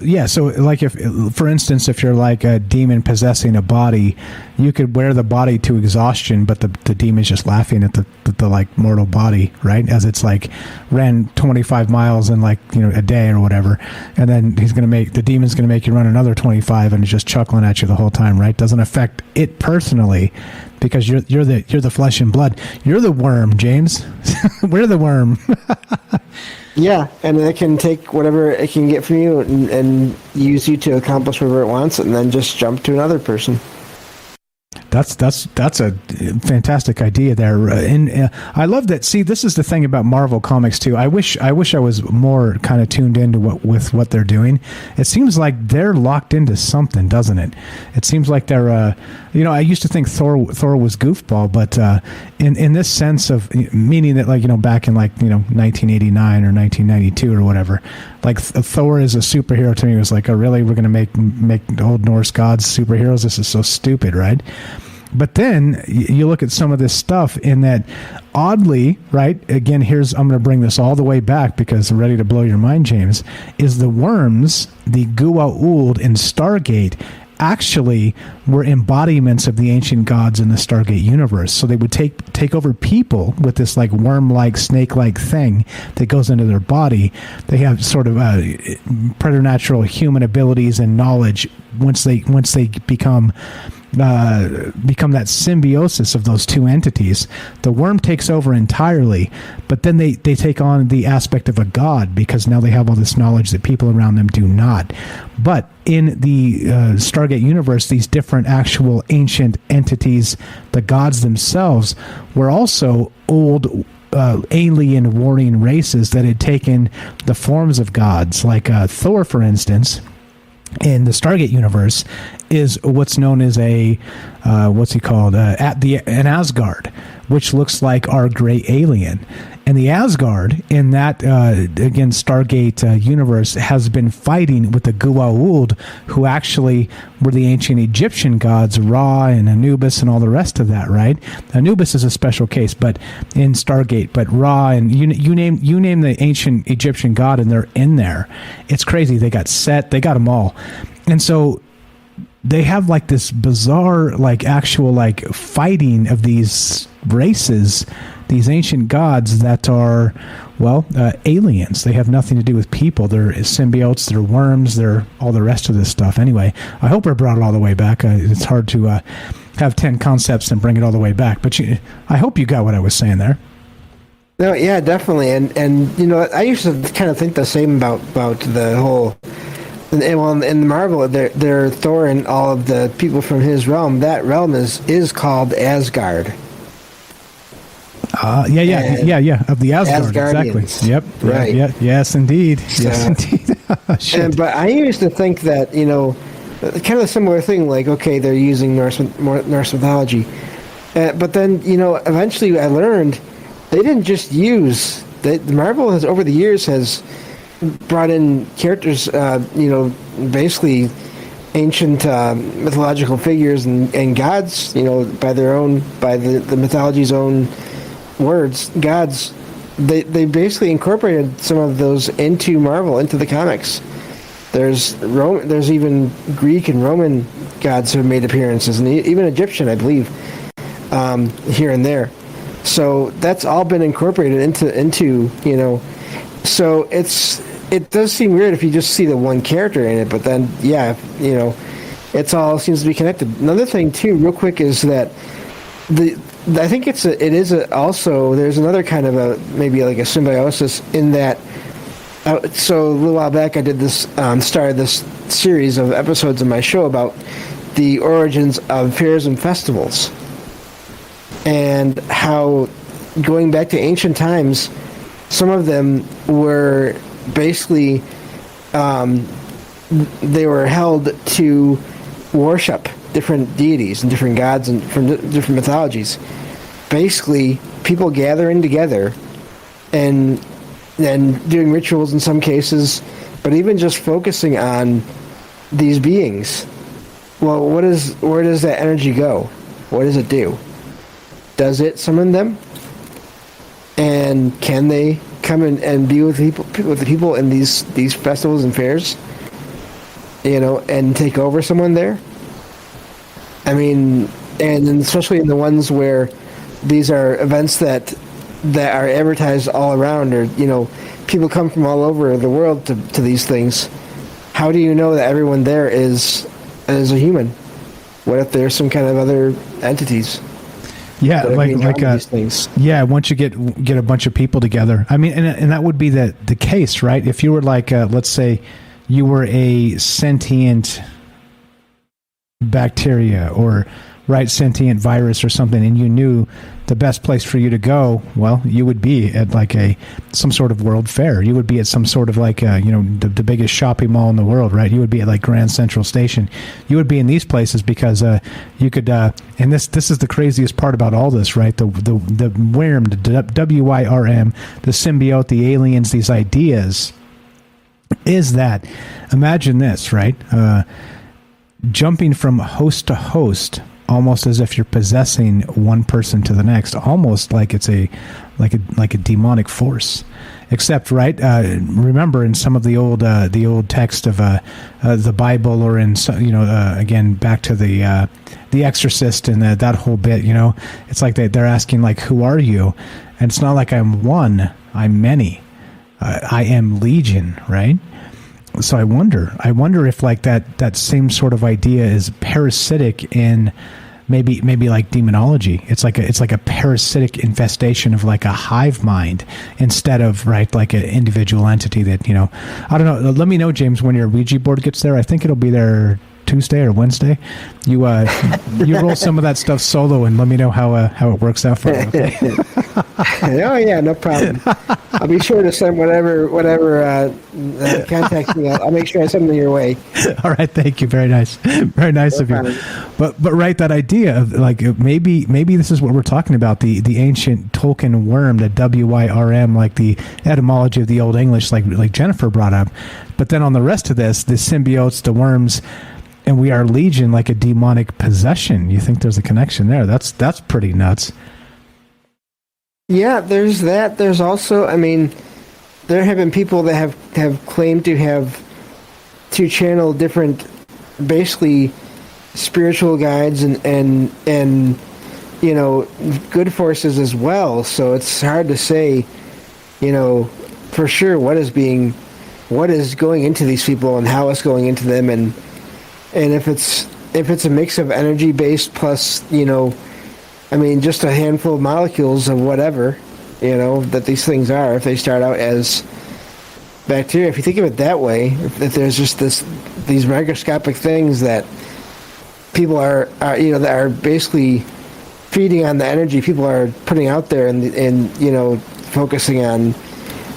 [SPEAKER 9] like if, for instance, if you're like a demon possessing a body, you could wear the body to exhaustion, but the demon's just laughing at the like mortal body, right? As it's like ran 25 miles in like, a day or whatever. And then the demon's going to make you run another 25 and it's just chuckling at you the whole time, right? Doesn't affect it personally, because you're the flesh and blood. You're the worm, James. We're the worm.
[SPEAKER 12] Yeah, and it can take whatever it can get from you and use you to accomplish whatever it wants, and then just jump to another person.
[SPEAKER 9] That's a fantastic idea there, and I love that. See, this is the thing about Marvel Comics too. I wish I was more kind of tuned into what they're doing. It seems like they're locked into something, doesn't it? It seems like they're, I used to think Thor was goofball, but in this sense of meaning that, like, back in 1989 or 1992 or whatever, like Thor is a superhero to me. It was like, oh really? We're going to make old Norse gods superheroes? This is so stupid, right? But then you look at some of this stuff in that, oddly, right? Again, I'm going to bring this all the way back because I'm ready to blow your mind, James. Is the worms, the Goa'uld in Stargate, actually were embodiments of the ancient gods in the Stargate universe. So they would take over people with this like worm-like, snake-like thing that goes into their body. They have sort of preternatural human abilities and knowledge once they become that symbiosis of those two entities. The worm takes over entirely, but then they take on the aspect of a god, because now they have all this knowledge that people around them do not. But in the Stargate universe, these different actual ancient entities, the gods themselves, were also old alien warring races that had taken the forms of gods, like Thor, for instance. In the Stargate universe, is what's known as an Asgard, which looks like our gray alien. And the Asgard in that again Stargate universe has been fighting with the Goa'uld, who actually were the ancient Egyptian gods, Ra and Anubis and all the rest of that, right? Anubis is a special case, but in Stargate, but Ra and you name the ancient Egyptian god, and they're in there. It's crazy. They got Set, they got them all, and so they have like this bizarre, like actual like fighting of these races, these ancient gods that are, aliens. They have nothing to do with people. They're symbiotes, they're worms, they're all the rest of this stuff. Anyway, I hope I brought it all the way back. It's hard to have 10 concepts and bring it all the way back. But I hope you got what I was saying there.
[SPEAKER 12] No, yeah, definitely, and you know, I used to kind of think the same about the whole. And in Marvel, they're Thor and all of the people from his realm. That realm is called Asgard.
[SPEAKER 9] Yeah. Of the Asgard, exactly. Yep.
[SPEAKER 12] Right.
[SPEAKER 9] Yeah. Yes, indeed. Yes, indeed.
[SPEAKER 12] But I used to think that, you know, kind of a similar thing. Like, okay, they're using Norse mythology, but then, you know, eventually I learned they didn't just use. Marvel has over the years has brought in characters, you know, basically ancient mythological figures and gods, you know, by the mythology's own words, gods. They basically incorporated some of those into Marvel, into the comics. There's even Greek and Roman gods who have made appearances, and even Egyptian, I believe, here and there. So that's all been incorporated into you know. So it does seem weird if you just see the one character in it, but then yeah, you know, it's all seems to be connected. Another thing too, real quick, is that I think it is also there's another kind of maybe like a symbiosis in that. So a little while back, I did this started this series of episodes of my show about the origins of fairs and festivals, and how going back to ancient times, some of them were basically they were held to worship different deities and different gods and from different mythologies. Basically, people gathering together and doing rituals in some cases, but even just focusing on these beings. Well, where does that energy go? What does it do? Does it summon them? And can they come in and be with the people in these festivals and fairs? You know, and take over someone there? I mean, and especially in the ones where these are events that are advertised all around, or, you know, people come from all over the world to these things. How do you know that everyone there is a human? What if there's some kind of other entities?
[SPEAKER 9] Yeah, these things. Yeah, once you get a bunch of people together. I mean, and that would be the case, right? If you were like, let's say, you were a sentient bacteria or sentient virus or something, and you knew the best place for you to go, well, you would be at like some sort of world fair. You would be at some sort of like you know, the biggest shopping mall in the world, right? You would be at like Grand Central Station. You would be in these places because you could and this is the craziest part about all this, right? The WIRM, the WIRM, the symbiote, the aliens, these ideas, is that, imagine this, right? Jumping from host to host, almost as if you're possessing one person to the next, almost like it's a demonic force. Except, right? Remember, in some of the old text of the Bible, or in some, you know, again back to the Exorcist and that whole bit. You know, it's like they're asking like, "Who are you?" And it's not like I'm one, I'm many. I am legion, right? So I wonder if like that same sort of idea is parasitic in maybe like demonology. It's like a parasitic infestation of like a hive mind instead of, right, like an individual entity that, you know, I don't know. Let me know, James, when your Ouija board gets there. I think it'll be there Tuesday or Wednesday. You roll some of that stuff solo and let me know how it works out for you. Okay?
[SPEAKER 12] Oh yeah, no problem. I'll be sure to send whatever contact me. I'll make sure I send them your way.
[SPEAKER 9] All right, thank you. Very nice of you. But right, that idea of like maybe this is what we're talking about, the ancient Tolkien worm, the WIRM, like the etymology of the Old English, like Jennifer brought up. But then on the rest of this, the symbiotes, the worms, and we are legion, like a demonic possession. You think there's a connection there? That's pretty nuts.
[SPEAKER 12] Yeah, there's that. There's also, I mean, there have been people that have claimed to channel different, basically, spiritual guides and you know, good forces as well. So it's hard to say, you know, for sure what is going into these people and how it's going into them, and if if it's a mix of energy based plus, just a handful of molecules of whatever, that these things are, if they start out as bacteria, if you think of it that way, if there's just these microscopic things that people are that are basically feeding on the energy people are putting out there and focusing on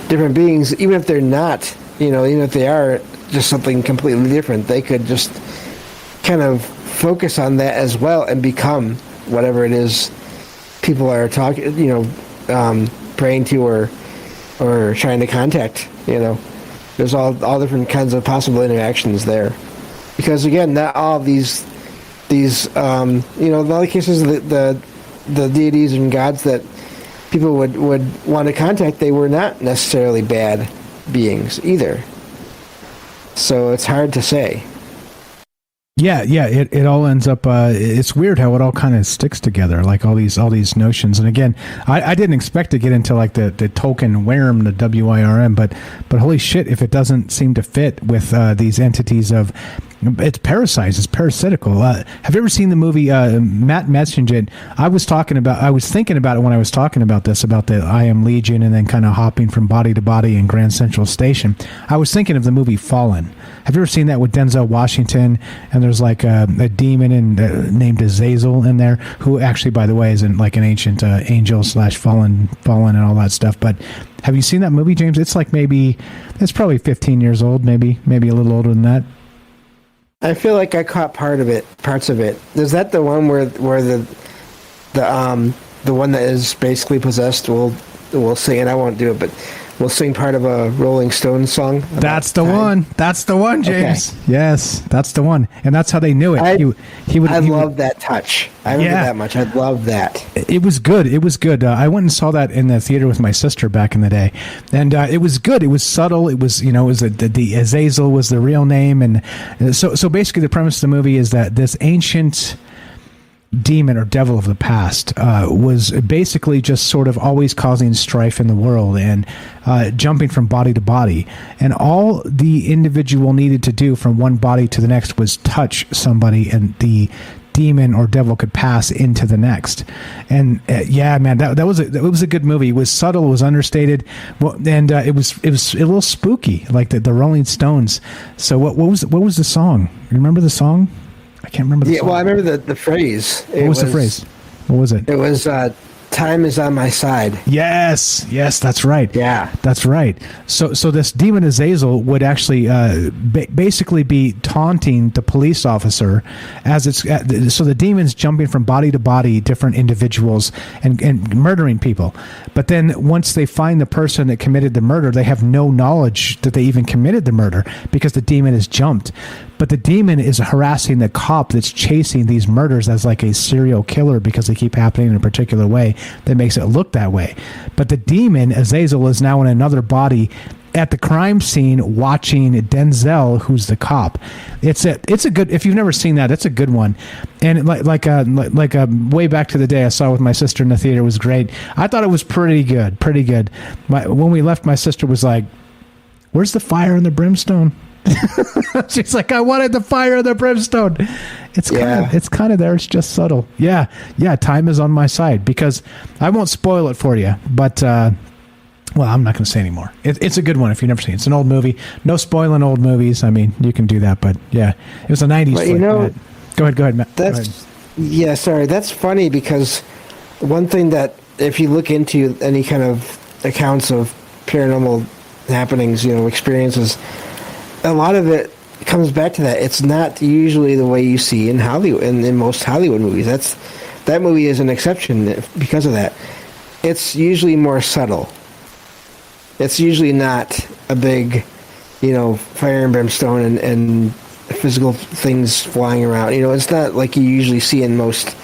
[SPEAKER 12] different beings, even if they're not, even if they are just something completely different, they could just kind of focus on that as well and become whatever it is people are talking, praying to or trying to contact. There's all different kinds of possible interactions there, because again, not all of these in a lot of cases the deities and gods that people would want to contact, they were not necessarily bad beings either. So it's hard to say.
[SPEAKER 9] Yeah, it all ends up. It's weird how it all kind of sticks together, like all these notions. And again, I didn't expect to get into like the Tolkien WIRM, the WIRM, but holy shit, if it doesn't seem to fit with these entities of. It's parasites. It's parasitical. Have you ever seen the movie Matt mentioned it? I was thinking about it when I was talking about this, about the I Am Legion and then kind of hopping from body to body in Grand Central Station. I was thinking of the movie Fallen. Have you ever seen that with Denzel Washington? And there's like a demon named Azazel in there, who actually, by the way, is like an ancient angel / fallen and all that stuff. But have you seen that movie, James? It's like it's probably 15 years old, maybe a little older than that.
[SPEAKER 12] I feel like I caught parts of it. Is that the one where the one that is basically possessed will sing, and I won't do it, but will sing part of a Rolling Stones song?
[SPEAKER 9] That's the one. That's the one, James. Okay. Yes, that's the one, and that's how they knew it.
[SPEAKER 12] I love that touch. I remember that much. I love that.
[SPEAKER 9] It was good. It was good. I went and saw that in the theater with my sister back in the day, and it was good. It was subtle. It was the Azazel was the real name, and so basically the premise of the movie is that this ancient demon or devil of the past was basically just sort of always causing strife in the world and jumping from body to body, and all the individual needed to do from one body to the next was touch somebody, and the demon or devil could pass into the next. And man, that was a good movie. It was subtle, it was understated, and it was a little spooky, like the Rolling Stones. So what was the song? You remember the song? I can't remember the song.
[SPEAKER 12] Well, I remember the phrase.
[SPEAKER 9] What was the phrase? What was it?
[SPEAKER 12] It was, time is on my side.
[SPEAKER 9] Yes, that's right.
[SPEAKER 12] Yeah.
[SPEAKER 9] That's right. So this demon Azazel would actually basically be taunting the police officer as so the demon's jumping from body to body, different individuals, and murdering people. But then once they find the person that committed the murder, they have no knowledge that they even committed the murder because the demon has jumped. But the demon is harassing the cop that's chasing these murders as like a serial killer because they keep happening in a particular way that makes it look that way. But the demon, Azazel, is now in another body at the crime scene watching Denzel, who's the cop. It's a good, if you've never seen that, it's a good one. And like way back to the day I saw with my sister in the theater, was great. I thought it was pretty good. When we left, my sister was like, "Where's the fire and the brimstone?" She's like, "I wanted the fire and the brimstone." It's kind of there. It's just subtle. Yeah. Time is on my side, because I won't spoil it for you, but well, I'm not going to say anymore. It's a good one if you've never seen it. It's an old movie. No spoiling old movies. I mean, you can do that, but yeah, it was a 90s flick, Matt. Go ahead, Matt.
[SPEAKER 12] Yeah, sorry. That's funny, because one thing that, if you look into any kind of accounts of paranormal happenings, experiences, a lot of it comes back to that. It's not usually the way you see in Hollywood, in most Hollywood movies. That movie is an exception because of that. It's usually more subtle. It's usually not a big, fire and brimstone and physical things flying around. It's not like you usually see in most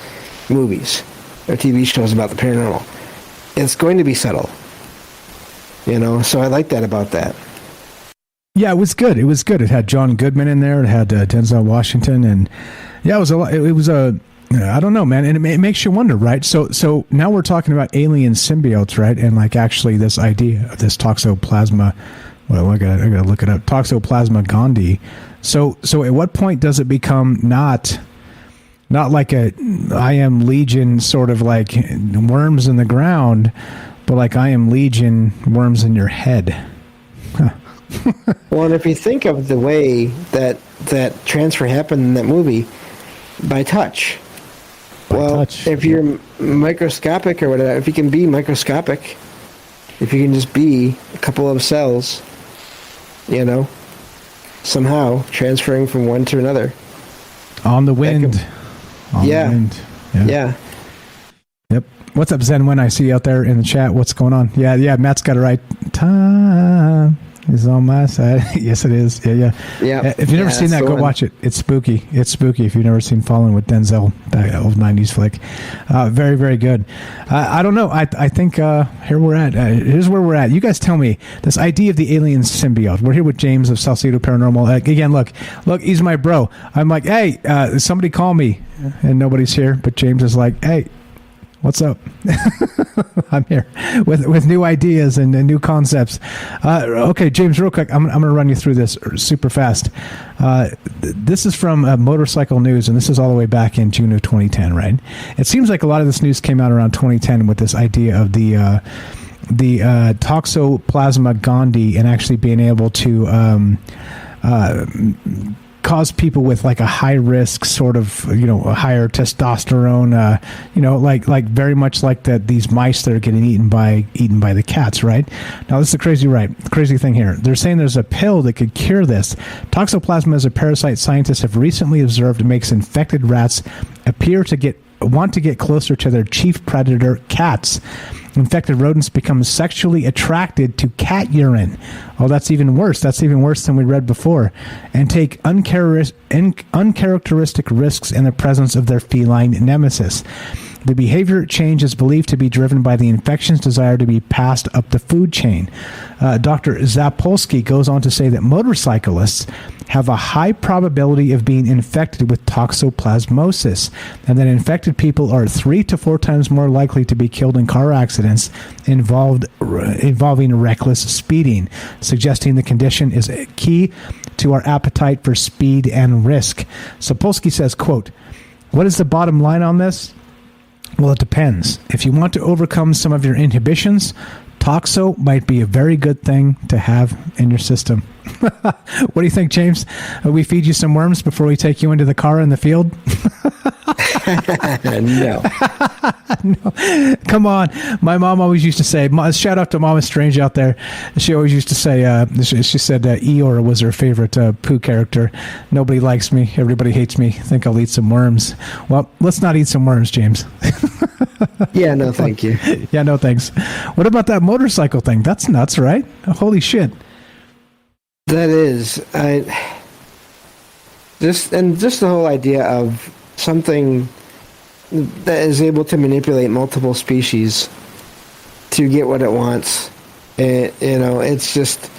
[SPEAKER 12] movies or TV shows about the paranormal. It's going to be subtle. So I like that about that.
[SPEAKER 9] Yeah, it was good. It had John Goodman in there. It had Denzel Washington, and yeah, it was a lot. It was a, I don't know, man, and it makes you wonder, right? So now we're talking about alien symbiotes, right? And like actually this idea of this toxoplasma. Well, I gotta look it up. Toxoplasma gondii. So at what point does it become not not like a I Am Legion sort of like worms in the ground, but like I Am Legion worms in your head. Huh.
[SPEAKER 12] Well, and if you think of the way that transfer happened in that movie, by touch. If you're microscopic or whatever, if you can be microscopic, if you can just be a couple of cells, somehow transferring from one to another.
[SPEAKER 9] On the wind.
[SPEAKER 12] The wind. Yeah.
[SPEAKER 9] Yep. What's up, Zen? When I see you out there in the chat, what's going on? Yeah. Matt's got it right. Time is on my side. Yes, it is. Yeah. If you've never seen that, go watch it. It's spooky. If you've never seen Fallen with Denzel, that old 90s flick. Very, very good. I don't know. I think here's where we're at. You guys tell me this idea of the alien symbiote. We're here with James of Salcedo Paranormal. Again, look, he's my bro. I'm like, hey, somebody call me. And nobody's here, but James is like, hey, what's up? I'm here with new ideas and new concepts. Okay, James, real quick, I'm going to run you through this super fast. This is from Motorcycle News, and this is all the way back in June of 2010, right? It seems like a lot of this news came out around 2010 with this idea of the Toxoplasma gondii and actually being able to cause people with like a high risk sort of, a higher testosterone, like very much like these mice that are getting eaten by the cats, right? Now this is the crazy thing here. They're saying there's a pill that could cure this. Toxoplasma is a parasite scientists have recently observed makes infected rats appear to want to get closer to their chief predator, cats. Infected rodents become sexually attracted to cat urine. Oh, that's even worse. That's even worse than we read before. And take uncharacteristic risks in the presence of their feline nemesis. The behavior change is believed to be driven by the infection's desire to be passed up the food chain. Dr. Zapolsky goes on to say that motorcyclists have a high probability of being infected with toxoplasmosis, and that infected people are 3 to 4 times more likely to be killed in car accidents involving reckless speeding, suggesting the condition is key to our appetite for speed and risk. Sapolsky says, quote, "What is the bottom line on this? Well, it depends. If you want to overcome some of your inhibitions, Toxo might be a very good thing to have in your system." What do you think, James? We feed you some worms before we take you into the car in the field?
[SPEAKER 12] No.
[SPEAKER 9] No. Come on. My mom always used to say, shout out to Mama Strange out there. She always used to say, she said Eeyore was her favorite Pooh character. Nobody likes me. Everybody hates me. I think I'll eat some worms. Well, let's not eat some worms, James.
[SPEAKER 12] Yeah, no, thank you.
[SPEAKER 9] Yeah, no, thanks. What about that motorcycle thing? That's nuts, right? Holy shit.
[SPEAKER 12] That is. Just the whole idea of something that is able to manipulate multiple species to get what it wants. It's just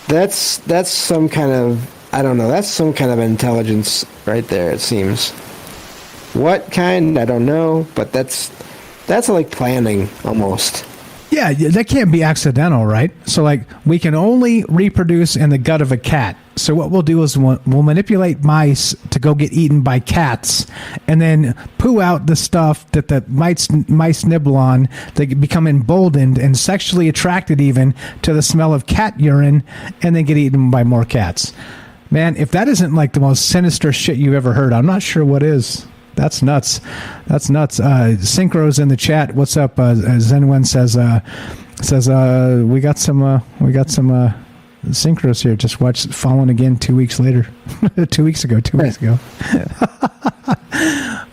[SPEAKER 12] that's some kind of, I don't know, that's some kind of intelligence right there, it seems. What kind, I don't know, but that's like planning almost.
[SPEAKER 9] Yeah, that can't be accidental, right? So, like, we can only reproduce in the gut of a cat. So what we'll do is we'll manipulate mice to go get eaten by cats, and then poo out the stuff that the mice nibble on. They become emboldened and sexually attracted even to the smell of cat urine, and then get eaten by more cats. Man, if that isn't like the most sinister shit you've ever heard, I'm not sure what is. That's nuts. That's nuts. Synchro's in the chat. What's up? Zenwen says we got some synchros here. Just watched Fallen again 2 weeks later. 2 weeks ago.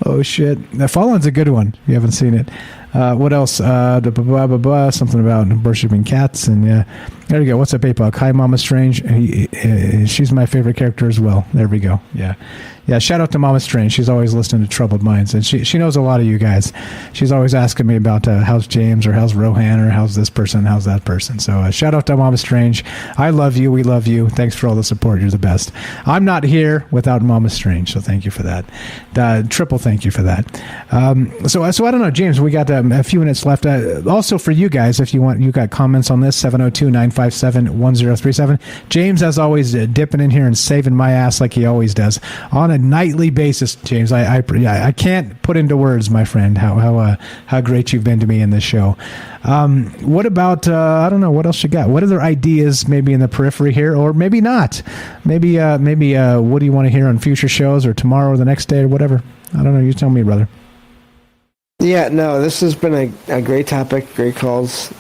[SPEAKER 9] Oh shit. Fallen's a good one. If you haven't seen it. What else? Something about worshipping cats, and yeah, there you go. What's up, PayPal? Hi, Mama Strange. She's my favorite character as well. There we go. Yeah. Shout out to Mama Strange. She's always listening to Troubled Minds, and she knows a lot of you guys. She's always asking me about how's James, or how's Rohan, or how's this person, how's that person. So shout out to Mama Strange. I love you. We love you. Thanks for all the support. You're the best. I'm not here without Mama Strange, so thank you for that. Triple thank you for that. So I don't know, James. We got a few minutes left. Also, for you guys, if you want, you got comments on this, 702-957-1037. James, as always, dipping in here and saving my ass like he always does on a nightly basis. James, I can't put into words, my friend, how great you've been to me in this show. What about, I don't know, what else you got? What other ideas maybe in the periphery here, or maybe not? Maybe what do you want to hear on future shows, or tomorrow or the next day or whatever? I don't know. You tell me, brother.
[SPEAKER 12] Yeah, no, this has been a great topic, great calls.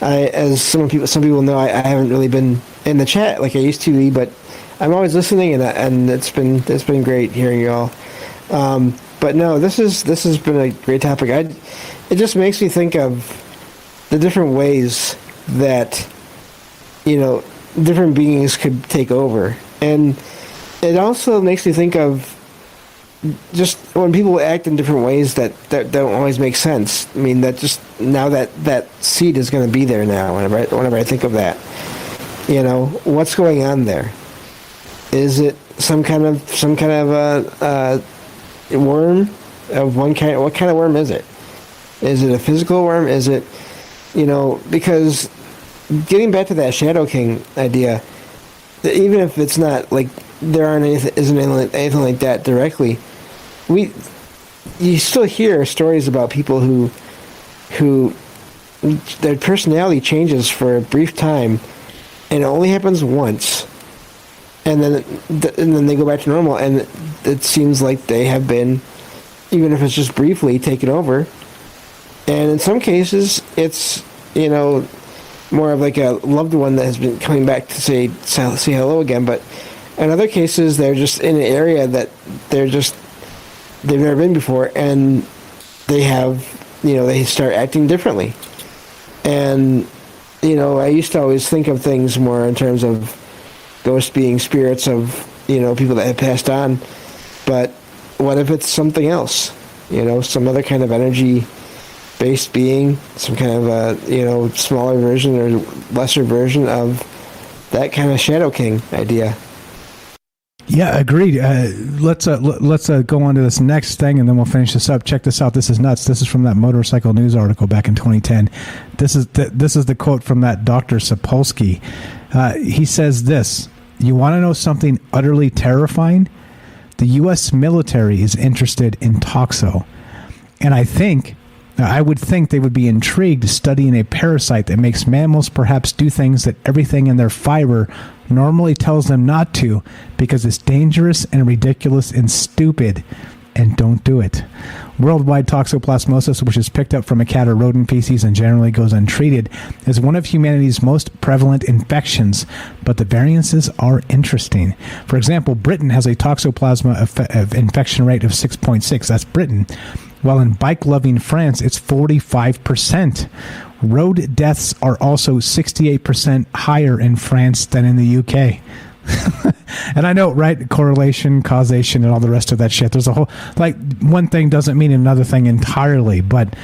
[SPEAKER 12] As some people know, I haven't really been in the chat like I used to, but I'm always listening, and it's been great hearing you all. But no, this has been a great topic. It just makes me think of the different ways that different beings could take over, and it also makes me think of just when people act in different ways that don't always make sense. I mean, that just now that seed is going to be there now. Whenever I think of that, what's going on there? Is it some kind of a worm of one kind? What kind of worm is it? Is it a physical worm? Is it because getting back to that Shadow King idea, even if it's not like there isn't anything like that directly, you still hear stories about people who their personality changes for a brief time, and it only happens once, and then they go back to normal, and it seems like they have been, even if it's just briefly, taken over. And in some cases, it's more of like a loved one that has been coming back to say hello again. But in other cases, they're just in an area that they've never been before, and they have they start acting differently. And I used to always think of things more in terms of ghosts being spirits of people that have passed on. But what if it's something else? Some other kind of energy-based being, some kind of a smaller version or lesser version of that kind of Shadow King idea.
[SPEAKER 9] Yeah, agreed. Let's go on to this next thing, and then we'll finish this up. Check this out. This is nuts. This is from that Motorcycle News article back in 2010. This is the quote from that Dr. Sapolsky. He says this: "You want to know something utterly terrifying? The U.S. military is interested in toxo, and I would think they would be intrigued studying a parasite that makes mammals perhaps do things that everything in their fiber normally tells them not to, because it's dangerous and ridiculous and stupid, and don't do it. Worldwide toxoplasmosis, which is picked up from a cat or rodent feces and generally goes untreated, is one of humanity's most prevalent infections, but the variances are interesting. For example, Britain has a toxoplasma infection rate of 6.6. That's Britain. While in bike-loving France, it's 45%. Road deaths are also 68% higher in France than in the UK. And I know, right? Correlation, causation, and all the rest of that shit. There's a whole, one thing doesn't mean another thing entirely, but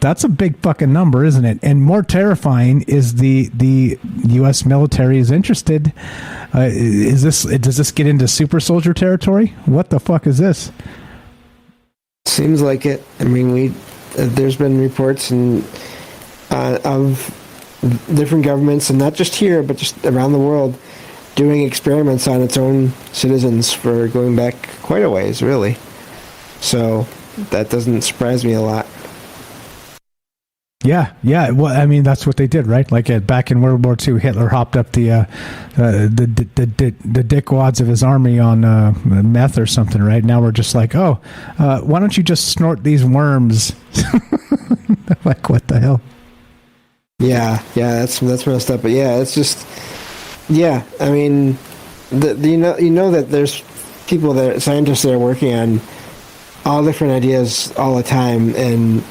[SPEAKER 9] that's a big fucking number, isn't it? And more terrifying is the U.S. military is interested. Does this get into super soldier territory? What the fuck is this?
[SPEAKER 12] Seems like it. I mean, there's been reports of different governments, and not just here, but just around the world, doing experiments on its own citizens for going back quite a ways, really. So that doesn't surprise me a lot.
[SPEAKER 9] Yeah. Well, I mean, that's what they did, right? Like back in World War II, Hitler hopped up the dickwads of his army on meth or something, right? Now we're just like, why don't you just snort these worms? Like, what the hell?
[SPEAKER 12] Yeah, that's messed up. But yeah, it's just, I mean, you know that there's people scientists that are working on all different ideas all the time, and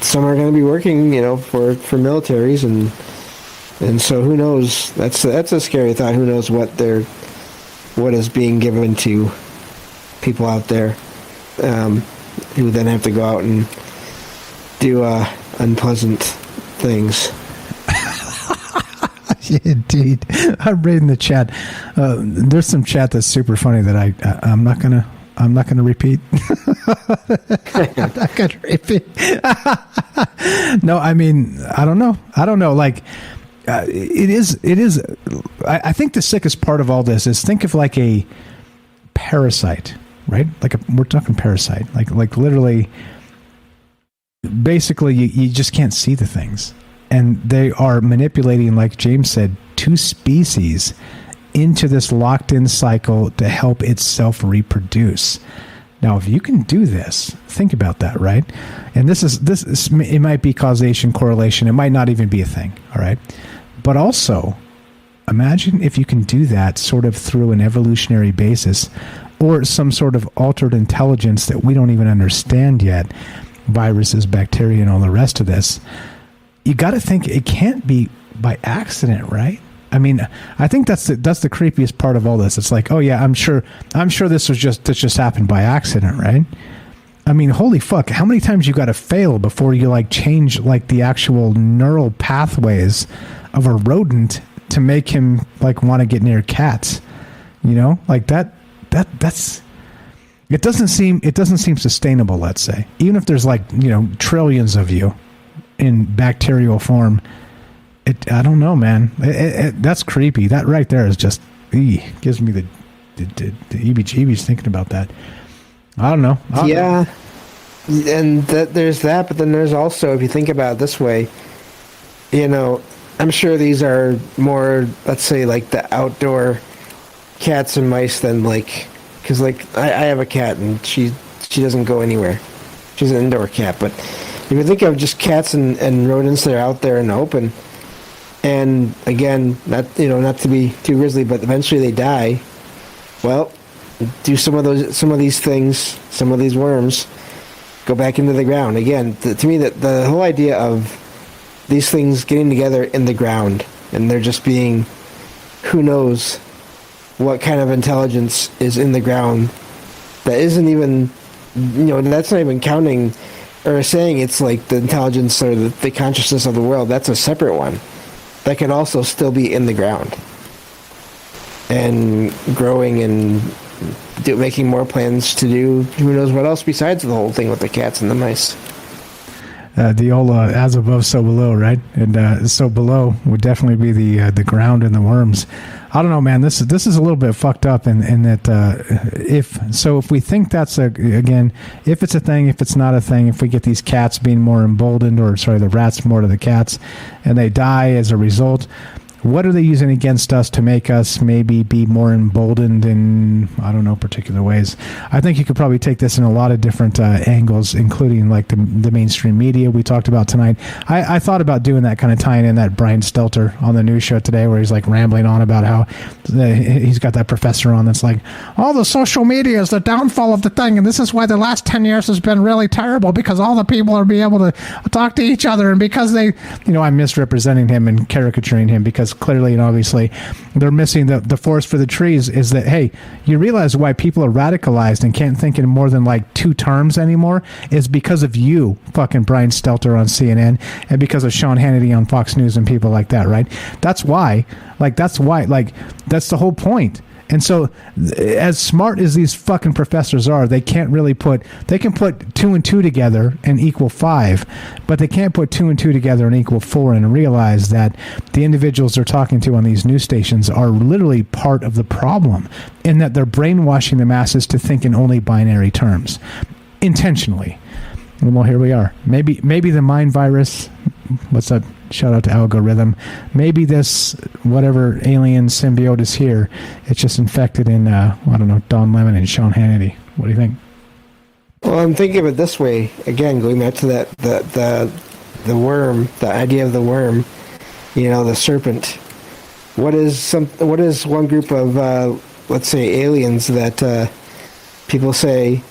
[SPEAKER 12] some are going to be working, for militaries, and so who knows? That's a scary thought. Who knows what is being given to people out there, who then have to go out and do unpleasant things. Indeed.
[SPEAKER 9] I'm reading the chat. There's some chat that's super funny that I'm not gonna I'm not going to repeat. I'm not going to repeat. No, I mean, I don't know. Like, it is. I think the sickest part of all this is think of like a parasite, right? Like we're talking parasite, like literally. Basically, you just can't see the things, and they are manipulating, like James said, two species into this locked-in cycle to help itself reproduce. Now, if you can do this, think about that, right? And this is it might be causation, correlation. It might not even be a thing, all right? But also, imagine if you can do that sort of through an evolutionary basis or some sort of altered intelligence that we don't even understand yet, viruses, bacteria, and all the rest of this. You got to think it can't be by accident, right? I mean, I think that's the creepiest part of all this. It's like, oh yeah, I'm sure this just happened by accident, right? I mean, holy fuck, how many times you got to fail before you like change like the actual neural pathways of a rodent to make him like want to get near cats? You know, like that's it doesn't seem sustainable, let's say. Even if there's like, you know, trillions of you in bacterial form, I don't know, man. That's creepy. That right there is just gives me the heebie-jeebies thinking about that. I don't know.
[SPEAKER 12] Yeah, and there's that, but then there's also, if you think about it this way, you know, I'm sure these are more, let's say, like the outdoor cats and mice than like, because like I have a cat and she doesn't go anywhere. She's an indoor cat, but if you think of just cats and rodents that are out there in the open, and again, not to be too grisly, but eventually they die. Well, do some of these things, some of these worms, go back into the ground again. To me, the whole idea of these things getting together in the ground and they're just being, who knows what kind of intelligence is in the ground that isn't even, you know, that's not even counting or saying it's like the intelligence or the consciousness of the world. That's a separate one that can also still be in the ground and growing and making more plans to do who knows what else besides the whole thing with the cats and the mice.
[SPEAKER 9] The old as above, so below, right? And so below would definitely be the ground and the worms. I don't know, man. This is a little bit fucked up in that if we think that's again, if it's a thing, if it's not a thing, if we get these cats being more emboldened, or sorry, the rats more to the cats, and they die as a result, what are they using against us to make us maybe be more emboldened in, I don't know, particular ways? I think you could probably take this in a lot of different angles, including like the mainstream media we talked about tonight. I thought about doing that, kind of tying in that Brian Stelter on the news show today, where he's like rambling on about how he's got that professor on that's like, all the social media is the downfall of the thing, and this is why the last 10 years has been really terrible, because all the people are being able to talk to each other, and because they, you know, I'm misrepresenting him and caricaturing him, because clearly and obviously they're missing the forest for the trees. Is that, hey, you realize why people are radicalized and can't think in more than like two terms anymore is because of you, fucking Brian Stelter on CNN, and because of Sean Hannity on Fox News and people like that, right? That's why that's the whole point. And so, as smart as these fucking professors are, they can't really they can put 2 and 2 together and equal 5, but they can't put 2 and 2 together and equal 4 and realize that the individuals they're talking to on these news stations are literally part of the problem, in that they're brainwashing the masses to think in only binary terms, intentionally. Well, here we are. Maybe the mind virus, what's that? Shout out to Algorithm. Maybe this, whatever alien symbiote is here, it's just infected in, I don't know, Don Lemon and Sean Hannity. What do you think?
[SPEAKER 12] Well, I'm thinking of it this way. Again, going back to that, the worm, the idea of the worm, you know, the serpent. What is one group of, let's say, aliens that people say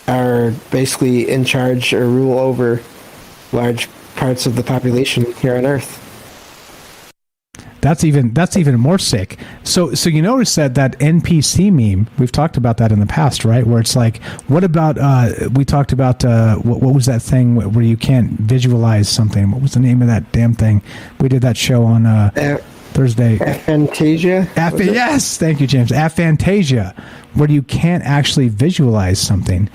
[SPEAKER 12] are basically in charge or rule over large parts of the population here on Earth?
[SPEAKER 9] That's even more sick. So you notice that NPC meme, we've talked about that in the past, right? Where it's like, what about we talked about what was that thing where you can't visualize something? What was the name of that damn thing? We did that show on Thursday.
[SPEAKER 12] Aphantasia?
[SPEAKER 9] Yes, thank you, James. Aphantasia, where you can't actually visualize something.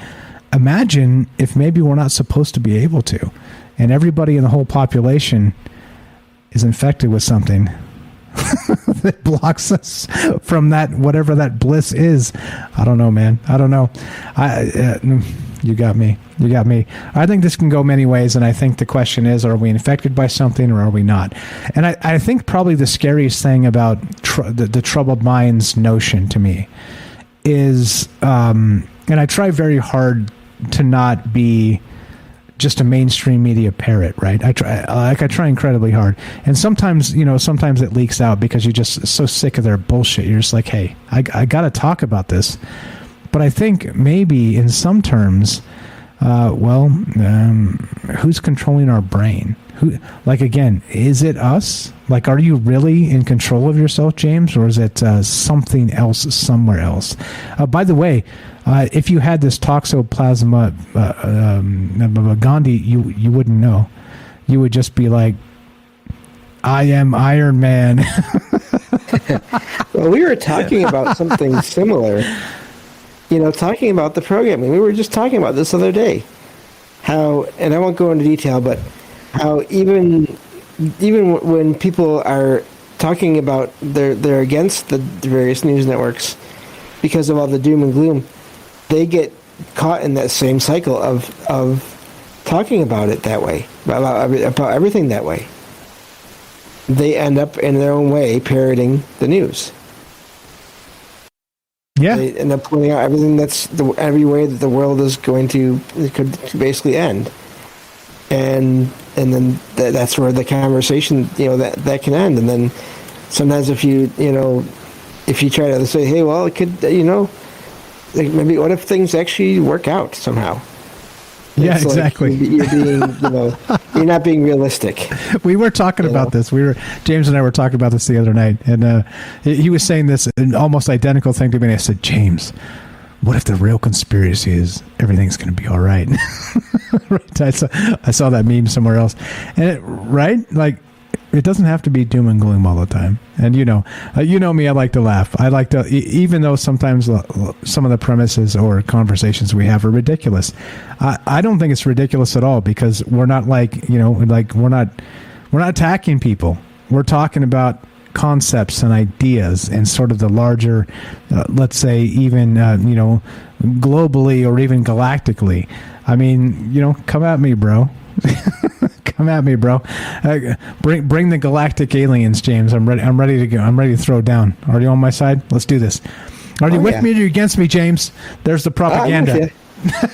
[SPEAKER 9] Imagine if maybe we're not supposed to be able to, and everybody in the whole population is infected with something that blocks us from that, whatever that bliss is. I don't know, man. I don't know. You got me. You got me. I think this can go many ways, and I think the question is, are we infected by something or are we not? And I think probably the scariest thing about the troubled minds notion to me is, and I try very hard to not be just a mainstream media parrot, right? I try incredibly hard. And sometimes it leaks out because you're just so sick of their bullshit. You're just like, hey, I got to talk about this. But I think maybe in some terms, who's controlling our brain? Again, is it us? Are you really in control of yourself, James, or is it something else somewhere else? By the way, if you had this toxoplasma Gandhi, you wouldn't know. You would just be like, I am Iron Man.
[SPEAKER 12] Well, we were talking about something similar. Talking about the programming. We were just talking about this the other day. How, and I won't go into detail, but how even when people are talking about they're against the various news networks because of all the doom and gloom, they get caught in that same cycle of talking about it that way, about everything that way. They end up in their own way parroting the news.
[SPEAKER 9] Yeah,
[SPEAKER 12] they end up pointing out everything every way that the world is going to could basically end, and then that's where the conversation that can end. And then sometimes if you try to say, hey, well, it could maybe what if things actually work out somehow?
[SPEAKER 9] Yeah,
[SPEAKER 12] it's
[SPEAKER 9] exactly.
[SPEAKER 12] You're being, you're not being realistic.
[SPEAKER 9] We were talking about this. James and I were talking about this the other night, and he was saying this an almost identical thing to me. And I said, James, what if the real conspiracy is everything's going to be all right? Right? I saw that meme somewhere else, and it doesn't have to be doom and gloom all the time. And you know me, I like to laugh. I like to, even though sometimes some of the premises or conversations we have are ridiculous. I don't think it's ridiculous at all, because we're not we're not attacking people. We're talking about concepts and ideas and sort of the larger, let's say even globally or even galactically. I mean, come at me, bro. Come at me, bro. Bring the galactic aliens, James. I'm ready to go. I'm ready to throw down. Are you on my side? Let's do this. Are you with me or are you against me, James? There's the propaganda.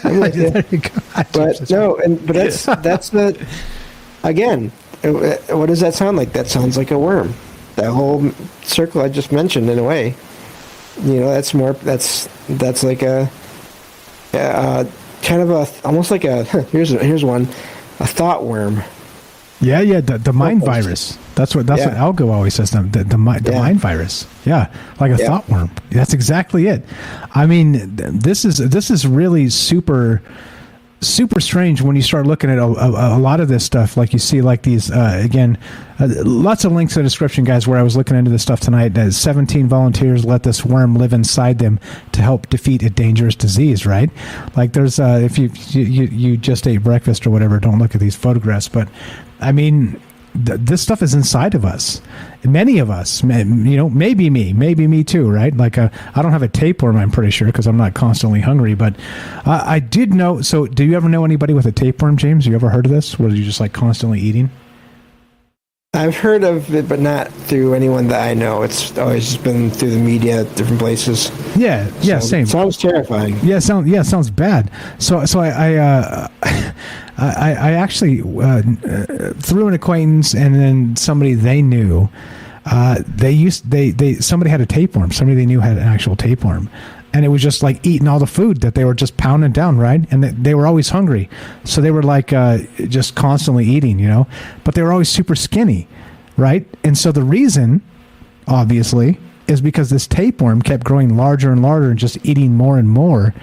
[SPEAKER 12] I'm with you. There you go. But that's the, again, what does that sound like? That sounds like a worm. That whole circle I just mentioned, in a way. That's like a kind of almost like a, here's one. A thought worm.
[SPEAKER 9] Yeah, the mind virus. That's what Algo always says. The mind virus. Yeah, like a thought worm. That's exactly it. I mean, this is really super strange when you start looking at a lot of this stuff. Like you see, like these lots of links in the description, guys. Where I was looking into this stuff tonight. 17 volunteers let this worm live inside them to help defeat a dangerous disease. Right? Like there's if you just ate breakfast or whatever, don't look at these photographs. But I mean, this stuff is inside of us. Many of us, maybe me too, right? Like I don't have a tapeworm, I'm pretty sure, because I'm not constantly hungry. But I did know. So, do you ever know anybody with a tapeworm, James? You ever heard of this? Where you're just like constantly eating?
[SPEAKER 12] I've heard of it, but not through anyone that I know. It's always just been through the media, different places.
[SPEAKER 9] Yeah, same.
[SPEAKER 12] Sounds terrifying.
[SPEAKER 9] Sounds bad. So I actually through an acquaintance and then somebody they knew, somebody had a tapeworm. Somebody they knew had an actual tapeworm. And it was just like eating all the food that they were just pounding down, right? And they were always hungry. So they were like just constantly eating, but they were always super skinny, right? And so the reason, obviously, is because this tapeworm kept growing larger and larger and just eating more and more.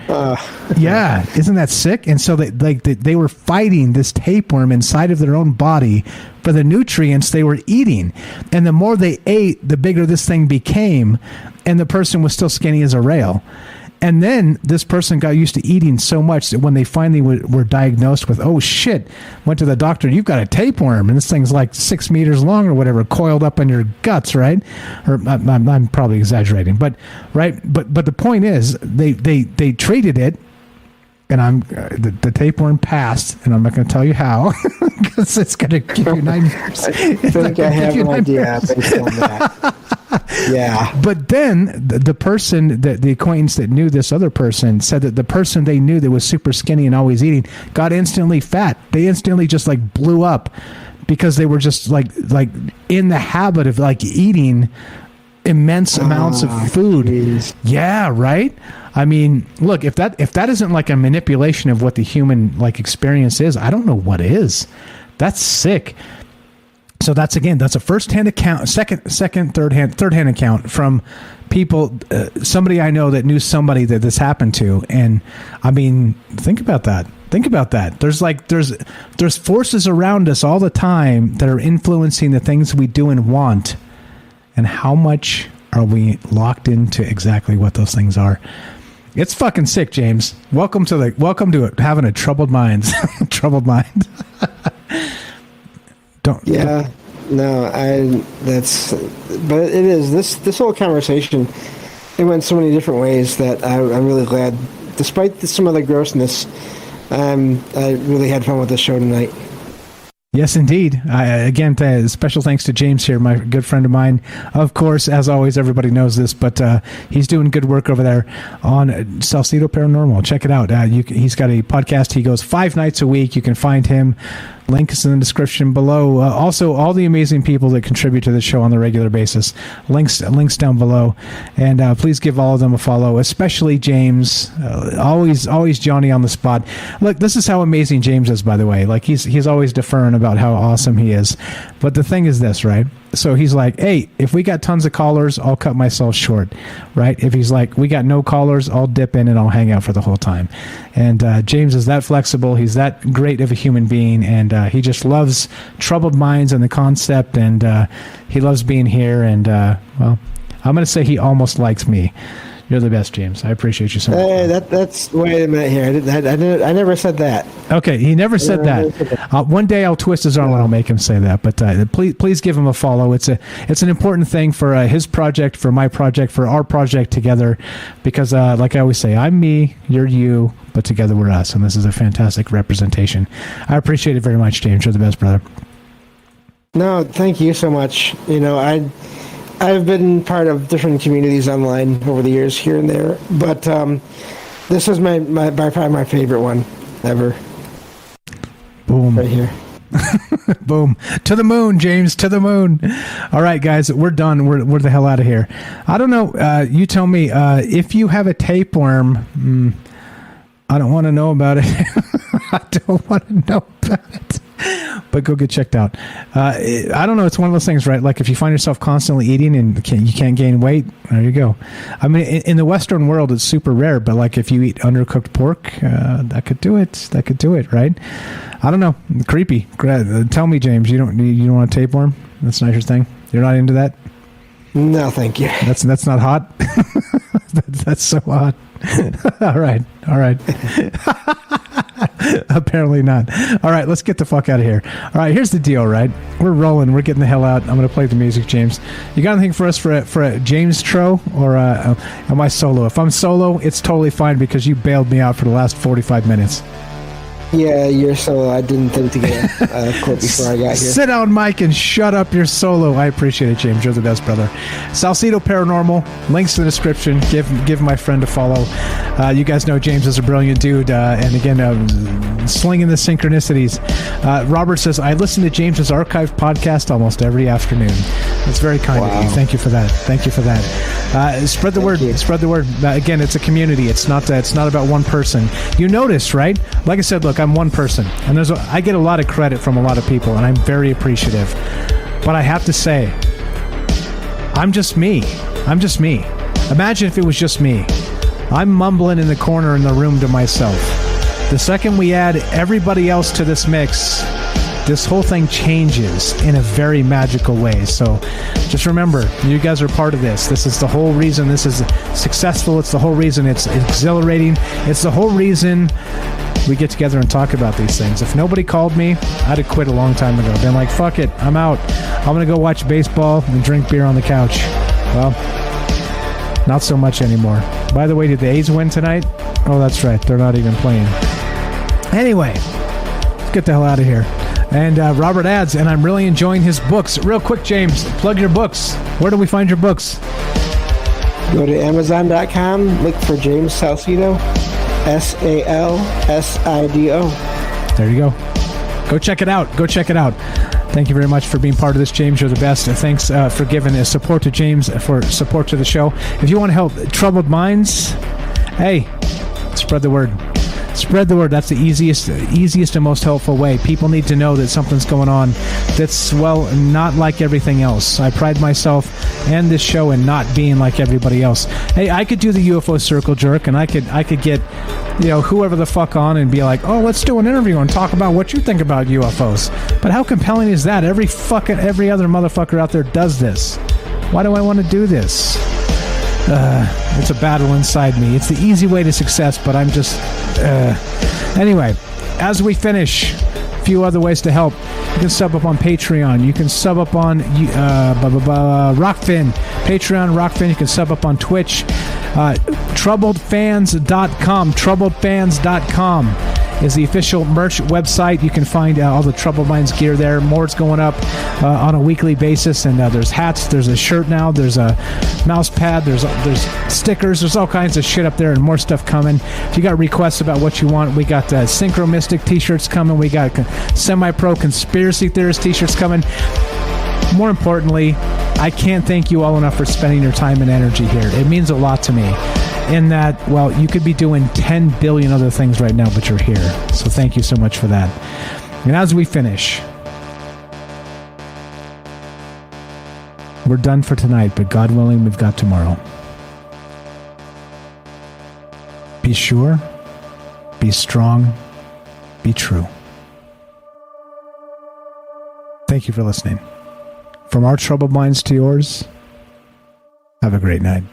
[SPEAKER 9] Yeah, isn't that sick? And so they were fighting this tapeworm inside of their own body for the nutrients they were eating. And the more they ate, the bigger this thing became, and the person was still skinny as a rail. And then this person got used to eating so much that when they finally were diagnosed with, oh shit, went to the doctor, you've got a tapeworm, and this thing's like 6 meters long or whatever, coiled up in your guts, right? Or I'm probably exaggerating, but right. But the point is, they treated it, and the tapeworm passed, and I'm not going to tell you how because it's going to give you nightmares.
[SPEAKER 12] I think I have an idea based on that. Yeah.
[SPEAKER 9] But then the person, the acquaintance that knew this other person, said that the person they knew that was super skinny and always eating got instantly fat. They instantly just like blew up because they were just like in the habit of like eating immense amounts of food. Geez. Yeah, right? I mean, look, if that isn't like a manipulation of what the human like experience is, I don't know what is. That's sick. So that's a first-hand account, third-hand account from people, somebody I know that knew somebody that this happened to. And I mean, think about that. There's forces around us all the time that are influencing the things we do and want. And how much are we locked into exactly what those things are? It's fucking sick, James. Welcome to having a troubled mind. Troubled mind. But it is this whole conversation. It went so many different ways that I'm really glad, despite some of the grossness, I really had fun with this show tonight. Yes, indeed. Again, special thanks to James here, my good friend of mine. Of course, as always, everybody knows this, but he's doing good work over there on Salcedo Paranormal. Check it out. He's got a podcast. He goes 5 nights a week. You can find him. Link is in the description below. Also, all the amazing people that contribute to the show on the regular basis. Links down below. And please give all of them a follow, especially James. Always Johnny on the spot. Look, this is how amazing James is, by the way. Like, he's always deferring about how awesome he is. But the thing is this, right? So he's like, hey, if we got tons of callers, I'll cut myself short, right? If he's like, we got no callers, I'll dip in and I'll hang out for the whole time. And James is that flexible. He's that great of a human being, and he just loves troubled minds and the concept, and he loves being here. And, well, I'm going to say he almost likes me. You're the best, James. I appreciate you so much.
[SPEAKER 12] Hey, that's wait a minute here. I never said that.
[SPEAKER 9] Okay, he never said that. One day I'll twist his arm and I'll make him say that. But please give him a follow. It's an important thing for his project, for my project, for our project together. Because like I always say, I'm me, you're you, but together we're us. And this is a fantastic representation. I appreciate it very much, James. You're the best, brother.
[SPEAKER 12] No, thank you so much. You know, I've been part of different communities online over the years here and there, but this is by far my favorite one ever.
[SPEAKER 9] Boom.
[SPEAKER 12] Right here.
[SPEAKER 9] Boom. To the moon, James, to the moon. All right, guys, we're done. We're the hell out of here. I don't know. You tell me. If you have a tapeworm, I don't want to know about it. I don't want to know about it. But go get checked out. I don't know. It's one of those things, right? Like if you find yourself constantly eating and you can't gain weight, there you go. I mean, in the Western world, it's super rare. But like if you eat undercooked pork, that could do it. That could do it, right? I don't know. Creepy. Tell me, James. You don't want a tapeworm? That's not your thing. You're not into that?
[SPEAKER 12] No, thank you.
[SPEAKER 9] That's not hot. That's so hot. All right. Apparently not. All right, let's get the fuck out of here. All right, here's the deal, right? We're rolling. We're getting the hell out. I'm going to play the music, James. You got anything for us for a James Tro, or am I solo? If I'm solo, it's totally fine because you bailed me out for the last 45 minutes.
[SPEAKER 12] Yeah, you're solo. I didn't think to get a quote before I got here.
[SPEAKER 9] Sit down, Mike, and shut up. You're solo. I appreciate it, James. You're the best, brother. Salcedo Paranormal. Links in the description. Give my friend a follow. You guys know James is a brilliant dude. And again, slinging the synchronicities. Robert says, I listen to James's archived podcast almost every afternoon. That's very kind of you. Thank you for that. Spread the word. Spread the word. Again, it's a community. It's not about one person. You notice, right? Like I said, look, I'm one person, and I get a lot of credit from a lot of people, and I'm very appreciative. But I have to say, I'm just me. Imagine if it was just me. I'm mumbling in the corner in the room to myself. The second we add everybody else to this mix, this whole thing changes in a very magical way. So just remember, you guys are part of this. This is the whole reason this is successful. It's the whole reason it's exhilarating. It's the whole reason we get together and talk about these things. If nobody called me, I'd have quit a long time ago. Been like, fuck it, I'm out. I'm going to go watch baseball and drink beer on the couch. Well, not so much anymore. By the way, did the A's win tonight? Oh, that's right. They're not even playing. Anyway, let's get the hell out of here. And Robert adds, and I'm really enjoying his books. Real quick, James, plug your books. Where do we find your books?
[SPEAKER 12] Go to Amazon.com, look for James Salcido, Salsido.
[SPEAKER 9] There you go. Go check it out. Thank you very much for being part of this, James. You're the best. Thanks for giving support to James, for support to the show. If you want to help troubled minds, hey, spread the word. Spread the word. That's the easiest and most helpful way. People need to know that something's going on that's, well, not like everything else. I pride myself and this show in not being like everybody else. Hey, I could do the UFO circle jerk, and I could get, whoever the fuck on and be like, oh, let's do an interview and talk about what you think about UFOs. But how compelling is that? Every other motherfucker out there does this. Why do I want to do this? It's a battle inside me. It's the easy way to success, but I'm just... Anyway, as we finish, a few other ways to help. You can sub up on Patreon. You can sub up on Rockfin. Patreon, Rockfin. You can sub up on Twitch. Troubledfans.com. Troubledfans.com is the official merch website. You can find all the Troubled Minds gear there. More's going up on a weekly basis, and there's hats, there's a shirt now, there's a mouse pad, there's stickers, there's all kinds of shit up there, and more stuff coming. If you got requests about what you want, we got Synchro Mystic t-shirts coming, we got Semi-Pro Conspiracy Theorist t-shirts coming. More importantly, I can't thank you all enough for spending your time and energy here. It means a lot to me. In that, well, you could be doing 10 billion other things right now, but you're here. So thank you so much for that. And as we finish, we're done for tonight, but God willing, we've got tomorrow. Be sure, be strong, be true. Thank you for listening. From our troubled minds to yours, have a great night.